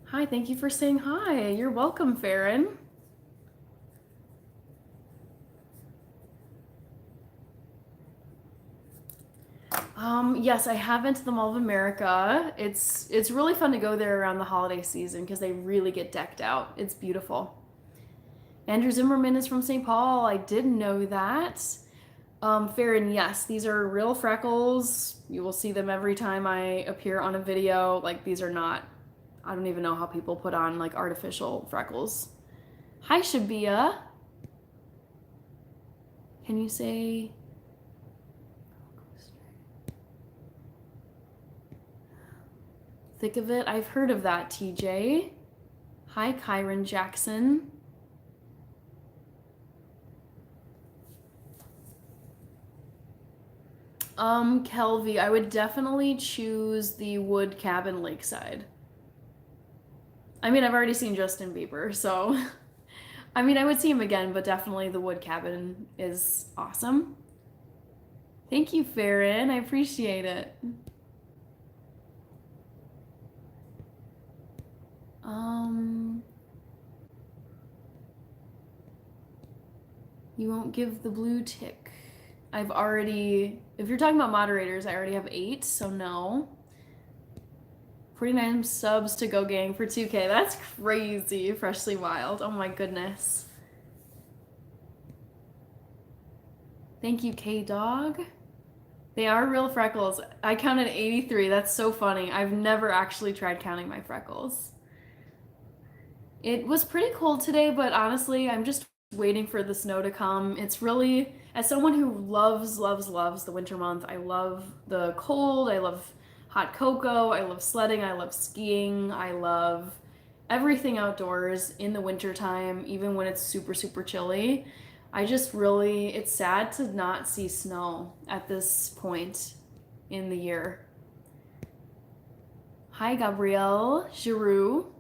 Hi, thank you for saying hi. You're welcome, Farron. Yes, I have been to the Mall of America. It's really fun to go there around the holiday season because they really get decked out. It's beautiful. Andrew Zimmerman is from St. Paul. I didn't know that. Farron, yes, these are real freckles. You will see them every time I appear on a video. Like, these are not, I don't even know how people put on, like, artificial freckles. Hi, Shabia. Can you say... Thick of it? I've heard of that, TJ. Hi, Kyron Jackson. Kelvy, I would definitely choose the wood cabin lakeside. I mean, I've already seen Justin Bieber, so I mean, I would see him again, but definitely the wood cabin is awesome. Thank you, Farron. I appreciate it. You won't give the blue tick. I've already, if you're talking about moderators, I already have 8, so no. 49 subs to Go Gang for 2K. That's crazy. Freshly Wild. Oh my goodness. Thank you, K-Dog. They are real freckles. I counted 83. That's so funny. I've never actually tried counting my freckles. It was pretty cold today, but honestly, I'm just waiting for the snow to come. It's really, as someone who loves the winter month, I love the cold, I love hot cocoa, I love sledding, I love skiing, I love everything outdoors in the winter time, even when it's super chilly. I just really, it's sad to not see snow at this point in the year. Hi, Gabrielle Giroux.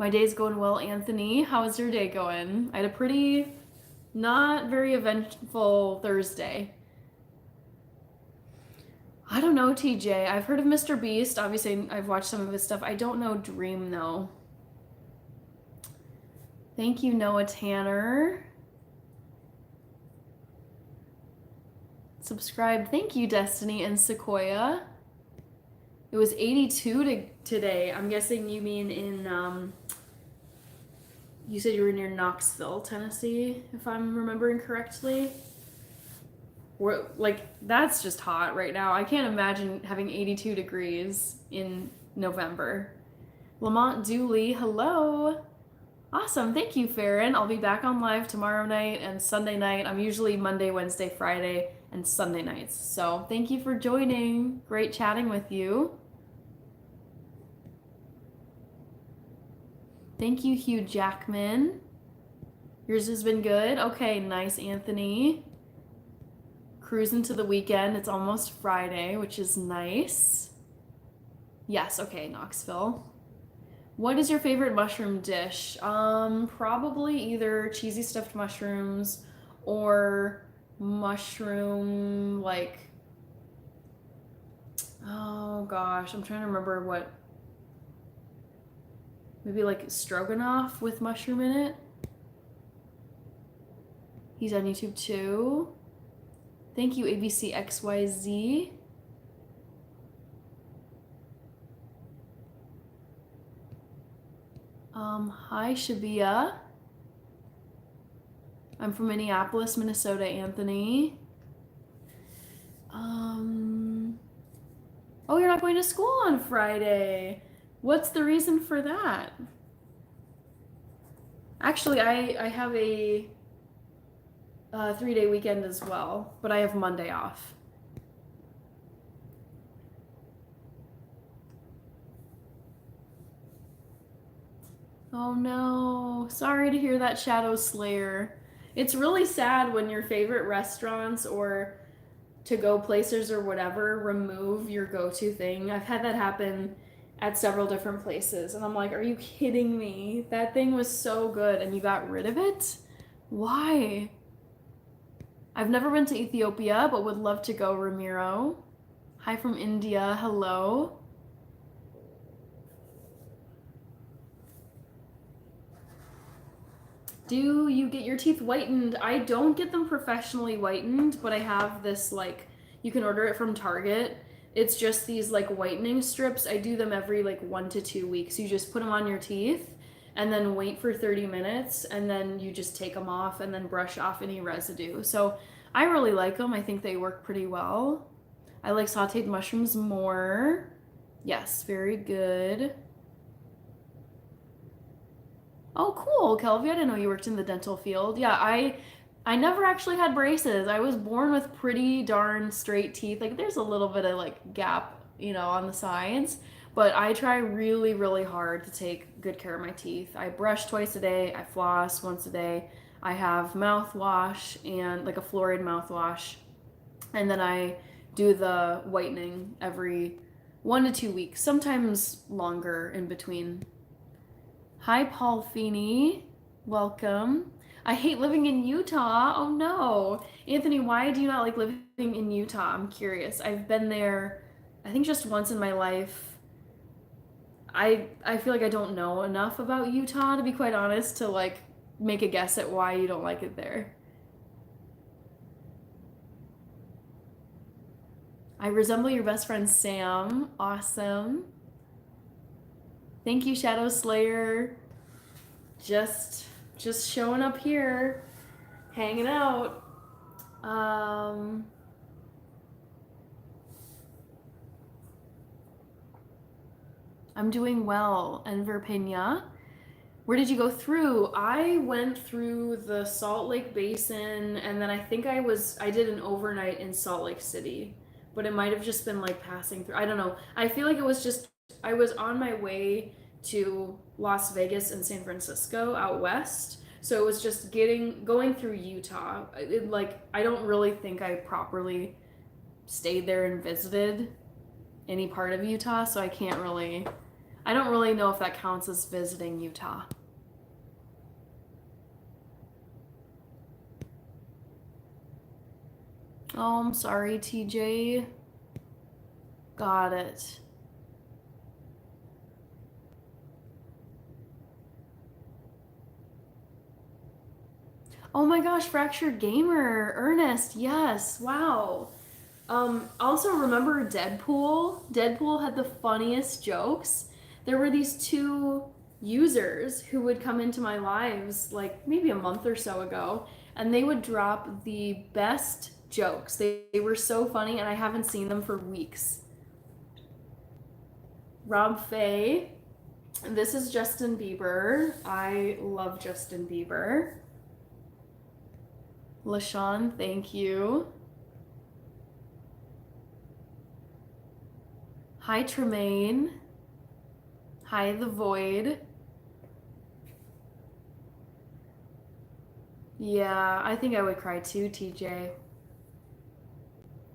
My day's going well, Anthony. How's your day going? I had a pretty not very eventful Thursday. I don't know, TJ. I've heard of Mr. Beast. Obviously, I've watched some of his stuff. I don't know Dream, though. Thank you, Noah Tanner. Subscribe. Thank you, Destiny and Sequoia. It was 82 today. I'm guessing you mean in, you said you were near Knoxville, Tennessee, if I'm remembering correctly. Like, that's just hot right now. I can't imagine having 82 degrees in November. Lamont Dooley, hello. Awesome. Thank you, Farron. I'll be back on live tomorrow night and Sunday night. I'm usually Monday, Wednesday, Friday, and Sunday nights. So thank you for joining. Great chatting with you. Thank you, Hugh Jackman. Yours has been good. Okay, nice, Anthony. Cruising to the weekend. It's almost Friday, which is nice. Yes, okay, Knoxville. What is your favorite mushroom dish? Probably either cheesy stuffed mushrooms or mushroom, like, oh gosh, I'm trying to remember what, maybe like stroganoff with mushroom in it. He's on YouTube too. Thank you, ABCXYZ. Hi, Shabia. I'm from Minneapolis, Minnesota, Anthony. Oh, you're not going to school on Friday. What's the reason for that? Actually, I have a 3-day weekend as well, but I have Monday off. Oh no, sorry to hear that, Shadow Slayer. It's really sad when your favorite restaurants or to-go places or whatever remove your go-to thing. I've had that happen at several different places, and I'm like, are you kidding me? That thing was so good, and you got rid of it? Why? I've never been to Ethiopia, but would love to go, Ramiro. Hi from India, hello. Do you get your teeth whitened? I don't get them professionally whitened, but I have this, like, you can order it from Target. It's just these, like, whitening strips. I do them every, like, 1 to 2 weeks. You just put them on your teeth and then wait for 30 minutes, and then you just take them off and then brush off any residue. So I really like them. I think they work pretty well. I like sauteed mushrooms more. Yes, very good. Oh, cool, Kelvy. I didn't know you worked in the dental field. Yeah, I never actually had braces. I was born with pretty darn straight teeth. Like, there's a little bit of, like, gap, you know, on the sides. But I try really, really hard to take good care of my teeth. I brush twice a day. I floss once a day. I have mouthwash and, like, a fluoride mouthwash. And then I do the whitening every 1 to 2 weeks, sometimes longer in between. Hi, Paul Feeney. Welcome. I hate living in Utah. Oh no. Anthony, why do you not like living in Utah? I'm curious. I've been there, I think just once in my life. I feel like I don't know enough about Utah, to be quite honest, to like make a guess at why you don't like it there. I resemble your best friend Sam. Awesome. Thank you, Shadow Slayer. Just showing up here, hanging out. I'm doing well. Enver Pena. Where did you go through? I went through the Salt Lake Basin, and then I think I did an overnight in Salt Lake City, but it might have just been like passing through. I don't know. I feel like it was just, I was on my way to Las Vegas and San Francisco out west. So it was just going through Utah. I don't really think I properly stayed there and visited any part of Utah, so I can't really, I don't really know if that counts as visiting Utah. Oh, I'm sorry, TJ. Got it. Oh my gosh, Fractured Gamer, Ernest, yes, wow. Also remember Deadpool? Deadpool had the funniest jokes. There were these two users who would come into my lives like maybe a month or so ago, and they would drop the best jokes. They were so funny, and I haven't seen them for weeks. Rob Fay, this is Justin Bieber. I love Justin Bieber. LaShawn, thank you. Hi, Tremaine. Hi, The Void. Yeah, I think I would cry too, TJ.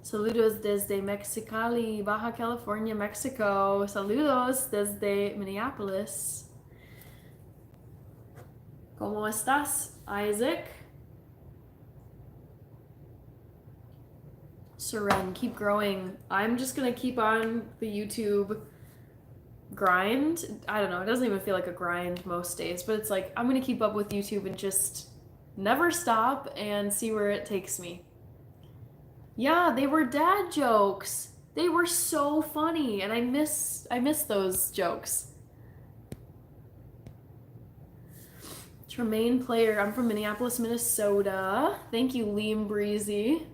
Saludos desde Mexicali, Baja California, Mexico. Saludos desde Minneapolis. ¿Cómo estás, Isaac? Seren, keep growing. I'm just gonna keep on the YouTube grind. I don't know, it doesn't even feel like a grind most days, but it's like I'm gonna keep up with YouTube and just never stop and see where it takes me. Yeah, they were dad jokes. They were so funny, and I miss those jokes. Tremaine Player, I'm from Minneapolis, Minnesota. Thank you, Liam Breezy.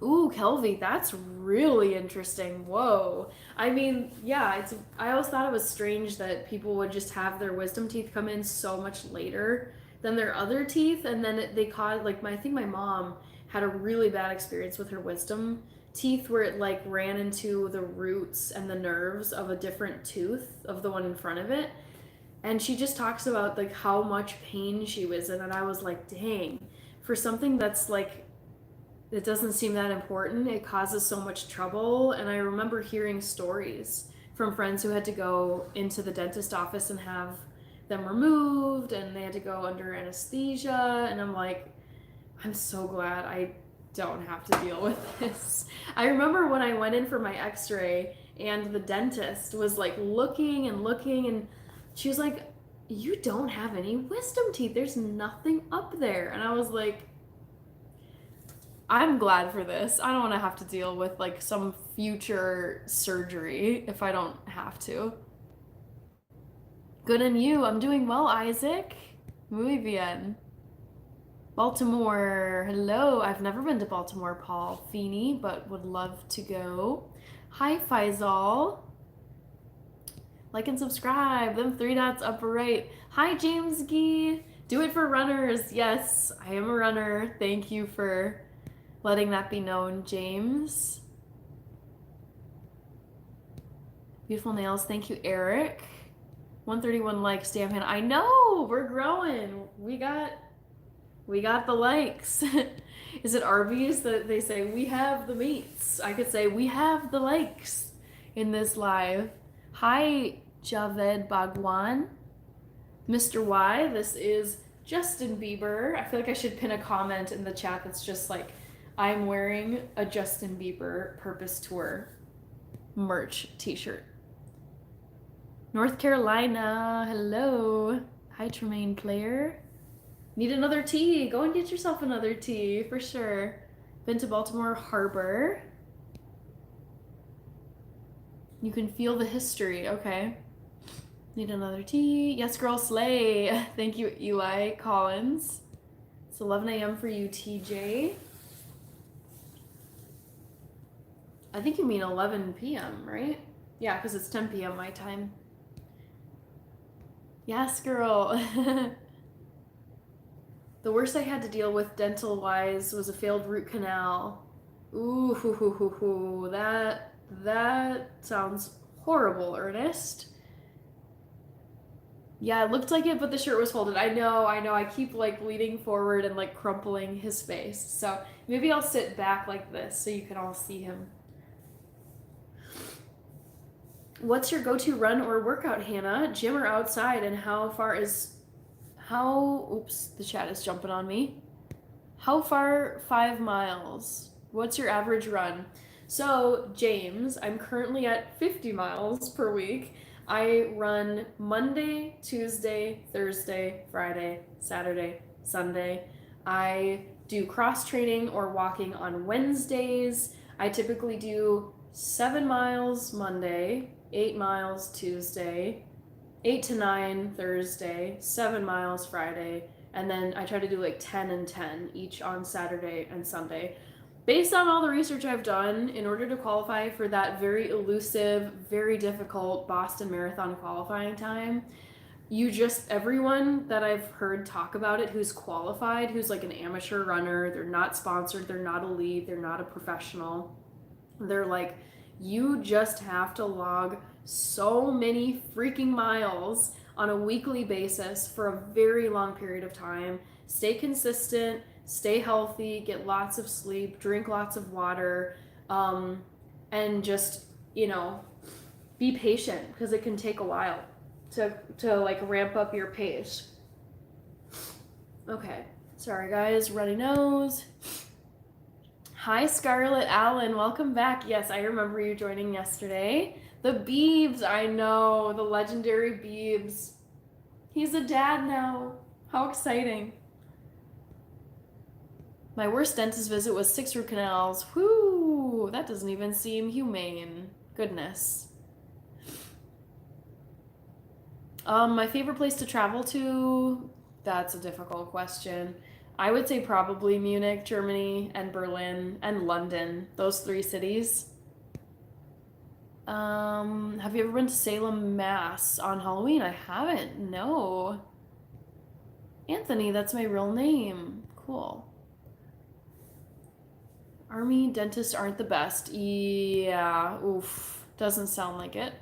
Ooh, Kelvy, that's really interesting. Whoa. I mean, yeah, I always thought it was strange that people would just have their wisdom teeth come in so much later than their other teeth, and then they caused like I think my mom had a really bad experience with her wisdom teeth where it like ran into the roots and the nerves of a different tooth of the one in front of it. And she just talks about like how much pain she was in, and I was like, dang, for something that's like it doesn't seem that important, it causes so much trouble. And I remember hearing stories from friends who had to go into the dentist office and have them removed, and they had to go under anesthesia, and I'm like, I'm so glad I don't have to deal with this. I remember when I went in for my x-ray and the dentist was like looking and looking, and she was like, you don't have any wisdom teeth, there's nothing up there. And I was like, I'm glad for this. I don't want to have to deal with like some future surgery if I don't have to. Good and you. I'm doing well, Isaac. Muy bien. Baltimore. Hello. I've never been to Baltimore, Paul Feeney, but would love to go. Hi, Faisal. Like and subscribe. Them three dots upper right. Hi, James Gee. Do it for runners. Yes, I am a runner. Thank you for letting that be known, James. Beautiful nails. Thank you, Eric. 131 likes, damn hand. I know, we're growing. We got the likes. Is it Arby's that they say we have the meats? I could say we have the likes in this live. Hi, Javed Bagwan. Mr. Y, this is Justin Bieber. I feel like I should pin a comment in the chat that's just like, I'm wearing a Justin Bieber Purpose Tour merch t-shirt. North Carolina, hello. Hi, Tremaine Player. Need another tea. Go and get yourself another tea for sure. Been to Baltimore Harbor. You can feel the history. Okay. Need another tea. Yes, girl, slay. Thank you, Eli Collins. It's 11 a.m. for you, TJ. I think you mean 11 p.m., right? Yeah, because it's 10 p.m. my time. Yes, girl. The worst I had to deal with dental-wise was a failed root canal. Ooh, hoo, hoo, hoo, hoo. That sounds horrible, Ernest. Yeah, it looked like it, but the shirt was folded. I know. I keep like leaning forward and like crumpling his face. So maybe I'll sit back like this so you can all see him. What's your go-to run or workout, Hannah? Gym or outside? And oops, the chat is jumping on me. How far? 5 miles. What's your average run? So, James, I'm currently at 50 miles per week. I run Monday, Tuesday, Thursday, Friday, Saturday, Sunday. I do cross training or walking on Wednesdays. I typically do 7 miles Monday, 8 miles Tuesday, 8 to 9 Thursday, 7 miles Friday, and then I try to do like 10 and 10 each on Saturday and Sunday. Based on all the research I've done, in order to qualify for that very elusive, very difficult Boston Marathon qualifying time, everyone that I've heard talk about it who's qualified, who's like an amateur runner, they're not sponsored, they're not elite, they're not a professional, they're like, you just have to log so many freaking miles on a weekly basis for a very long period of time. Stay consistent, stay healthy, get lots of sleep, drink lots of water, and just, be patient because it can take a while to like ramp up your pace. Okay, sorry guys, runny nose. Hi, Scarlett Allen. Welcome back. Yes, I remember you joining yesterday. The Beebs, I know. The legendary Beebs. He's a dad now. How exciting. My worst dentist visit was 6 root canals. Whoo, that doesn't even seem humane. Goodness. My favorite place to travel to? That's a difficult question. I would say probably Munich, Germany, and Berlin, and London. Those 3 cities. Have you ever been to Salem, Mass on Halloween? I haven't. No. Anthony, that's my real name. Cool. Army dentists aren't the best. Yeah, oof. Doesn't sound like it.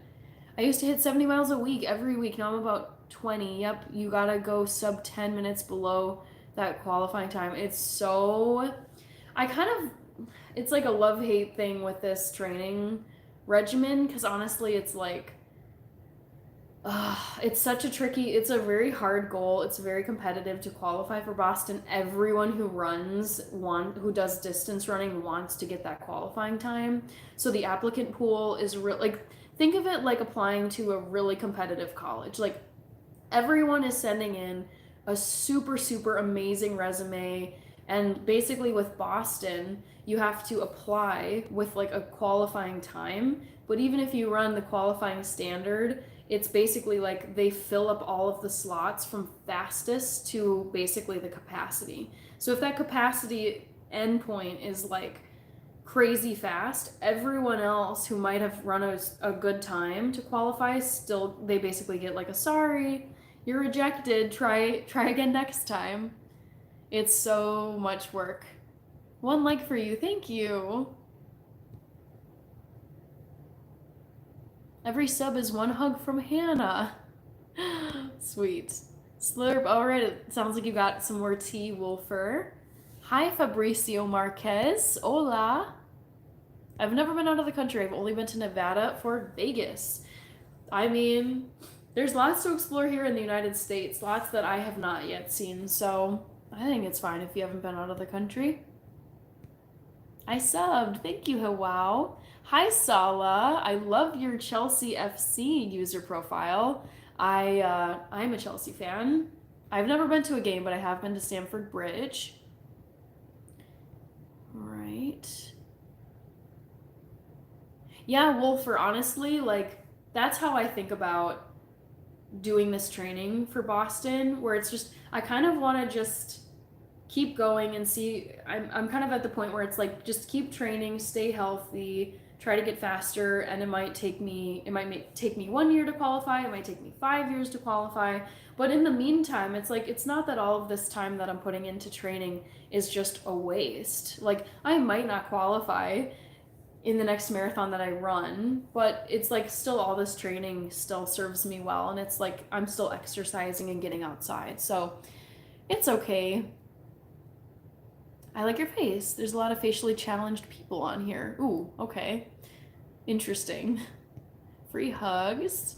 I used to hit 70 miles a week every week. Now I'm about 20. Yep, you gotta go sub 10 minutes below that qualifying time. It's like a love-hate thing with this training regimen, because honestly it's like it's a very hard goal. It's very competitive to qualify for Boston. Everyone who does distance running wants to get that qualifying time. So the applicant pool is think of it like applying to a really competitive college. Like, everyone is sending in a super, super amazing resume. And basically with Boston, you have to apply with like a qualifying time. But even if you run the qualifying standard, it's basically like they fill up all of the slots from fastest to basically the capacity. So if that capacity endpoint is like crazy fast, everyone else who might have run a good time to qualify, they basically get like a sorry, you're rejected, try again next time. It's so much work. 1 like for you, thank you. Every sub is 1 hug from Hannah. Sweet. Slurp, alright, it sounds like you got some more tea, Wolfer. Hi, Fabricio Marquez. Hola. I've never been out of the country. I've only been to Nevada for Vegas. I mean, there's lots to explore here in the United States, lots that I have not yet seen, so I think it's fine if you haven't been out of the country. I subbed. Thank you, Hawao. Hi, Sala. I love your Chelsea FC user profile. I'm a Chelsea fan. I've never been to a game, but I have been to Stamford Bridge. Right. Yeah, Wolfer, honestly, like, that's how I think about doing this training for Boston, where it's just, I kind of want to just keep going and see. I'm kind of at the point where it's like, just keep training, stay healthy, try to get faster, and it might take me 1 year to qualify, it might take me 5 years to qualify, but in the meantime, it's like, it's not that all of this time that I'm putting into training is just a waste. Like, I might not qualify in the next marathon that I run, but it's like still all this training still serves me well, and it's like I'm still exercising and getting outside, so it's okay. I like your face. There's a lot of facially challenged people on here. Ooh, okay. Interesting. Free hugs.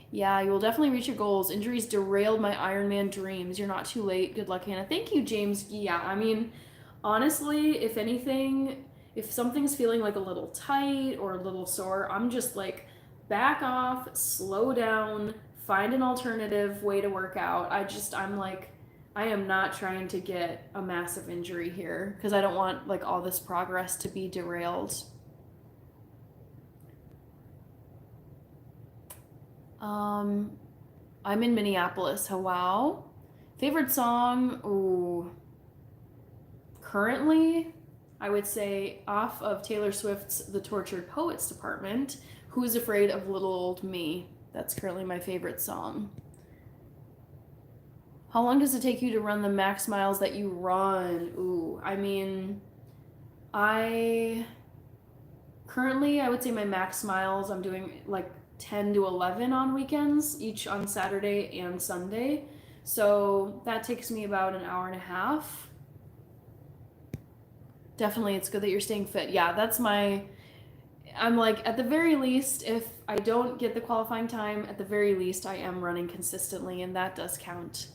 Yeah, you will definitely reach your goals. Injuries derailed my Ironman dreams. You're not too late. Good luck, Hannah. Thank you, James. Yeah, I mean, honestly, if anything, if something's feeling like a little tight or a little sore, I'm just like, back off, slow down, find an alternative way to work out. I'm like, I am not trying to get a massive injury here because I don't want like all this progress to be derailed. I'm in Minneapolis. Wow. Favorite song? Ooh. Currently, I would say off of Taylor Swift's The Tortured Poets Department, Who's Afraid of Little Old Me? That's currently my favorite song. How long does it take you to run the max miles that you run? Ooh, I mean, I would say my max miles, I'm doing like 10 to 11 on weekends, each on Saturday and Sunday. So that takes me about an hour and a half. Definitely, it's good that you're staying fit. Yeah, I'm like, at the very least, if I don't get the qualifying time, at the very least, I am running consistently, and that does count.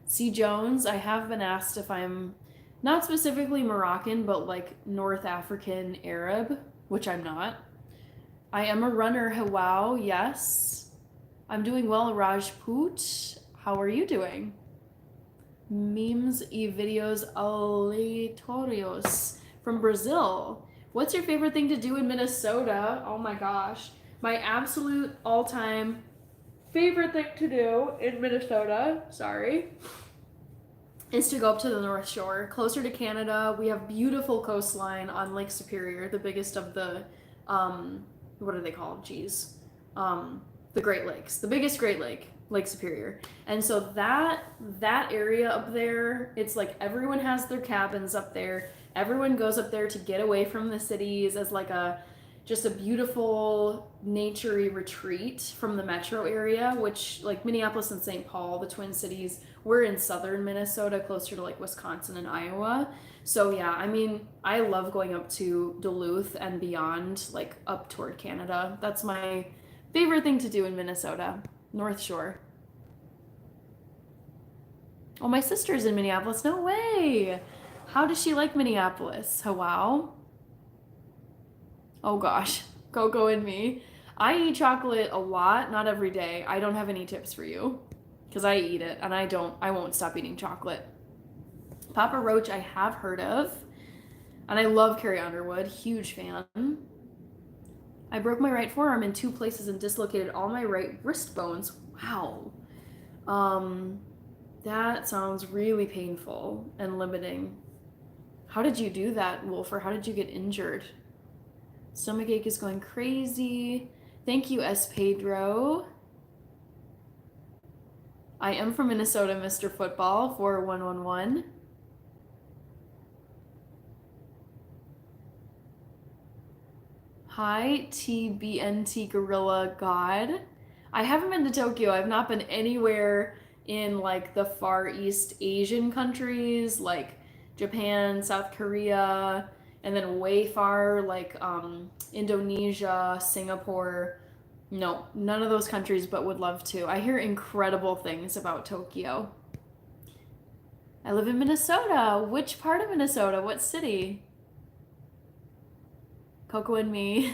C. Jones, I have been asked if I'm not specifically Moroccan, but like North African Arab, which I'm not. I am a runner, wow, yes. I'm doing well, Rajput. How are you doing? Memes y videos aleatorios from Brazil. What's your favorite thing to do in Minnesota? Oh my gosh. My absolute all-time favorite thing to do in Minnesota, is to go up to the North Shore, closer to Canada. We have beautiful coastline on Lake Superior, the biggest of the, what are they called? Geez. The Great Lakes, the biggest Great Lake, Lake Superior. And so that area up there, it's like everyone has their cabins up there. Everyone goes up there to get away from the cities as like just a beautiful naturey retreat from the metro area, which like Minneapolis and St. Paul, the Twin Cities, we're in southern Minnesota, closer to like Wisconsin and Iowa. So yeah, I mean, I love going up to Duluth and beyond, like up toward Canada. That's my favorite thing to do in Minnesota, North Shore. Oh, my sister's in Minneapolis. No way. How does she like Minneapolis? Oh, wow. Oh gosh, Coco and me. I eat chocolate a lot, not every day. I don't have any tips for you because I eat it and I won't stop eating chocolate. Papa Roach, I have heard of, and I love Carrie Underwood, huge fan. I broke my right forearm in 2 places and dislocated all my right wrist bones. Wow. That sounds really painful and limiting. How did you do that, Wolf, or how did you get injured? Stomachache is going crazy. Thank you, S. Pedro. I am from Minnesota, Mr. Football, 4111. Hi, TBNT Gorilla God. I haven't been to Tokyo. I've not been anywhere in like the Far East Asian countries like Japan, South Korea, and then way far like Indonesia, Singapore. No, none of those countries, but would love to. I hear incredible things about Tokyo. I live in Minnesota. Which part of Minnesota? What city? Coco and me.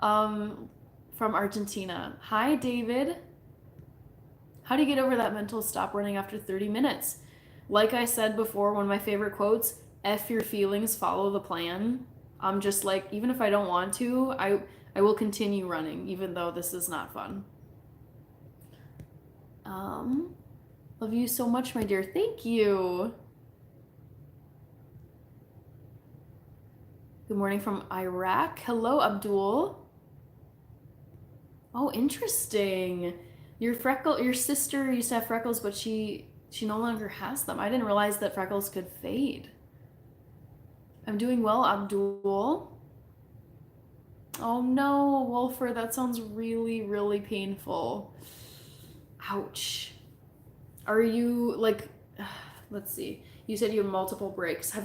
From Argentina. Hi, David. How do you get over that mental stop running after 30 minutes? Like I said before, one of my favorite quotes, F your feelings, follow the plan. I'm just like, even if I don't want to, I will continue running, even though this is not fun. Love you so much, my dear. Thank you. Good morning from Iraq. Hello, Abdul. Oh, interesting. Your sister used to have freckles, but she no longer has them. I didn't realize that freckles could fade. I'm doing well, Abdul. Oh no, Wolfer, that sounds really, really painful. Ouch. Are you like, let's see. You said you have multiple breaks. Have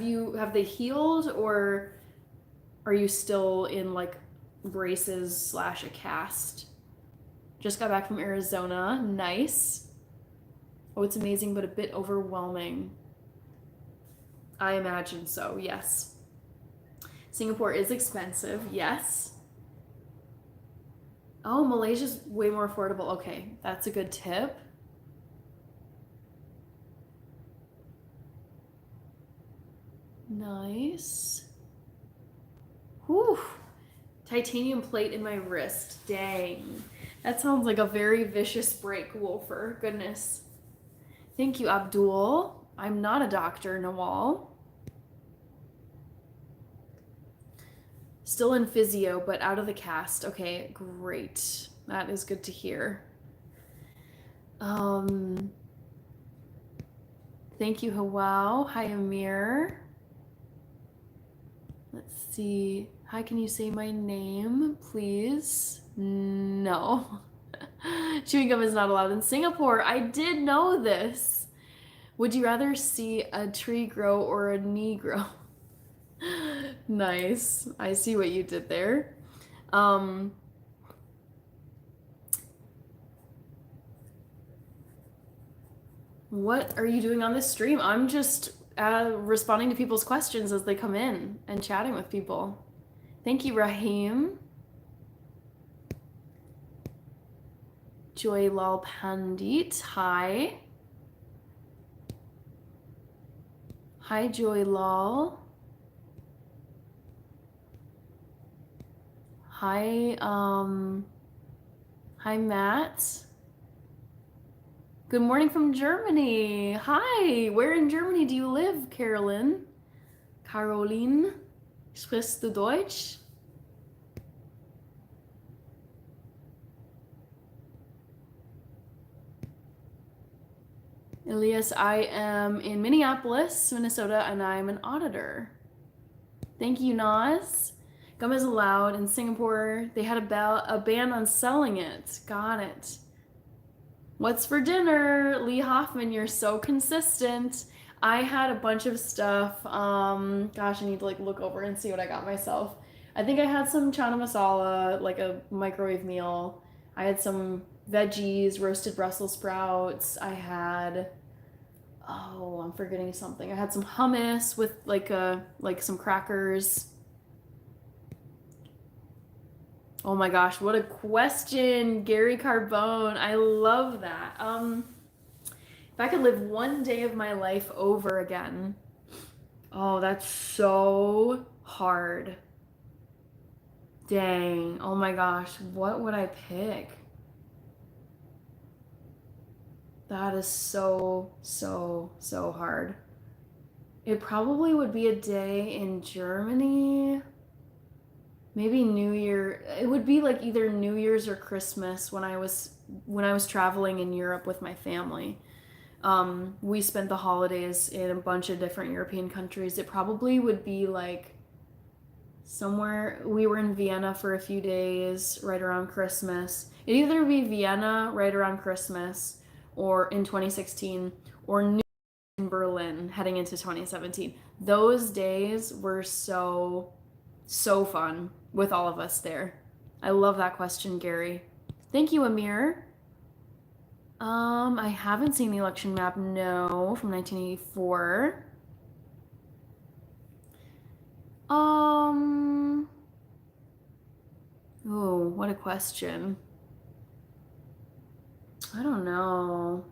they healed, or are you still in like braces slash a cast? Just got back from Arizona. Nice. Oh, it's amazing, but a bit overwhelming. I imagine so, yes. Singapore is expensive, yes. Oh, Malaysia's way more affordable. Okay, that's a good tip. Nice. Whew. Titanium plate in my wrist. Dang. That sounds like a very vicious break, Wolfer. Goodness. Thank you, Abdul. I'm not a doctor, Nawal. Still in physio, but out of the cast. Okay, great. That is good to hear. Thank you, Hawao. Hi, Amir. Let's see. Hi, can you say my name, please? No. Chewing gum is not allowed in Singapore. I did know this. Would you rather see a tree grow or a knee grow? Nice. I see what you did there. What are you doing on this stream? I'm just responding to people's questions as they come in and chatting with people. Thank you, Rahim. Joy Lal Pandit. Hi. Hi, Joy Lal. Hi, hi, Matt. Good morning from Germany. Hi, where in Germany do you live, Carolyn? Caroline, sprichst du Deutsch? Elias, I am in Minneapolis, Minnesota, and I'm an auditor. Thank you, Nas. Gum is allowed in Singapore. They had a ban on selling it. Got it. What's for dinner? Lee Hoffman, you're so consistent. I had a bunch of stuff. Gosh, I need to like look over and see what I got myself. I think I had some chana masala, like a microwave meal. I had some veggies, roasted Brussels sprouts. I had, oh, I'm forgetting something. I had some hummus with like some crackers. Oh my gosh, what a question, Gary Carbone. I love that. If I could live one day of my life over again, oh, that's so hard. Dang. Oh my gosh, what would I pick? That is so, so, so hard. It probably would be a day in Germany. Maybe New Year. It would be like either New Year's or Christmas when I was traveling in Europe with my family. We spent the holidays in a bunch of different European countries. It probably would be like somewhere. We were in Vienna for a few days right around Christmas. It'd either be Vienna right around Christmas or in 2016 or New in Berlin heading into 2017. Those days were so, so fun with all of us there. I love that question, Gary. Thank you, Amir. I haven't seen the election map, no, from 1984. Oh, what a question. I don't know.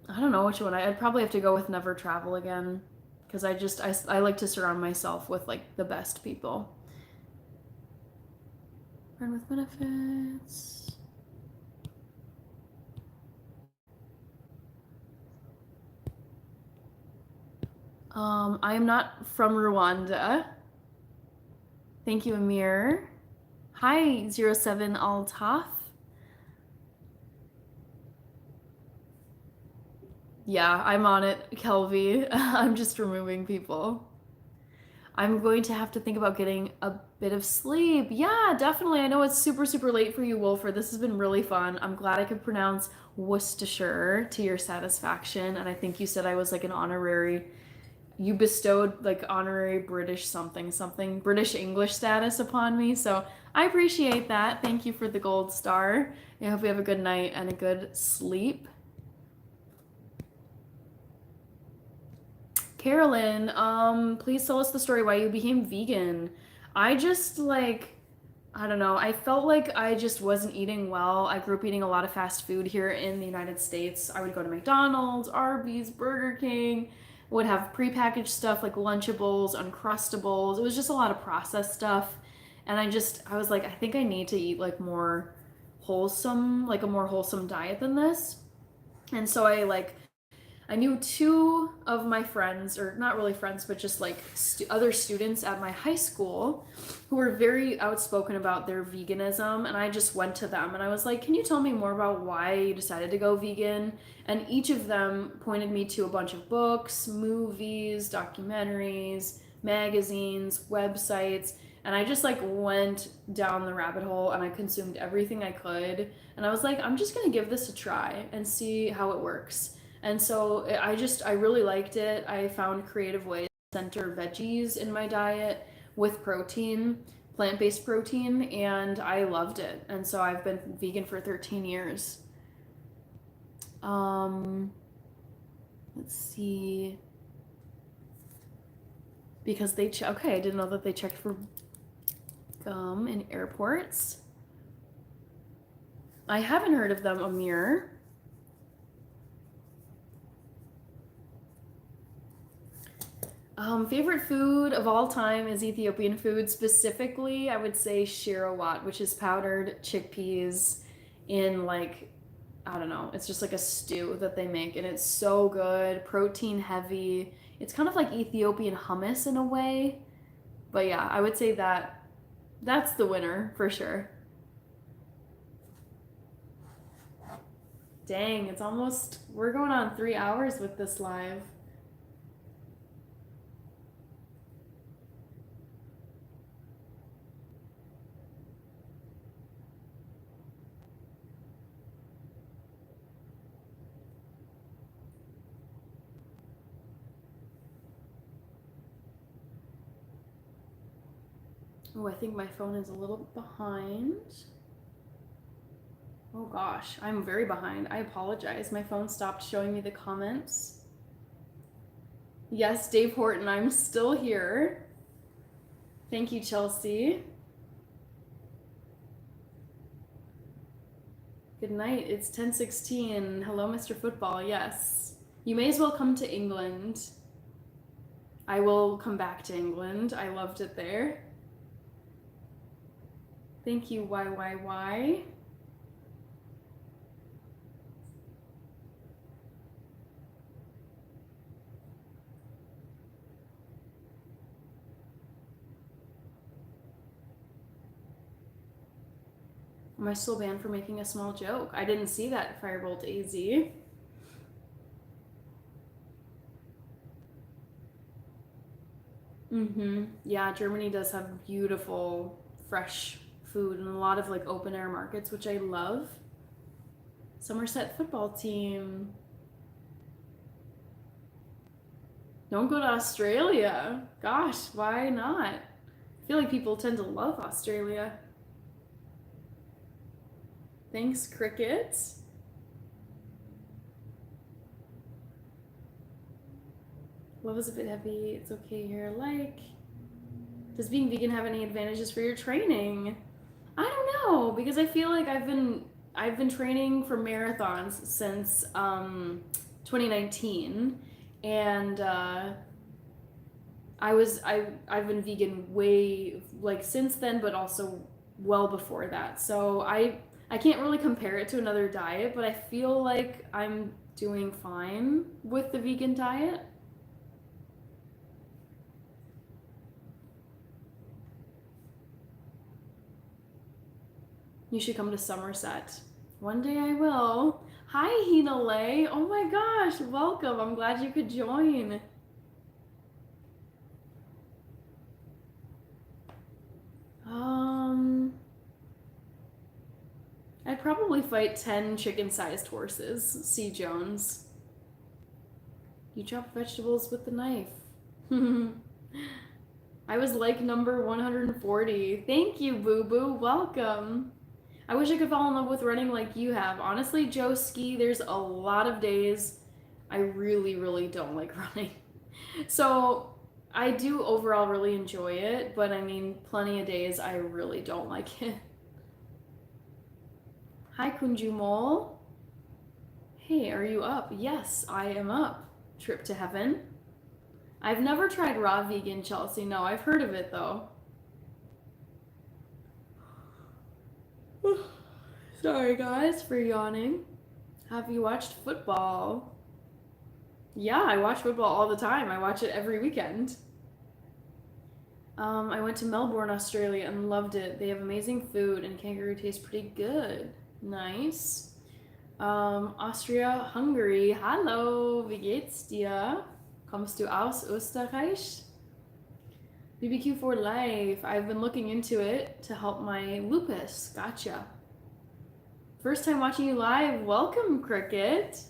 I don't know which one. I'd probably have to go with never travel again because I like to surround myself with like the best people. Friend with benefits. I am not from Rwanda. Thank you, Amir. Hi, 07 Altaf. Yeah, I'm on it, Kelby. I'm just removing people. I'm going to have to think about getting a bit of sleep. Yeah, definitely. I know it's super, super late for you, Wolfer. This has been really fun. I'm glad I could pronounce Worcestershire to your satisfaction. And I think you said I was like an honorary, you bestowed like honorary British something, something, British English status upon me. So I appreciate that. Thank you for the gold star. I hope you have a good night and a good sleep. Carolyn, please tell us the story why you became vegan. I just like, I don't know, I felt like I just wasn't eating well. I grew up eating a lot of fast food here in the United States. I would go to McDonald's, Arby's, Burger King, would have prepackaged stuff like Lunchables, Uncrustables. It was just a lot of processed stuff. And I was like, I think I need to eat like more wholesome, like a more wholesome diet than this. And so I knew two of my friends, or not really friends, but just like other students at my high school who were very outspoken about their veganism. And I just went to them and I was like, can you tell me more about why you decided to go vegan? And each of them pointed me to a bunch of books, movies, documentaries, magazines, websites. And I just like went down the rabbit hole and I consumed everything I could. And I was like, I'm just gonna give this a try and see how it works. And so I really liked it. I found creative ways to center veggies in my diet with protein, plant-based protein, and I loved it. And so I've been vegan for 13 years. Um, let's see. Because okay, I didn't know that they checked for gum in airports. I haven't heard of them, Amir. Favorite food of all time is Ethiopian food. Specifically, I would say shirawat, which is powdered chickpeas in like, I don't know, it's just like a stew that they make, and it's so good, protein heavy. It's kind of like Ethiopian hummus in a way. But yeah, I would say that's the winner for sure. Dang, we're going on 3 hours with this live. Oh, I think my phone is a little behind. Oh gosh, I'm very behind. I apologize. My phone stopped showing me the comments. Yes, Dave Horton, I'm still here. Thank you, Chelsea. Good night. It's 10:16. Hello, Mr. Football. Yes. You may as well come to England. I will come back to England. I loved it there. Thank you, YYY. Am I still banned for making a small joke? I didn't see that, Firebolt AZ. Yeah, Germany does have beautiful, fresh food and a lot of like open air markets, which I love. Somerset football team. Don't go to Australia. Gosh, why not? I feel like people tend to love Australia. Thanks, Cricket. Love is a bit heavy. It's okay here. Like, does being vegan have any advantages for your training? I don't know, because I feel like I've been training for marathons since 2019, and I've been vegan way like since then, but also well before that. So I can't really compare it to another diet, but I feel like I'm doing fine with the vegan diet. You should come to Somerset. One day I will. Hi, Hinale. Oh my gosh, welcome. I'm glad you could join. I'd probably fight 10 chicken-sized horses. C. Jones. You chop vegetables with the knife. I was like number 140. Thank you, Boo Boo. Welcome. I wish I could fall in love with running like you have. Honestly, Joe Ski, there's a lot of days I really, really don't like running. So I do overall really enjoy it, but I mean, plenty of days I really don't like it. Hi, Kunju Mole. Hey, are you up? Yes, I am up. Trip to heaven. I've never tried raw vegan, Chelsea. No, I've heard of it though. Sorry, guys, for yawning. Have you watched football? Yeah, I watch football all the time. I watch it every weekend. I went to Melbourne, Australia, and loved it. They have amazing food, and kangaroo tastes pretty good. Nice. Austria, Hungary. Hallo, wie geht's dir? Kommst du aus Österreich? BBQ for life. I've been looking into it to help my lupus. Gotcha. First time watching you live. Welcome, Cricket.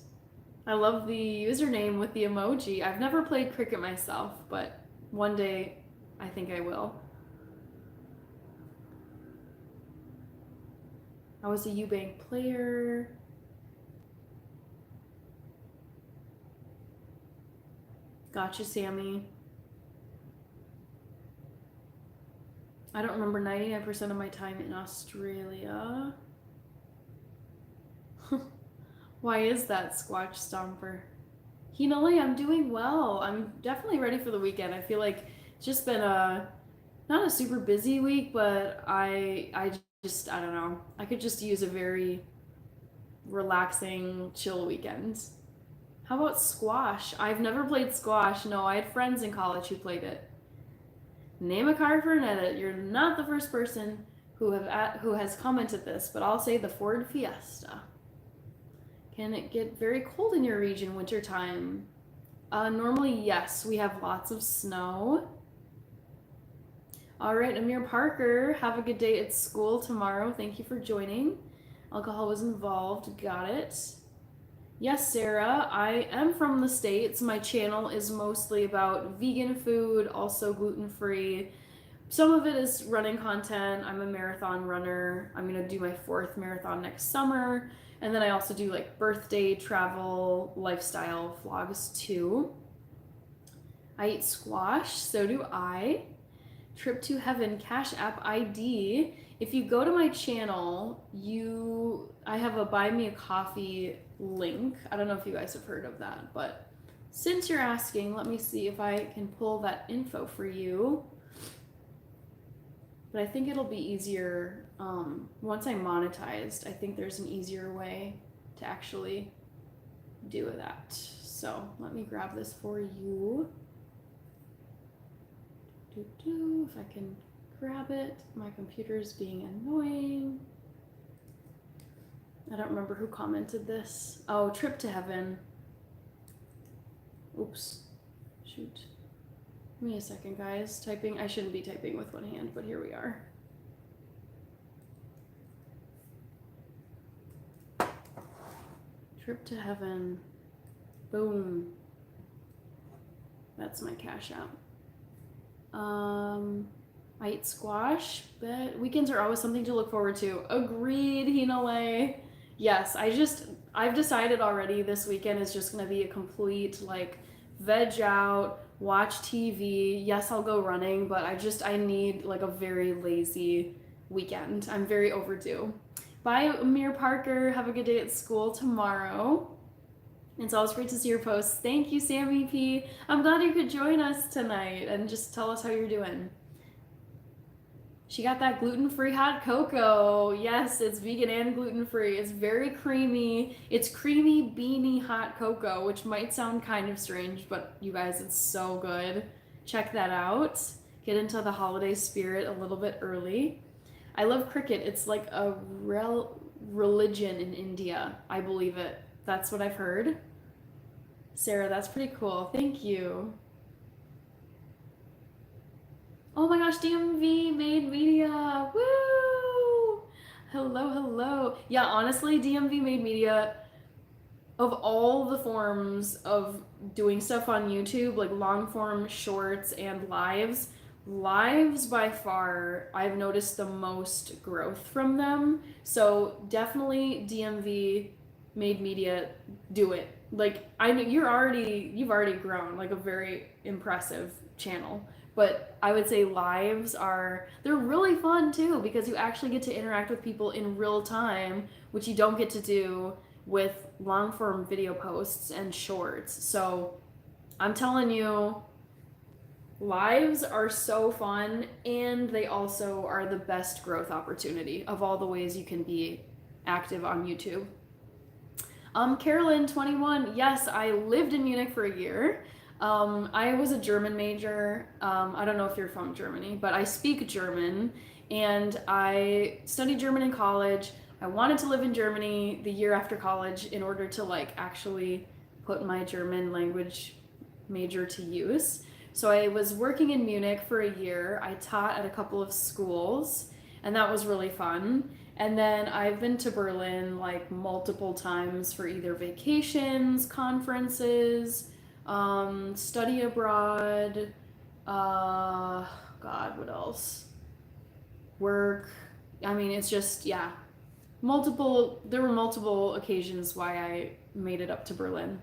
I love the username with the emoji. I've never played cricket myself, but one day I think I will. I was a Eubank player. Gotcha, Sammy. I don't remember 99% of my time in Australia. Why is that, Squatch Stomper? Hinale, I'm doing well. I'm definitely ready for the weekend. I feel like it's just been not a super busy week, but I don't know. I could just use a very relaxing, chill weekend. How about squash? I've never played squash. No, I had friends in college who played it. Name a card for an edit. You're not the first person who has commented this, but I'll say the Ford Fiesta. Can it get very cold in your region wintertime? Normally, yes. We have lots of snow. All right, Amir Parker, have a good day at school tomorrow. Thank you for joining. Alcohol was involved. Got it. Yes, Sarah, I am from the States. My channel is mostly about vegan food, also gluten-free. Some of it is running content. I'm a marathon runner. I'm going to do my 4th marathon next summer. And then I also do like birthday, travel, lifestyle vlogs too. I eat squash, so do I. Trip to Heaven Cash App ID. If you go to my channel, I have a buy me a coffee link. I don't know if you guys have heard of that, but since you're asking, let me see if I can pull that info for you. But I think it'll be easier once I'm monetized. I think there's an easier way to actually do that. So let me grab this for you. If I can grab it. My computer's being annoying. I don't remember who commented this. Oh, Trip to Heaven. Oops. Shoot. Give me a second, guys. Typing. I shouldn't be typing with one hand, but here we are. Trip to Heaven. Boom. That's my Cash App. I eat squash, but weekends are always something to look forward to. Agreed, Hinale. Yes, I've decided already this weekend is just gonna be a complete like veg out, watch TV. Yes, I'll go running, but I need like a very lazy weekend. I'm very overdue. Bye, Amir Parker. Have a good day at school tomorrow. It's always great to see your posts. Thank you, Sammy P. I'm glad you could join us tonight and just tell us how you're doing. She got that gluten-free hot cocoa. Yes, it's vegan and gluten-free. It's very creamy. It's creamy, beany hot cocoa, which might sound kind of strange, but you guys, it's so good. Check that out. Get into the holiday spirit a little bit early. I love cricket. It's like a religion in India. I believe it. That's what I've heard. Sarah, that's pretty cool. Thank you. Oh my gosh, DMV made media. Woo! Hello, hello. Yeah, honestly, DMV made media, of all the forms of doing stuff on YouTube, like long form shorts and lives by far, I've noticed the most growth from them. So definitely DMV made media, do it. Like I know you've already grown like a very impressive channel. But I would say they're really fun too because you actually get to interact with people in real time, which you don't get to do with long form video posts and shorts. So I'm telling you, lives are so fun and they also are the best growth opportunity of all the ways you can be active on YouTube. Carolyn, 21. Yes, I lived in Munich for a year. I was a German major. I don't know if you're from Germany, but I speak German and I studied German in college. I wanted to live in Germany the year after college in order to like actually put my German language major to use. So I was working in Munich for a year. I taught at a couple of schools and that was really fun. And then I've been to Berlin like multiple times for either vacations, conferences, study abroad, God, what else? Work. I mean, it's just, yeah, there were multiple occasions why I made it up to Berlin.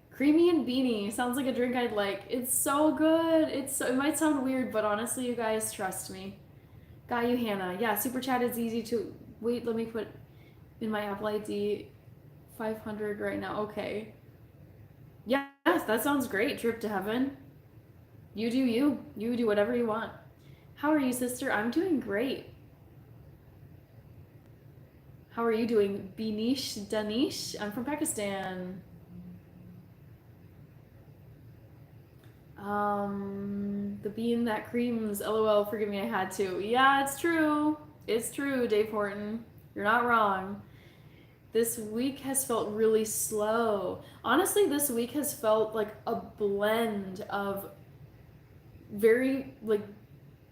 Creamy and beanie sounds like a drink I'd like. It's so good. It might sound weird, but honestly, you guys, trust me. Got you, Hannah. Yeah, super chat is easy to wait. Let me put in my Apple ID 500 right now. Okay. Yes, that sounds great. Trip to heaven. You do you. You do whatever you want. How are you, sister? I'm doing great. How are you doing, Binish Danish? I'm from Pakistan. The bean that creams. LOL, forgive me, I had to. Yeah, it's true. It's true, Dave Horton. You're not wrong. This week has felt really slow. Honestly, this week has felt like a blend of very, like,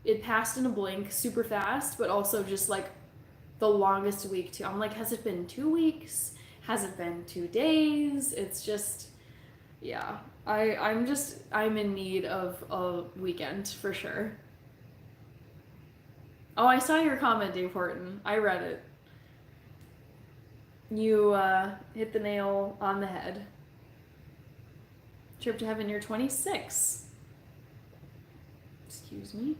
it passed in a blink super fast, but also just like the longest week too. I'm like, has it been 2 weeks? Has it been 2 days? It's just, yeah. I'm in need of a weekend for sure. Oh, I saw your comment, Dave Horton. I read it. You hit the nail on the head. Trip to heaven, you're 26. Excuse me.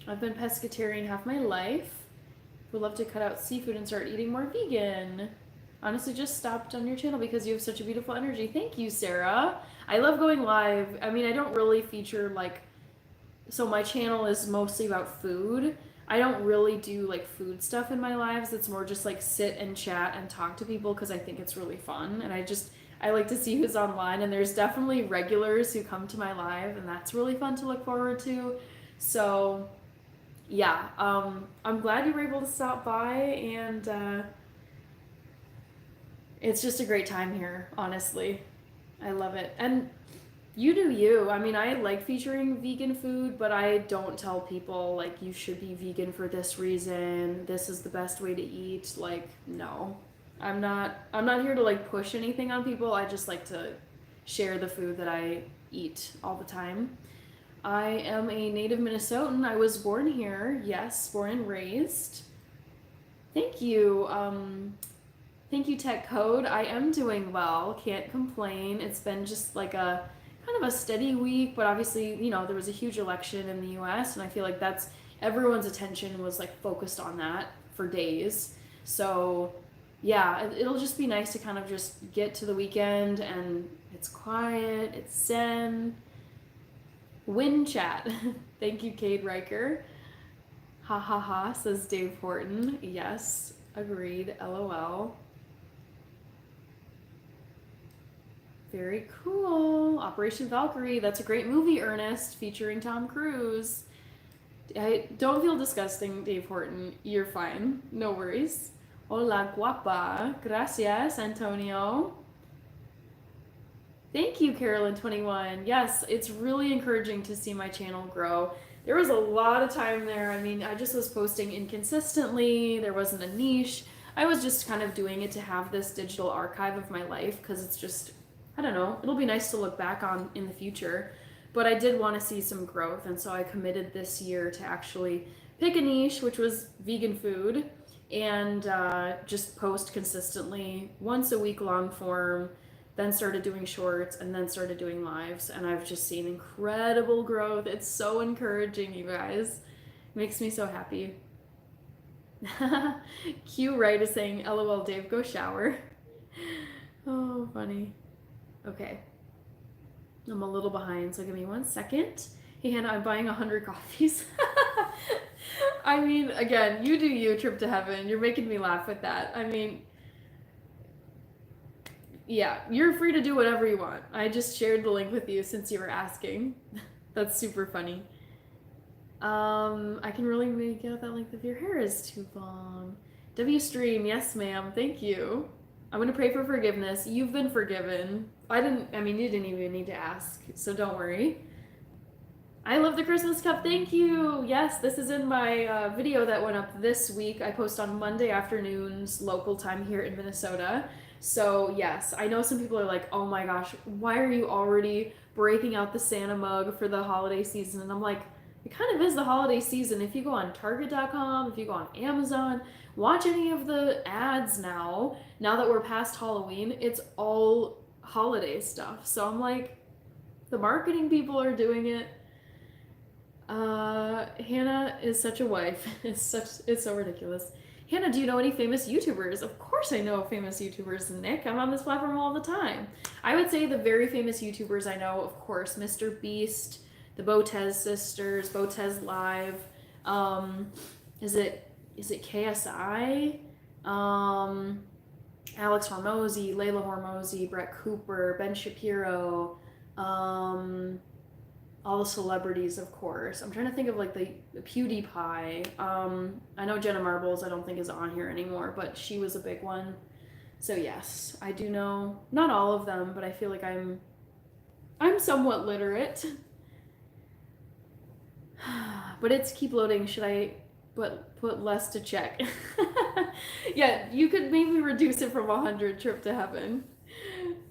I've been pescatarian half my life. Would love to cut out seafood and start eating more vegan. Honestly, just stopped on your channel because you have such a beautiful energy. Thank you, Sarah. I love going live. I mean, I don't really feature like, so my channel is mostly about food. I don't really do like food stuff in my lives. It's more just like sit and chat and talk to people because I think it's really fun. And I like to see who's online. And there's definitely regulars who come to my live, and that's really fun to look forward to. So yeah, I'm glad you were able to stop by, and it's just a great time here, honestly. I love it. And you do you. I mean, I like featuring vegan food, but I don't tell people like you should be vegan for this reason. This is the best way to eat. Like, no. I'm not here to like push anything on people. I just like to share the food that I eat all the time. I am a native Minnesotan. I was born here. Yes, born and raised. Thank you. Thank you, Tech Code. I am doing well. Can't complain. It's been just like a kind of a steady week, but obviously, there was a huge election in the US, and I feel like that's everyone's attention was like focused on that for days. So, yeah, it'll just be nice to kind of just get to the weekend and it's quiet, it's zen. Win chat. Thank you, Cade Riker. Ha ha ha, says Dave Horton. Yes, agreed. LOL. Very cool. Operation Valkyrie. That's a great movie, Ernest, featuring Tom Cruise. I don't feel disgusting, Dave Horton. You're fine. No worries. Hola, guapa. Gracias, Antonio. Thank you, Carolyn21. Yes, it's really encouraging to see my channel grow. There was a lot of time there. I mean, I just was posting inconsistently. There wasn't a niche. I was just kind of doing it to have this digital archive of my life because it's just, I don't know, it'll be nice to look back on in the future. But I did want to see some growth, and so I committed this year to actually pick a niche, which was vegan food, and just post consistently once a week long form, then started doing shorts, and then started doing lives, and I've just seen incredible growth. It's so encouraging, you guys. It makes me so happy. Q Wright is saying, LOL, Dave, go shower. Oh, funny. Okay. I'm a little behind, so give me 1 second. Hey, Hannah, I'm buying 100 coffees. I mean, again, you do you, trip to heaven. You're making me laugh with that. I mean, yeah, you're free to do whatever you want. I just shared the link with you since you were asking. That's super funny. I can really make out that length if your hair is too long. W Stream, yes ma'am, thank you. I'm gonna pray for forgiveness. You've been forgiven. You didn't even need to ask, so don't worry. I love the Christmas cup, thank you. Yes, this is in my video that went up this week. I post on Monday afternoons, local time here in Minnesota. So yes, I know some people are like, oh my gosh, why are you already breaking out the Santa mug for the holiday season? And I'm like, it kind of is the holiday season. If you go on Target.com, if you go on Amazon, watch any of the ads now that we're past Halloween, it's all holiday stuff. So I'm like, the marketing people are doing it. Hannah is such a wife. It's so ridiculous. Hannah, do you know any famous YouTubers? Of course I know famous YouTubers, Nick. I'm on this platform all the time. I would say the very famous YouTubers I know, of course, Mr. Beast, the Botez sisters, Botez Live. Is it KSI? Alex Hormozy, Layla Hormozy, Brett Cooper, Ben Shapiro, all the celebrities, of course. I'm trying to think of like the PewDiePie. I know Jenna Marbles, I don't think is on here anymore, but she was a big one. So yes, I do know, not all of them, but I feel like I'm somewhat literate. But it's keep loading. Should I put less to check? Yeah, you could maybe reduce it from 100, trip to heaven.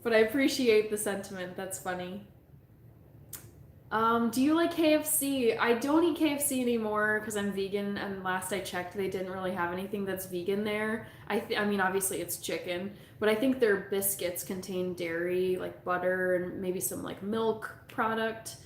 But I appreciate the sentiment. That's funny. Do you like KFC? I don't eat KFC anymore because I'm vegan, and last I checked, they didn't really have anything that's vegan there. I mean, obviously it's chicken, but I think their biscuits contain dairy, like butter and maybe some like milk product.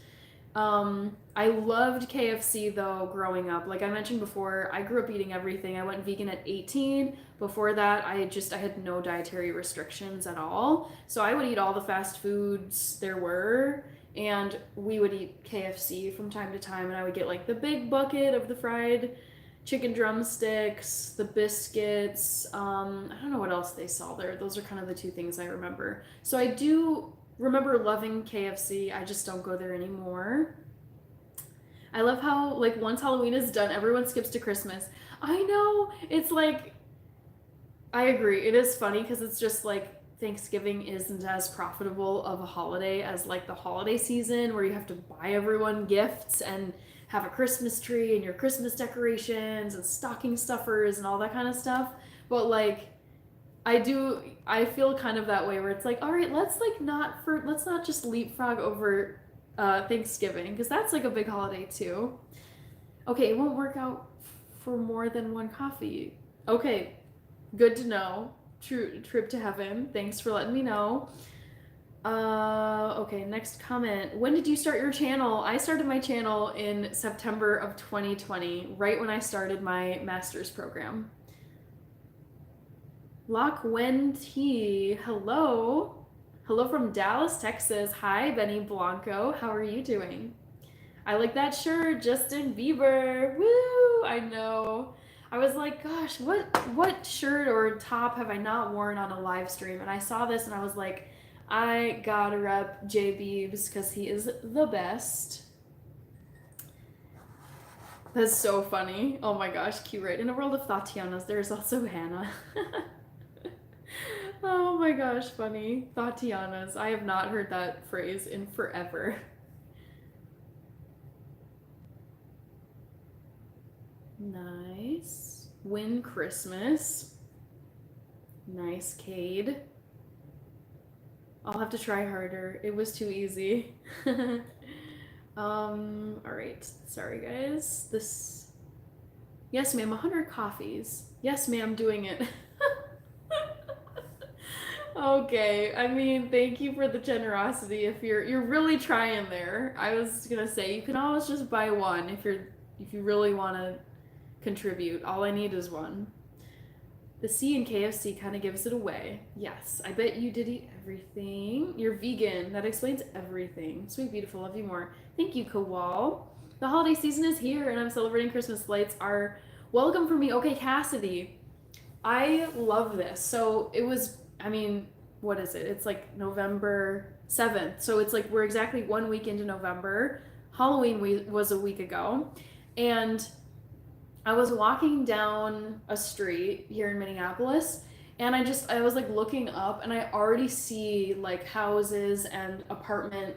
I loved KFC though growing up. Like I mentioned before, I grew up eating everything. I went vegan at 18. Before that, I had no dietary restrictions at all. So I would eat all the fast foods there were, and we would eat KFC from time to time, and I would get like the big bucket of the fried chicken drumsticks, the biscuits. I don't know what else they sell there. Those are kind of the two things I remember. So I do remember loving KFC. I just don't go there anymore. I love how like once Halloween is done, everyone skips to Christmas. I know, it's like, I agree. It is funny because it's just like Thanksgiving isn't as profitable of a holiday as like the holiday season where you have to buy everyone gifts and have a Christmas tree and your Christmas decorations and stocking stuffers and all that kind of stuff. But like I feel kind of that way where it's like, all right, let's not just leapfrog over Thanksgiving because that's like a big holiday too. Okay, it won't work out for more than one coffee. Okay, good to know. Trip to heaven. Thanks for letting me know. Okay, next comment. When did you start your channel? I started my channel in September of 2020, right when I started my master's program. Lock Wen T, hello. Hello from Dallas, Texas. Hi, Benny Blanco. How are you doing? I like that shirt, Justin Bieber. Woo! I know. I was like, gosh, what shirt or top have I not worn on a live stream? And I saw this and I was like, I gotta rep J Biebs because he is the best. That's so funny. Oh my gosh, cute, right? In a world of Tatianas, there's also Hannah. Oh my gosh, funny. Tatianas. I have not heard that phrase in forever. Nice. Win Christmas. Nice, Cade. I'll have to try harder. It was too easy. All right. Sorry, guys. This. Yes, ma'am. 100 coffees. Yes, ma'am. Doing it. Okay. I mean, thank you for the generosity. If you're really trying there, I was gonna say you can always just buy one if you really want to contribute. All I need is one. The C in KFC kind of gives it away. Yes, I bet you did eat everything. You're vegan. That explains everything. Sweet, beautiful, love you more. Thank you, Kowal. The holiday season is here and I'm celebrating Christmas lights are welcome for me. Okay, Cassidy. I love this. So it was, I mean, what is it? It's like November 7th. So it's like we're exactly 1 week into November. Halloween was a week ago. And I was walking down a street here in Minneapolis and I was like looking up and I already see like houses and apartment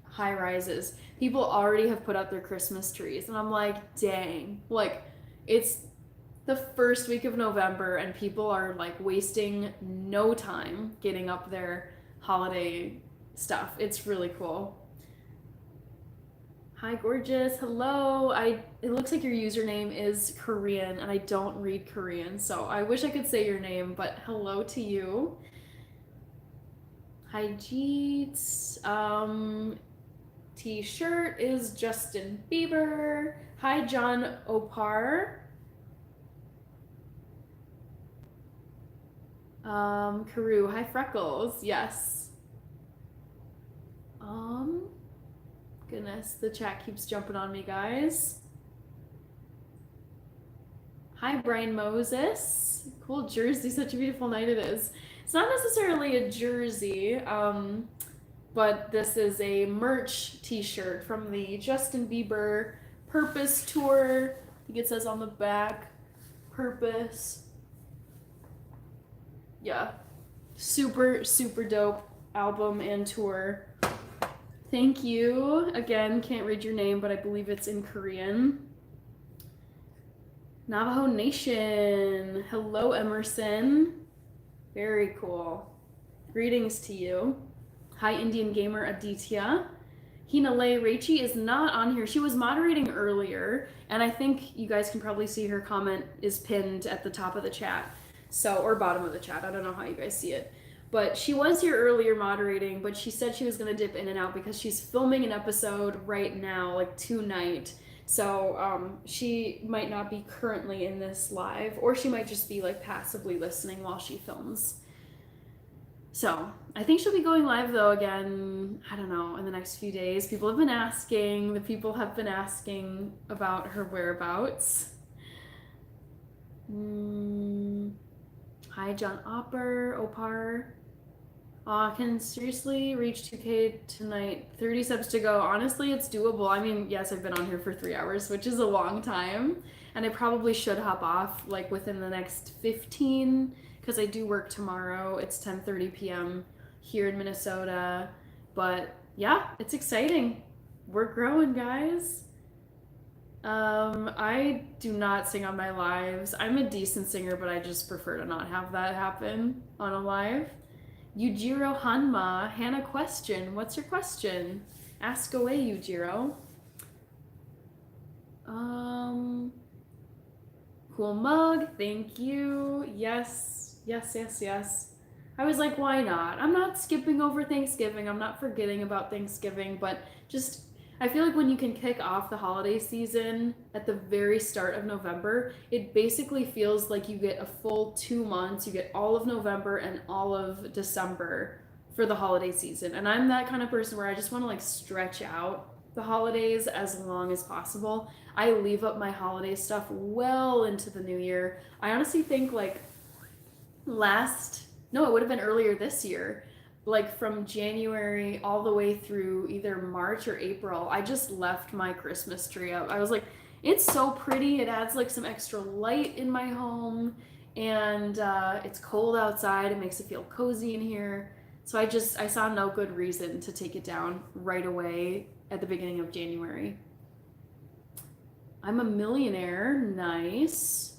high rises. People already have put out their Christmas trees and I'm like, dang. Like it's the first week of November and people are like wasting no time getting up their holiday stuff. It's really cool. Hi, gorgeous. Hello. It looks like your username is Korean and I don't read Korean, so I wish I could say your name, but hello to you. Hi, Jeets. T-shirt is Justin Bieber. Hi, John Opar. Karu. Hi, Freckles. Yes. Goodness, the chat keeps jumping on me, guys. Hi, Brian Moses. Cool jersey, such a beautiful night it is. It's not necessarily a jersey, but this is a merch t-shirt from the Justin Bieber Purpose Tour. I think it says on the back, Purpose. Yeah, super, super dope album and tour. Thank you. Again, can't read your name, but I believe it's in Korean. Navajo Nation. Hello, Emerson. Very cool. Greetings to you. Hi, Indian Gamer Aditya. Hinale Reichi is not on here. She was moderating earlier, and I think you guys can probably see her comment is pinned at the top of the chat. So, or bottom of the chat. I don't know how you guys see it. But she was here earlier moderating, but she said she was going to dip in and out because she's filming an episode right now, like tonight. So she might not be currently in this live, or she might just be like passively listening while she films. So I think she'll be going live though again, I don't know, in the next few days. People have been asking, the people have been asking about her whereabouts. Hi, John Opar. Can seriously reach 2K tonight. 30 subs to go. Honestly, it's doable. I mean, yes, I've been on here for 3 hours, which is a long time. And I probably should hop off like within the next 15 because I do work tomorrow. It's 10:30 p.m. here in Minnesota. But yeah, it's exciting. We're growing, guys. I do not sing on my lives. I'm a decent singer, but I just prefer to not have that happen on a live. Yujiro Hanma, Hannah question. What's your question? Ask away, Yujiro. Cool mug, thank you. Yes. I was like, why not? I'm not skipping over Thanksgiving. I'm not forgetting about Thanksgiving, but just I feel like when you can kick off the holiday season at the very start of November, it basically feels like you get a full 2 months. You get all of November and all of December for the holiday season. And I'm that kind of person where I just want to like stretch out the holidays as long as possible. I leave up my holiday stuff well into the new year. I honestly think like it would have been earlier this year, like from January all the way through either March or April, I just left my Christmas tree up. I was like, It's so pretty. It adds like some extra light in my home, and it's cold outside. It makes it feel cozy in here. So I saw no good reason to take it down right away at the beginning of January. I'm a millionaire. Nice.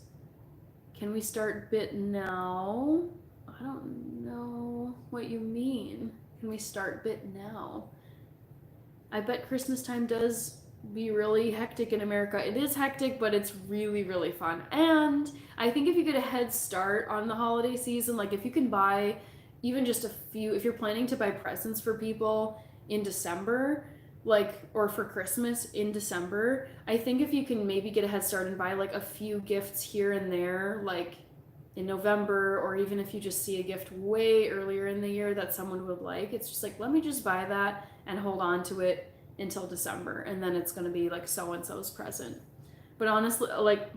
Can we start bit now? I don't know what you mean. Can we start bit now? I bet Christmas time does be really hectic in America. It is hectic, but it's really, really fun. And I think if you get a head start on the holiday season, like if you can buy even just a few, if you're planning to buy presents for people in December, like, or for Christmas in December, I think if you can maybe get a head start and buy like a few gifts here and there, like in November, or even if you just see a gift way earlier in the year that someone would like, it's just like, let me just buy that and hold on to it until December, and then it's going to be like so and so's present. But honestly, like,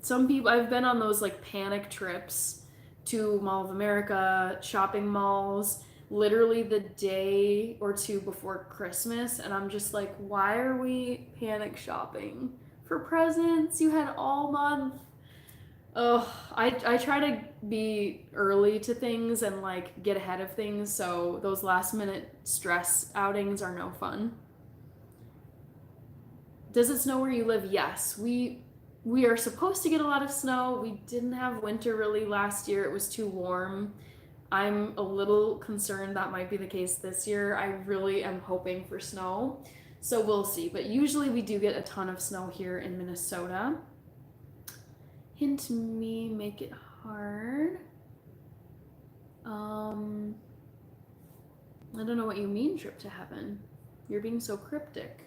some people, I've been on those like panic trips to Mall of America, shopping malls, literally the day or two before Christmas, and I'm just like, why are we panic shopping for presents? You had all month. Oh, I try to be early to things and like get ahead of things, so those last minute stress outings are no fun. Does it snow where you live? Yes. We are supposed to get a lot of snow. We didn't have winter really last year. It was too warm. I'm a little concerned that might be the case this year. I really am hoping for snow. So we'll see. But usually we do get a ton of snow here in Minnesota. Hint me, make it hard. I don't know what you mean, trip to heaven. You're being so cryptic.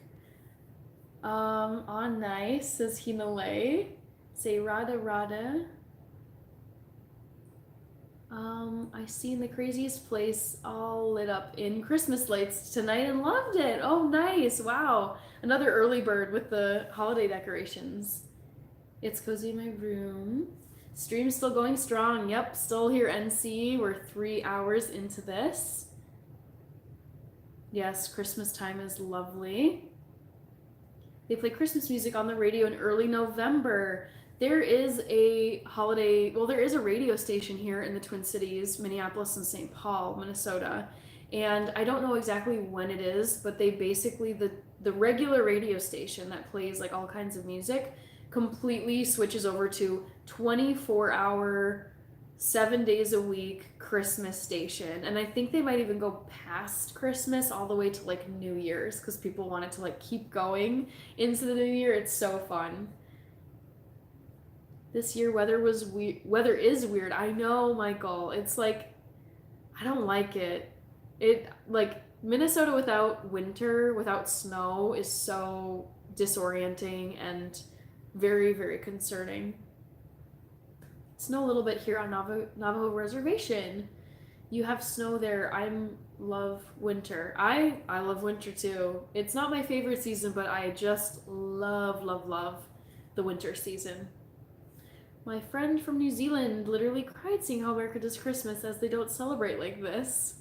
On nice, says Hinale. Say Rada Rada. I seen the craziest place all lit up in Christmas lights tonight and loved it. Oh, nice. Wow. Another early bird with the holiday decorations. It's cozy in my room. Stream's still going strong. Yep, still here, NC. We're 3 hours into this. Yes, Christmas time is lovely. They play Christmas music on the radio in early November. There is a holiday, well, there is a radio station here in the Twin Cities, Minneapolis and St. Paul, Minnesota. And I don't know exactly when it is, but they basically, the regular radio station that plays like all kinds of music completely switches over to 24-hour, 7 days a week Christmas station. And I think they might even go past Christmas all the way to like New Year's, because people want it to like keep going into the new year. It's so fun. This year weather is weird. I know, Michael. It's like, I don't like it. It like Minnesota without winter, without snow is so disorienting and very, very concerning. Snow a little bit here on Navajo Reservation. You have snow there. I love winter. I love winter too. It's not my favorite season, but I just love, love, love the winter season. My friend from New Zealand literally cried seeing how America does Christmas, as they don't celebrate like this.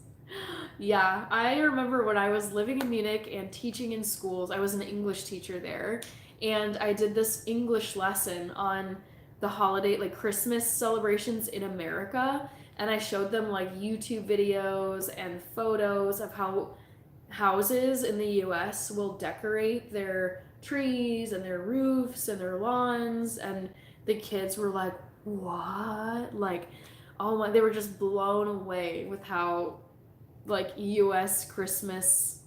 Yeah, I remember when I was living in Munich and teaching in schools. I was an English teacher there, and I did this English lesson on the holiday, like Christmas celebrations in America, and I showed them like YouTube videos and photos of how houses in the US will decorate their trees and their roofs and their lawns, and the kids were like, what? Like, oh my, they were just blown away with how like US Christmas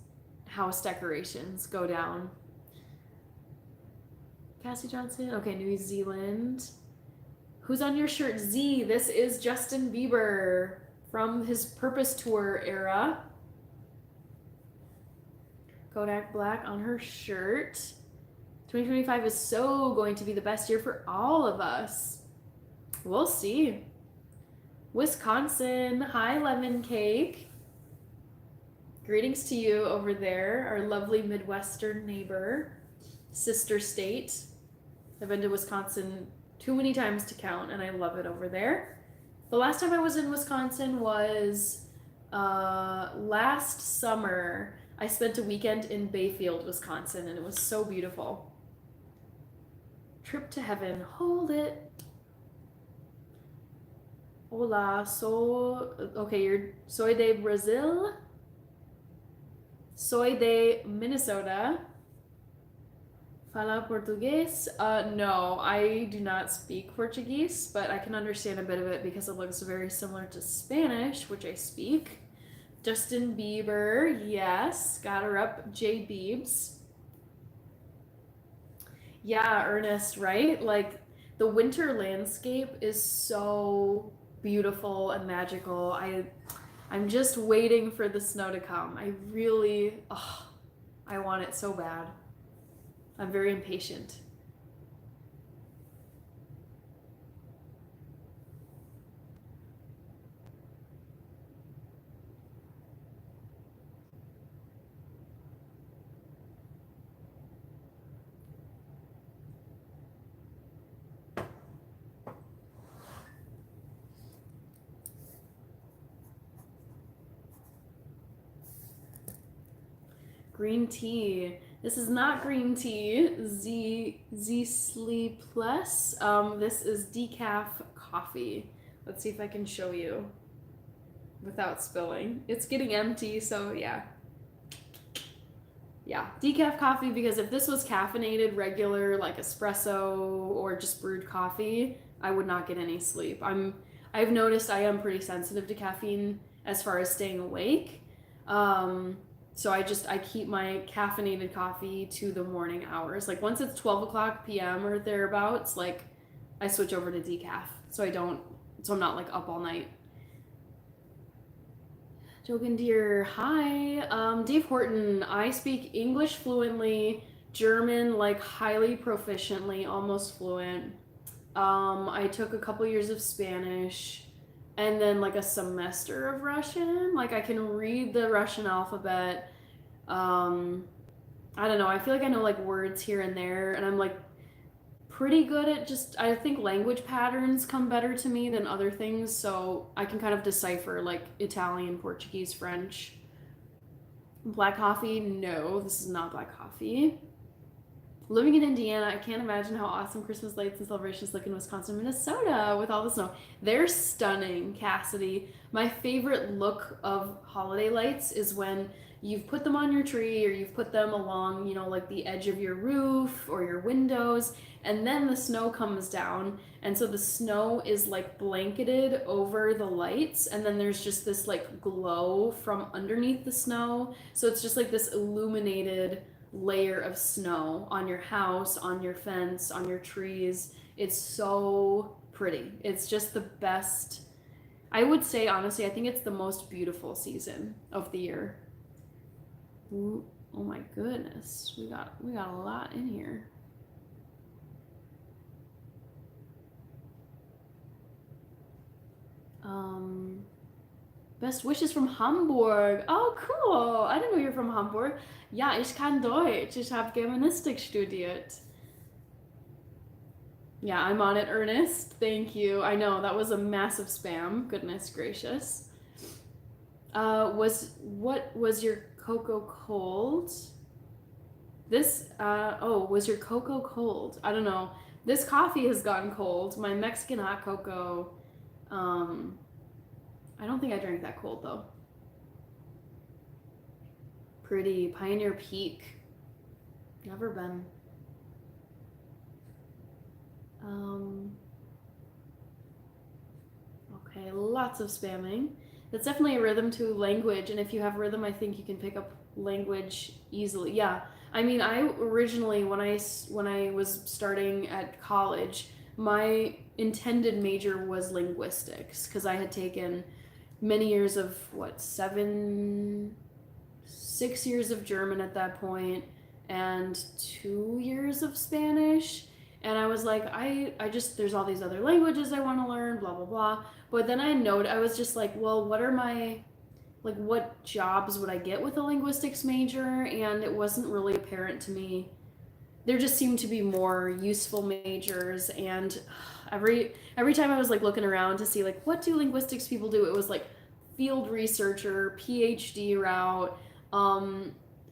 house decorations go down. Cassie Johnson, okay, New Zealand. Who's on your shirt? Z, this is Justin Bieber from his Purpose Tour era. Kodak Black on her shirt. 2025 is so going to be the best year for all of us. We'll see. Wisconsin, hi Lemon Cake. Greetings to you over there, our lovely Midwestern neighbor, sister state. I've been to Wisconsin too many times to count, and I love it over there. The last time I was in Wisconsin was last summer. I spent a weekend in Bayfield, Wisconsin, and it was so beautiful. Trip to heaven. Hold it. Hola, soy de Brazil. Soy de Minnesota. Fala português? No, I do not speak Portuguese, but I can understand a bit of it because it looks very similar to Spanish, which I speak. Justin Bieber, yes, got her up. J Biebs. Yeah, Ernest, right? Like the winter landscape is so beautiful and magical. I'm just waiting for the snow to come. I want it so bad. I'm very impatient. Green tea. This is not green tea. Z Sleep Plus. This is decaf coffee. Let's see if I can show you without spilling. It's getting empty, so yeah. Yeah, decaf coffee, because if this was caffeinated, regular, like espresso or just brewed coffee, I would not get any sleep. I've noticed I am pretty sensitive to caffeine as far as staying awake. So I keep my caffeinated coffee to the morning hours. Like once it's 12 o'clock p.m. or thereabouts, like I switch over to decaf. So I'm not like up all night. Jogan Deer, hi. Dave Horton, I speak English fluently, German like highly proficiently, almost fluent. I took a couple years of Spanish and then like a semester of Russian. Like I can read the Russian alphabet. I don't know. I feel like I know like words here and there, and I'm like pretty good at I think language patterns come better to me than other things, so I can kind of decipher like Italian, Portuguese, French. Black coffee? No, this is not black coffee. Living in Indiana, I can't imagine how awesome Christmas lights and celebrations look in Wisconsin, Minnesota with all the snow. They're stunning, Cassidy. My favorite look of holiday lights is when you've put them on your tree or you've put them along, like the edge of your roof or your windows, and then the snow comes down, and so the snow is like blanketed over the lights, and then there's just this like glow from underneath the snow. So it's just like this illuminated layer of snow on your house, on your fence, on your trees. It's so pretty. It's just the best. I would say honestly, I think it's the most beautiful season of the year. Ooh, oh my goodness, we got a lot in here. Best wishes from Hamburg. Oh, cool. I didn't know you're from Hamburg. Ja, ich kann Deutsch. Ich habe Germanistik studiert. Yeah, I'm on it, Ernest. Thank you. I know, that was a massive spam. Goodness gracious. Was your cocoa cold? Was your cocoa cold? I don't know. This coffee has gotten cold. My Mexican hot cocoa, I don't think I drank that cold though. Pretty. Pioneer Peak. Never been. Okay, lots of spamming. That's definitely a rhythm to language, and if you have rhythm, I think you can pick up language easily. Yeah, I mean, I originally when I was starting at college, my intended major was linguistics because I had taken many years of 6 years of German at that point and 2 years of Spanish. And I was like, I just, there's all these other languages I want to learn, blah, blah, blah. But then I was just like, well, what jobs would I get with a linguistics major? And it wasn't really apparent to me. There just seemed to be more useful majors. And every time I was like looking around to see like, what do linguistics people do? It was like field researcher, PhD route,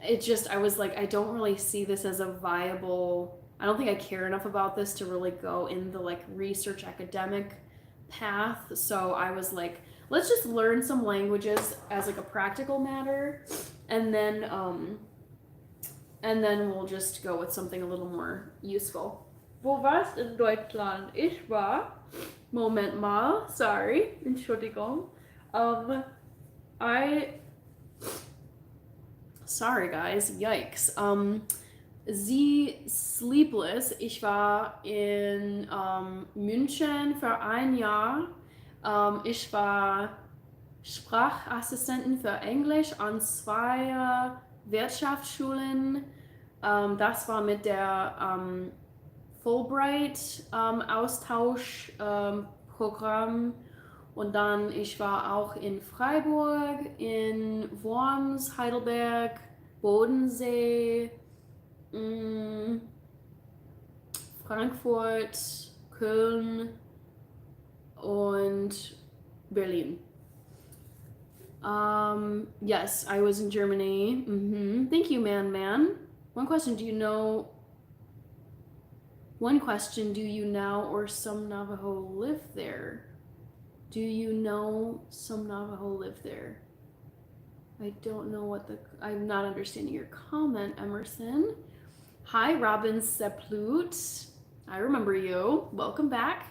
it just, I was like, I don't really see this as a viable, I don't think I care enough about this to really go in the like research academic path. So I was like, let's just learn some languages as like a practical matter, and then we'll just go with something a little more useful. Wo warst in Deutschland? Ich war, Moment mal, sorry, Entschuldigung. I, sorry guys, yikes. Sie Sleepless. Ich war in München für ein Jahr. Ich war Sprachassistentin für Englisch an zwei Wirtschaftsschulen. Das war mit der Fulbright-Austauschprogramm. Und dann, ich war auch in Freiburg, in Worms, Heidelberg, Bodensee, Frankfurt, Köln und Berlin. Yes, I was in Germany. Thank you, man. One question, do you now or some Navajo live there? Do you know some Navajo live there? I don't know I'm not understanding your comment, Emerson. Hi, Robin Seplut. I remember you. Welcome back.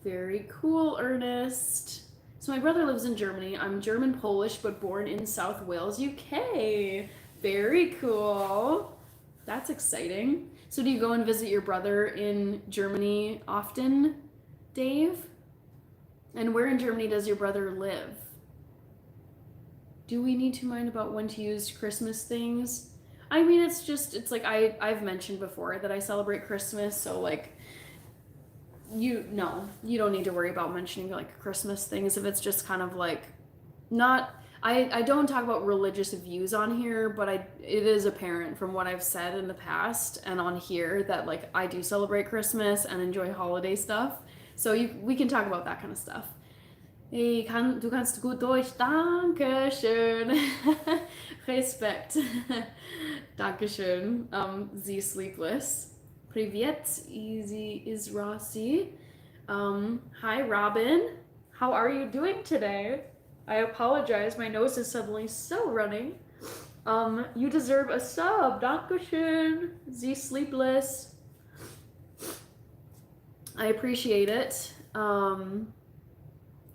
Very cool, Ernest. So my brother lives in Germany. I'm German Polish, but born in South Wales, UK. Very cool. That's exciting. So do you go and visit your brother in Germany often, Dave? And where in Germany does your brother live? Do we need to mind about when to use Christmas things? I mean, it's like I've mentioned before that I celebrate Christmas, so like you don't need to worry about mentioning like Christmas things if it's just kind of like not, I don't talk about religious views on here, but it is apparent from what I've said in the past and on here that like I do celebrate Christmas and enjoy holiday stuff. So we can talk about that kind of stuff. Hey, du kannst gut Deutsch. Dankeschön. Respekt. Dankeschön. Sie Sleepless. Привет, is Rossi. Hi, Robin. How are you doing today? I apologize, my nose is suddenly so running. You deserve a sub. Dankeschön. Sie Sleepless. I appreciate it.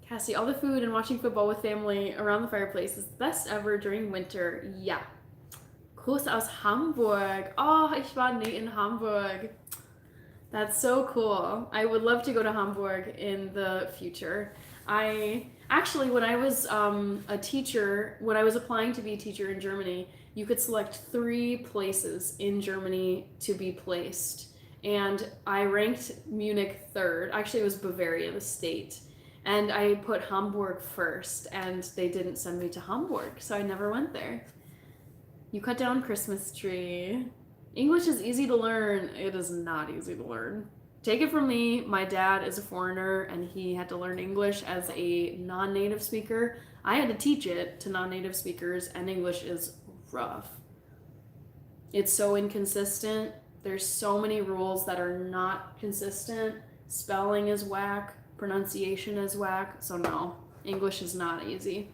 Cassie, all the food and watching football with family around the fireplace is the best ever during winter. Ja. Gruß aus Hamburg. Oh, ich war nie in Hamburg. That's so cool. I would love to go to Hamburg in the future. When I was a teacher, when I was applying to be a teacher in Germany, you could select 3 places in Germany to be placed. And I ranked Munich 3rd. Actually, it was Bavaria, the state. And I put Hamburg first, and they didn't send me to Hamburg, so I never went there. You cut down Christmas tree. English is easy to learn. It is not easy to learn. Take it from me, my dad is a foreigner, and he had to learn English as a non-native speaker. I had to teach it to non-native speakers, and English is rough. It's so inconsistent. There's so many rules that are not consistent. Spelling is whack. Pronunciation is whack, so no, English is not easy.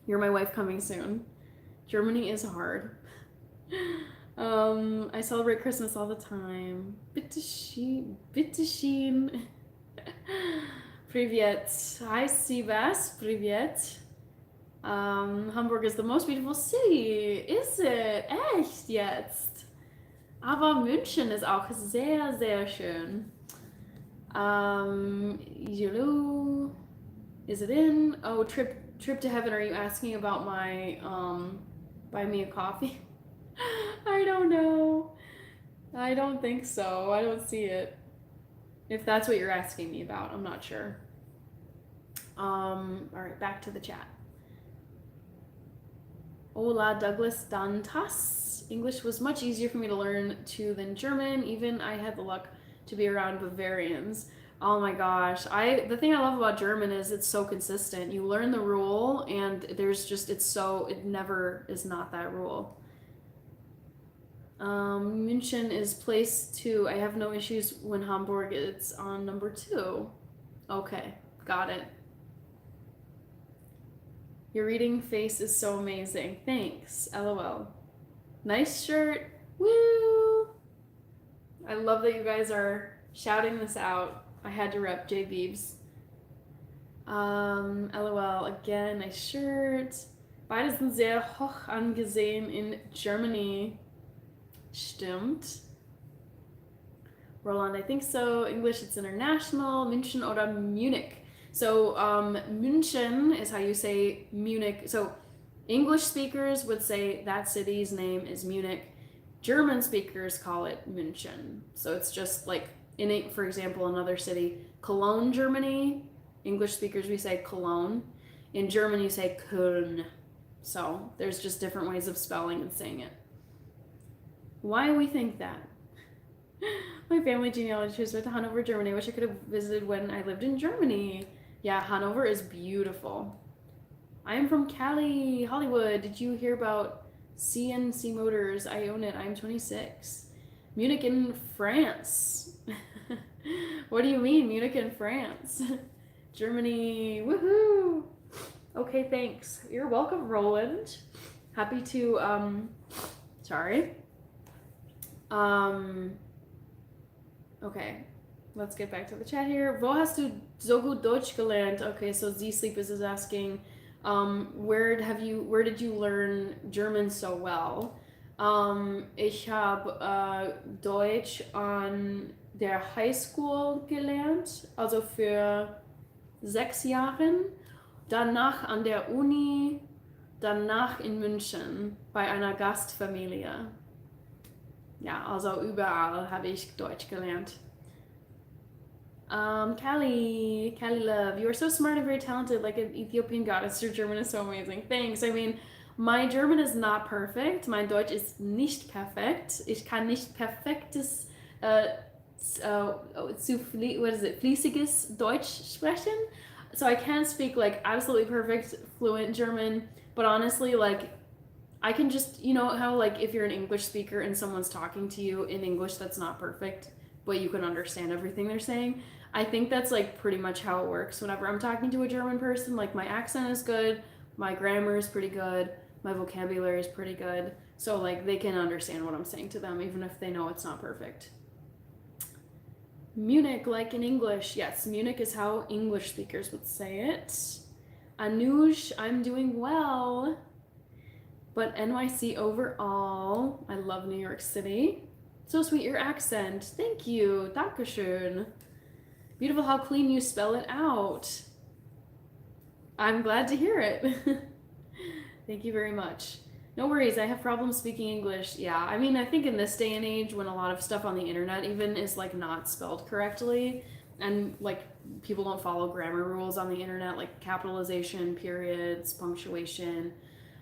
You're my wife coming soon. Germany is hard. I celebrate Christmas all the time. Bitte schön. Привет. Hi, Sivas. Привет. Hamburg is the most beautiful city. Is it? Echt jetzt? Aber München ist auch sehr, sehr schön. Is it in? Oh, trip to heaven. Are you asking about my buy me a coffee? I don't know. I don't think so. I don't see it. If that's what you're asking me about, I'm not sure. All right, back to the chat. Hola, Douglas Dantas. English was much easier for me to learn too than German. Even I had the luck to be around Bavarians. Oh my gosh. The thing I love about German is it's so consistent. You learn the rule and there's just it never is not that rule. München is place 2. I have no issues when Hamburg is on number 2. Okay, got it. Your reading face is so amazing. Thanks. LOL. Nice shirt. Woo! I love that you guys are shouting this out. I had to rep J Beebs. LOL. Again, nice shirt. Beide sind sehr hoch angesehen in Germany. Stimmt. Roland, I think so. English, it's international. München oder Munich. So München is how you say Munich. So English speakers would say that city's name is Munich. German speakers call it München. So it's just like, for example, another city, Cologne, Germany. English speakers, we say Cologne. In German, you say Köln. So there's just different ways of spelling and saying it. Why we think that? My family genealogy is with Hanover, Germany. I wish I could have visited when I lived in Germany. Yeah, Hanover is beautiful. I am from Cali, Hollywood. Did you hear about CNC Motors? I own it. I'm 26. Munich in France. What do you mean, Munich in France? Germany, woohoo! Okay, thanks. You're welcome, Roland. Happy to, sorry. Okay, let's get back to the chat here. Wo hast du so gut Deutsch gelernt? Okay, so Z Sleepers is asking, where did you learn German so well? Ich habe Deutsch an der Highschool gelernt, also für 6 Jahren. Danach an der Uni, danach in München bei einer Gastfamilie. Ja, also überall habe ich Deutsch gelernt. Callie Love, you are so smart and very talented, like an Ethiopian goddess. Your German is so amazing. Thanks. I mean, my German is not perfect. Mein Deutsch ist nicht perfekt. Ich kann nicht perfektes, fließiges Deutsch sprechen. So I can't speak like absolutely perfect, fluent German, but honestly, like, I can just, you know how like if you're an English speaker and someone's talking to you in English that's not perfect, but you can understand everything they're saying. I think that's like pretty much how it works whenever I'm talking to a German person. Like my accent is good, my grammar is pretty good, my vocabulary is pretty good. So like they can understand what I'm saying to them even if they know it's not perfect. Munich, like in English. Yes, Munich is how English speakers would say it. Anush, I'm doing well. But NYC overall, I love New York City. So sweet, your accent. Thank you. Dankeschön. Beautiful how clean you spell it out. I'm glad to hear it. Thank you very much. No worries, I have problems speaking English. Yeah, I mean, I think in this day and age when a lot of stuff on the internet even is like not spelled correctly and like people don't follow grammar rules on the internet like capitalization, periods, punctuation,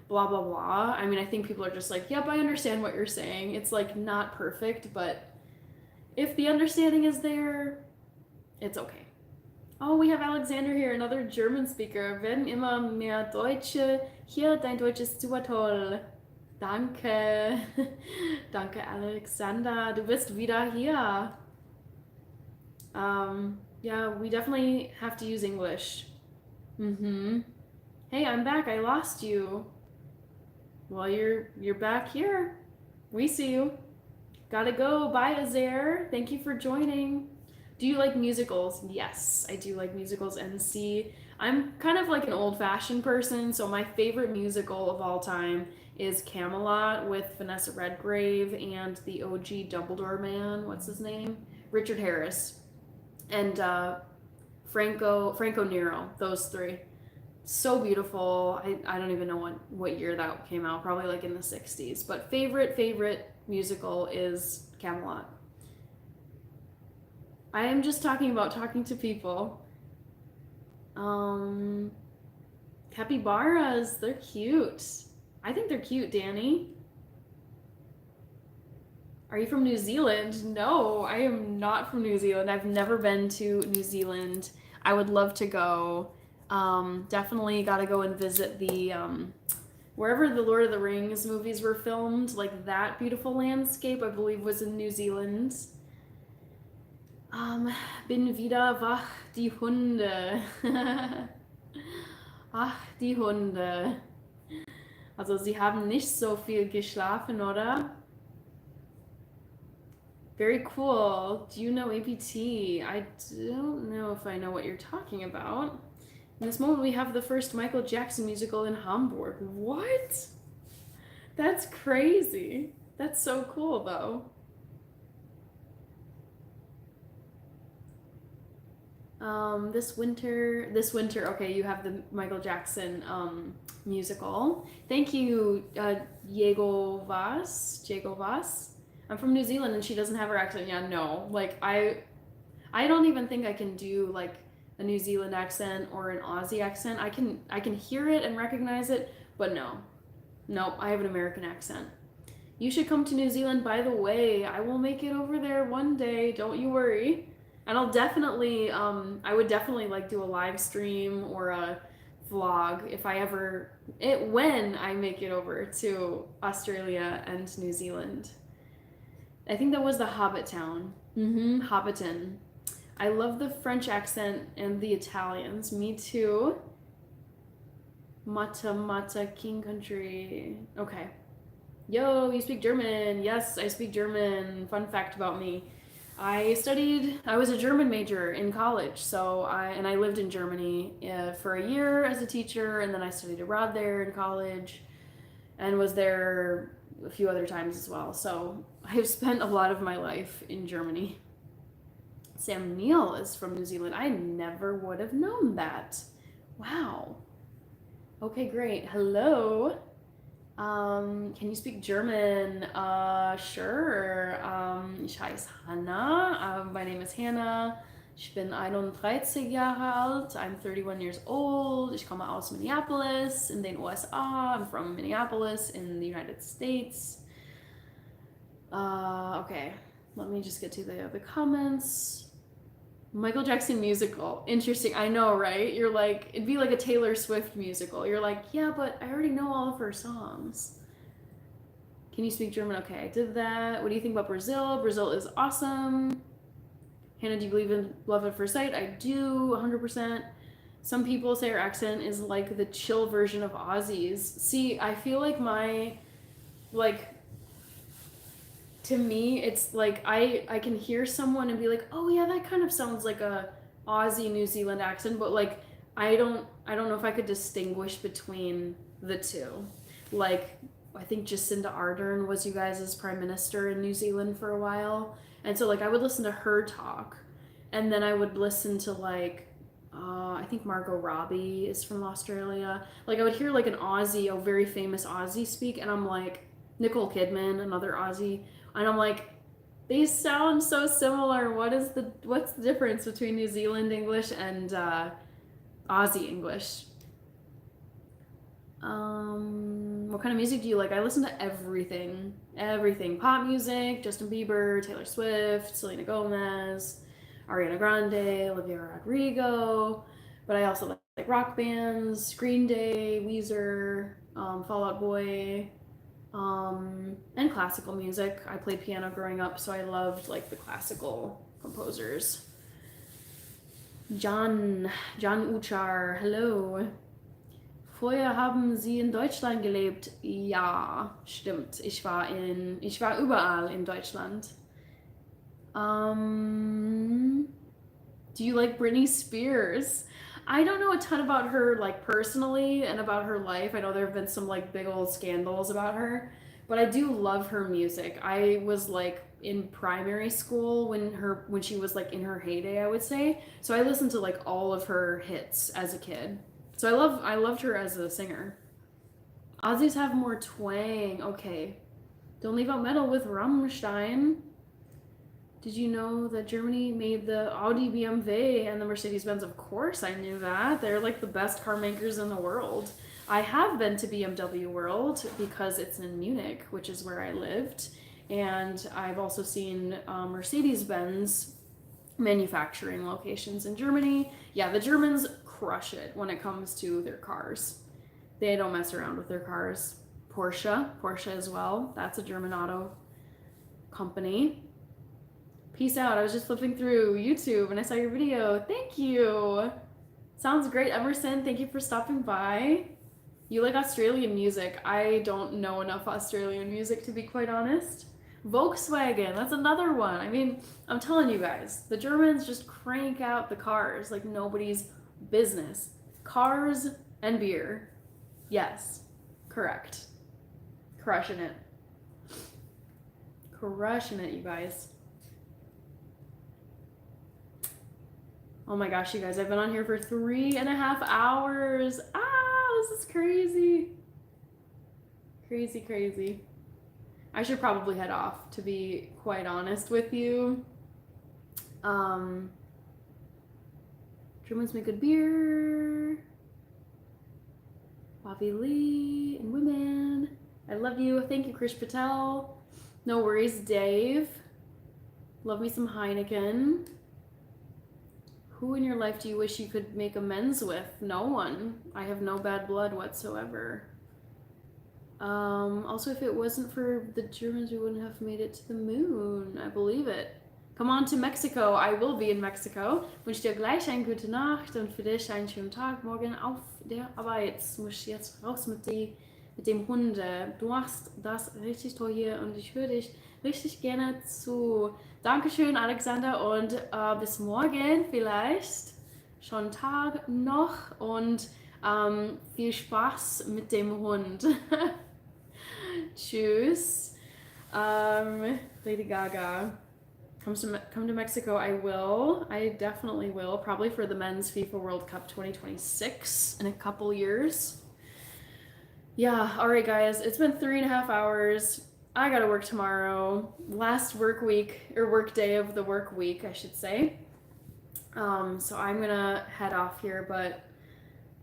blah blah blah. I mean, I think people are just like, yep, I understand what you're saying. It's like not perfect, but if the understanding is there, it's okay. Oh, we have Alexander here, another German speaker. Werden immer mehr Deutsche hier. Dein Deutsch ist super toll. Danke. Danke, Alexander. Du bist wieder hier. Yeah, we definitely have to use English. Hey, I'm back. I lost you. Well, you're back here. We see you. Gotta go. Bye, Azair. Thank you for joining. Do you like musicals? Yes, I do like musicals. And see, I'm kind of like an old-fashioned person, so my favorite musical of all time is Camelot with Vanessa Redgrave and the OG Dumbledore man. What's his name? Richard Harris. And Franco Nero. Those three. So beautiful. I don't even know what year that came out. Probably like in the 60s. But favorite musical is Camelot. I am just talking about talking to people. Capybaras, they're cute. I think they're cute, Danny. Are you from New Zealand? No, I am not from New Zealand. I've never been to New Zealand. I would love to go. Definitely got to go and visit the wherever the Lord of the Rings movies were filmed. Like that beautiful landscape, I believe, was in New Zealand. Bin wieder wach, die Hunde. Ach, die Hunde. Also, sie haben nicht so viel geschlafen, oder? Very cool. Do you know APT? I don't know if I know what you're talking about. In this moment, we have the first Michael Jackson musical in Hamburg. What? That's crazy. That's so cool, though. This winter, okay, you have the Michael Jackson musical. Thank you, Diego Vaz. I'm from New Zealand and she doesn't have her accent. Yeah, no. Like I don't even think I can do like a New Zealand accent or an Aussie accent. I can hear it and recognize it, but no. Nope, I have an American accent. You should come to New Zealand, by the way. I will make it over there one day. Don't you worry. And I'll definitely, I would definitely like do a live stream or a vlog if I ever, when I make it over to Australia and New Zealand. I think that was the Hobbit town. Hobbiton. I love the French accent and the Italians. Me too. Mata Mata King Country. Okay. Yo, you speak German. Yes, I speak German. Fun fact about me. I was a German major in college, and I lived in Germany for a year as a teacher, and then I studied abroad there in college and was there a few other times as well. So I've spent a lot of my life in Germany. Sam Neill is from New Zealand. I never would have known that. Wow. Okay, great. Hello. Can you speak German? Sure. Ich heiße Hannah. My name is Hannah. Ich bin 31 Jahre alt. I'm 31 years old. Ich komme aus Minneapolis in den USA. I'm from Minneapolis in the United States. Okay. Let me just get to the comments. Michael Jackson musical. Interesting. I know, right? You're like, it'd be like a Taylor Swift musical. You're like, yeah, but I already know all of her songs. Can you speak German? Okay, I did that. What do you think about Brazil? Brazil is awesome. Hannah, do you believe in love at first sight? I do, 100%. Some people say her accent is like the chill version of Ozzy's. See, I feel like to me, it's like I can hear someone and be like, oh yeah, that kind of sounds like a Aussie New Zealand accent, but like I don't know if I could distinguish between the two. Like I think Jacinda Ardern was you guys' prime minister in New Zealand for a while, and so like I would listen to her talk, and then I would listen to like I think Margot Robbie is from Australia. Like I would hear like an Aussie, a very famous Aussie speak, and I'm like Nicole Kidman, another Aussie. And I'm like, these sound so similar. What's the difference between New Zealand English and Aussie English? What kind of music do you like? I listen to everything. Everything. Pop music, Justin Bieber, Taylor Swift, Selena Gomez, Ariana Grande, Olivia Rodrigo. But I also like rock bands, Green Day, Weezer, Fall Out Boy. And classical music. I played piano growing up, so I loved like the classical composers. John Uchar, hello. Vorher haben Sie in Deutschland gelebt? Ja, stimmt. Ich war überall in Deutschland. Do you like Britney Spears? I don't know a ton about her like personally and about her life. I know there have been some like big old scandals about her, but I do love her music. I was like in primary school when she was like in her heyday, I would say. So I listened to like all of her hits as a kid. So I loved her as a singer. Aussies have more twang. Okay. Don't leave out metal with Rammstein. Did you know that Germany made the Audi BMW and the Mercedes-Benz? Of course I knew that. They're like the best car makers in the world. I have been to BMW World because it's in Munich, which is where I lived. And I've also seen Mercedes-Benz manufacturing locations in Germany. Yeah, the Germans crush it when it comes to their cars. They don't mess around with their cars. Porsche as well. That's a German auto company. Peace out. I was just flipping through YouTube and I saw your video. Thank you. Sounds great, Emerson. Thank you for stopping by. You like Australian music. I don't know enough Australian music, to be quite honest. Volkswagen, that's another one. I mean, I'm telling you guys, the Germans just crank out the cars like nobody's business. Cars and beer. Yes, correct. Crushing it. Crushing it, you guys. Oh my gosh, you guys, I've been on here for 3.5 hours. This is crazy. Crazy, crazy. I should probably head off, to be quite honest with you. Germans make good beer. Bobby Lee and women. I love you. Thank you, Krish Patel. No worries, Dave. Love me some Heineken. Who in your life do you wish you could make amends with? No one. I have no bad blood whatsoever. Also, if it wasn't for the Germans, we wouldn't have made it to the moon. I believe it. Come on to Mexico. I will be in Mexico. Wünsche dir gleich eine gute Nacht und für dich einen schönen Tag morgen auf der Arbeit. Muss ich jetzt raus mit dem Hunde. Du machst das richtig toll hier und ich höre dich richtig gerne zu. Dankeschön, Alexander, und bis morgen vielleicht. Schon Tag noch und viel Spaß mit dem Hund. Tschüss. Lady Gaga. Come to Mexico. I will. I definitely will. Probably for the Men's FIFA World Cup 2026 in a couple years. Yeah, all right, guys. It's been 3.5 hours. I gotta work tomorrow. Last work day of the work week, I should say. So I'm gonna head off here, but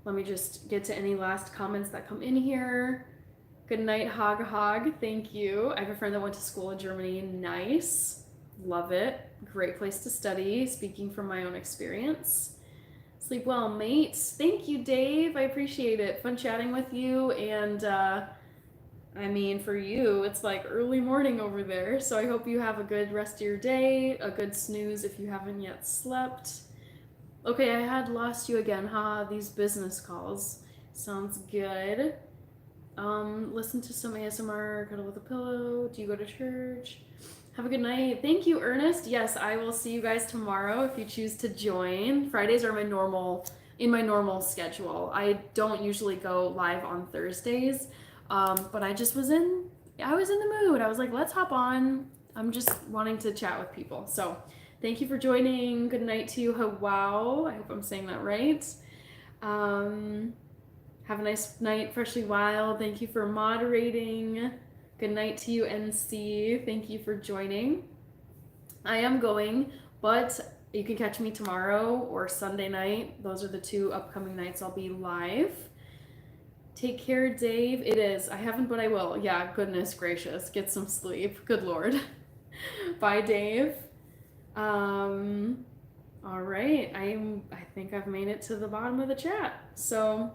let me just get to any last comments that come in here. Good night, Hog. Thank you. I have a friend that went to school in Germany. Nice. Love it. Great place to study, speaking from my own experience. Sleep well, mates. Thank you, Dave. I appreciate it. Fun chatting with you. And I mean, for you, it's like early morning over there. So I hope you have a good rest of your day, a good snooze if you haven't yet slept. Okay, I had lost you again. These business calls. Sounds good. Listen to some ASMR, cuddle with a pillow. Do you go to church? Have a good night. Thank you, Ernest. Yes, I will see you guys tomorrow if you choose to join. Fridays are in my normal schedule. I don't usually go live on Thursdays, but I was in the mood. I was like, let's hop on. I'm just wanting to chat with people. So thank you for joining. Good night to you, Wow. I hope I'm saying that right. Have a nice night, Freshly Wild. Thank you for moderating. Good night to you, NC. Thank you for joining. I am going, but you can catch me tomorrow or Sunday night. Those are the 2 upcoming nights I'll be live. Take care, Dave. It is. I haven't, but I will. Yeah, goodness gracious. Get some sleep. Good Lord. Bye, Dave. All right. I think I've made it to the bottom of the chat. So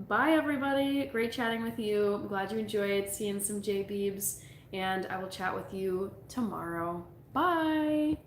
bye, everybody. Great chatting with you. I'm glad you enjoyed seeing some J-Beebs, and I will chat with you tomorrow. Bye.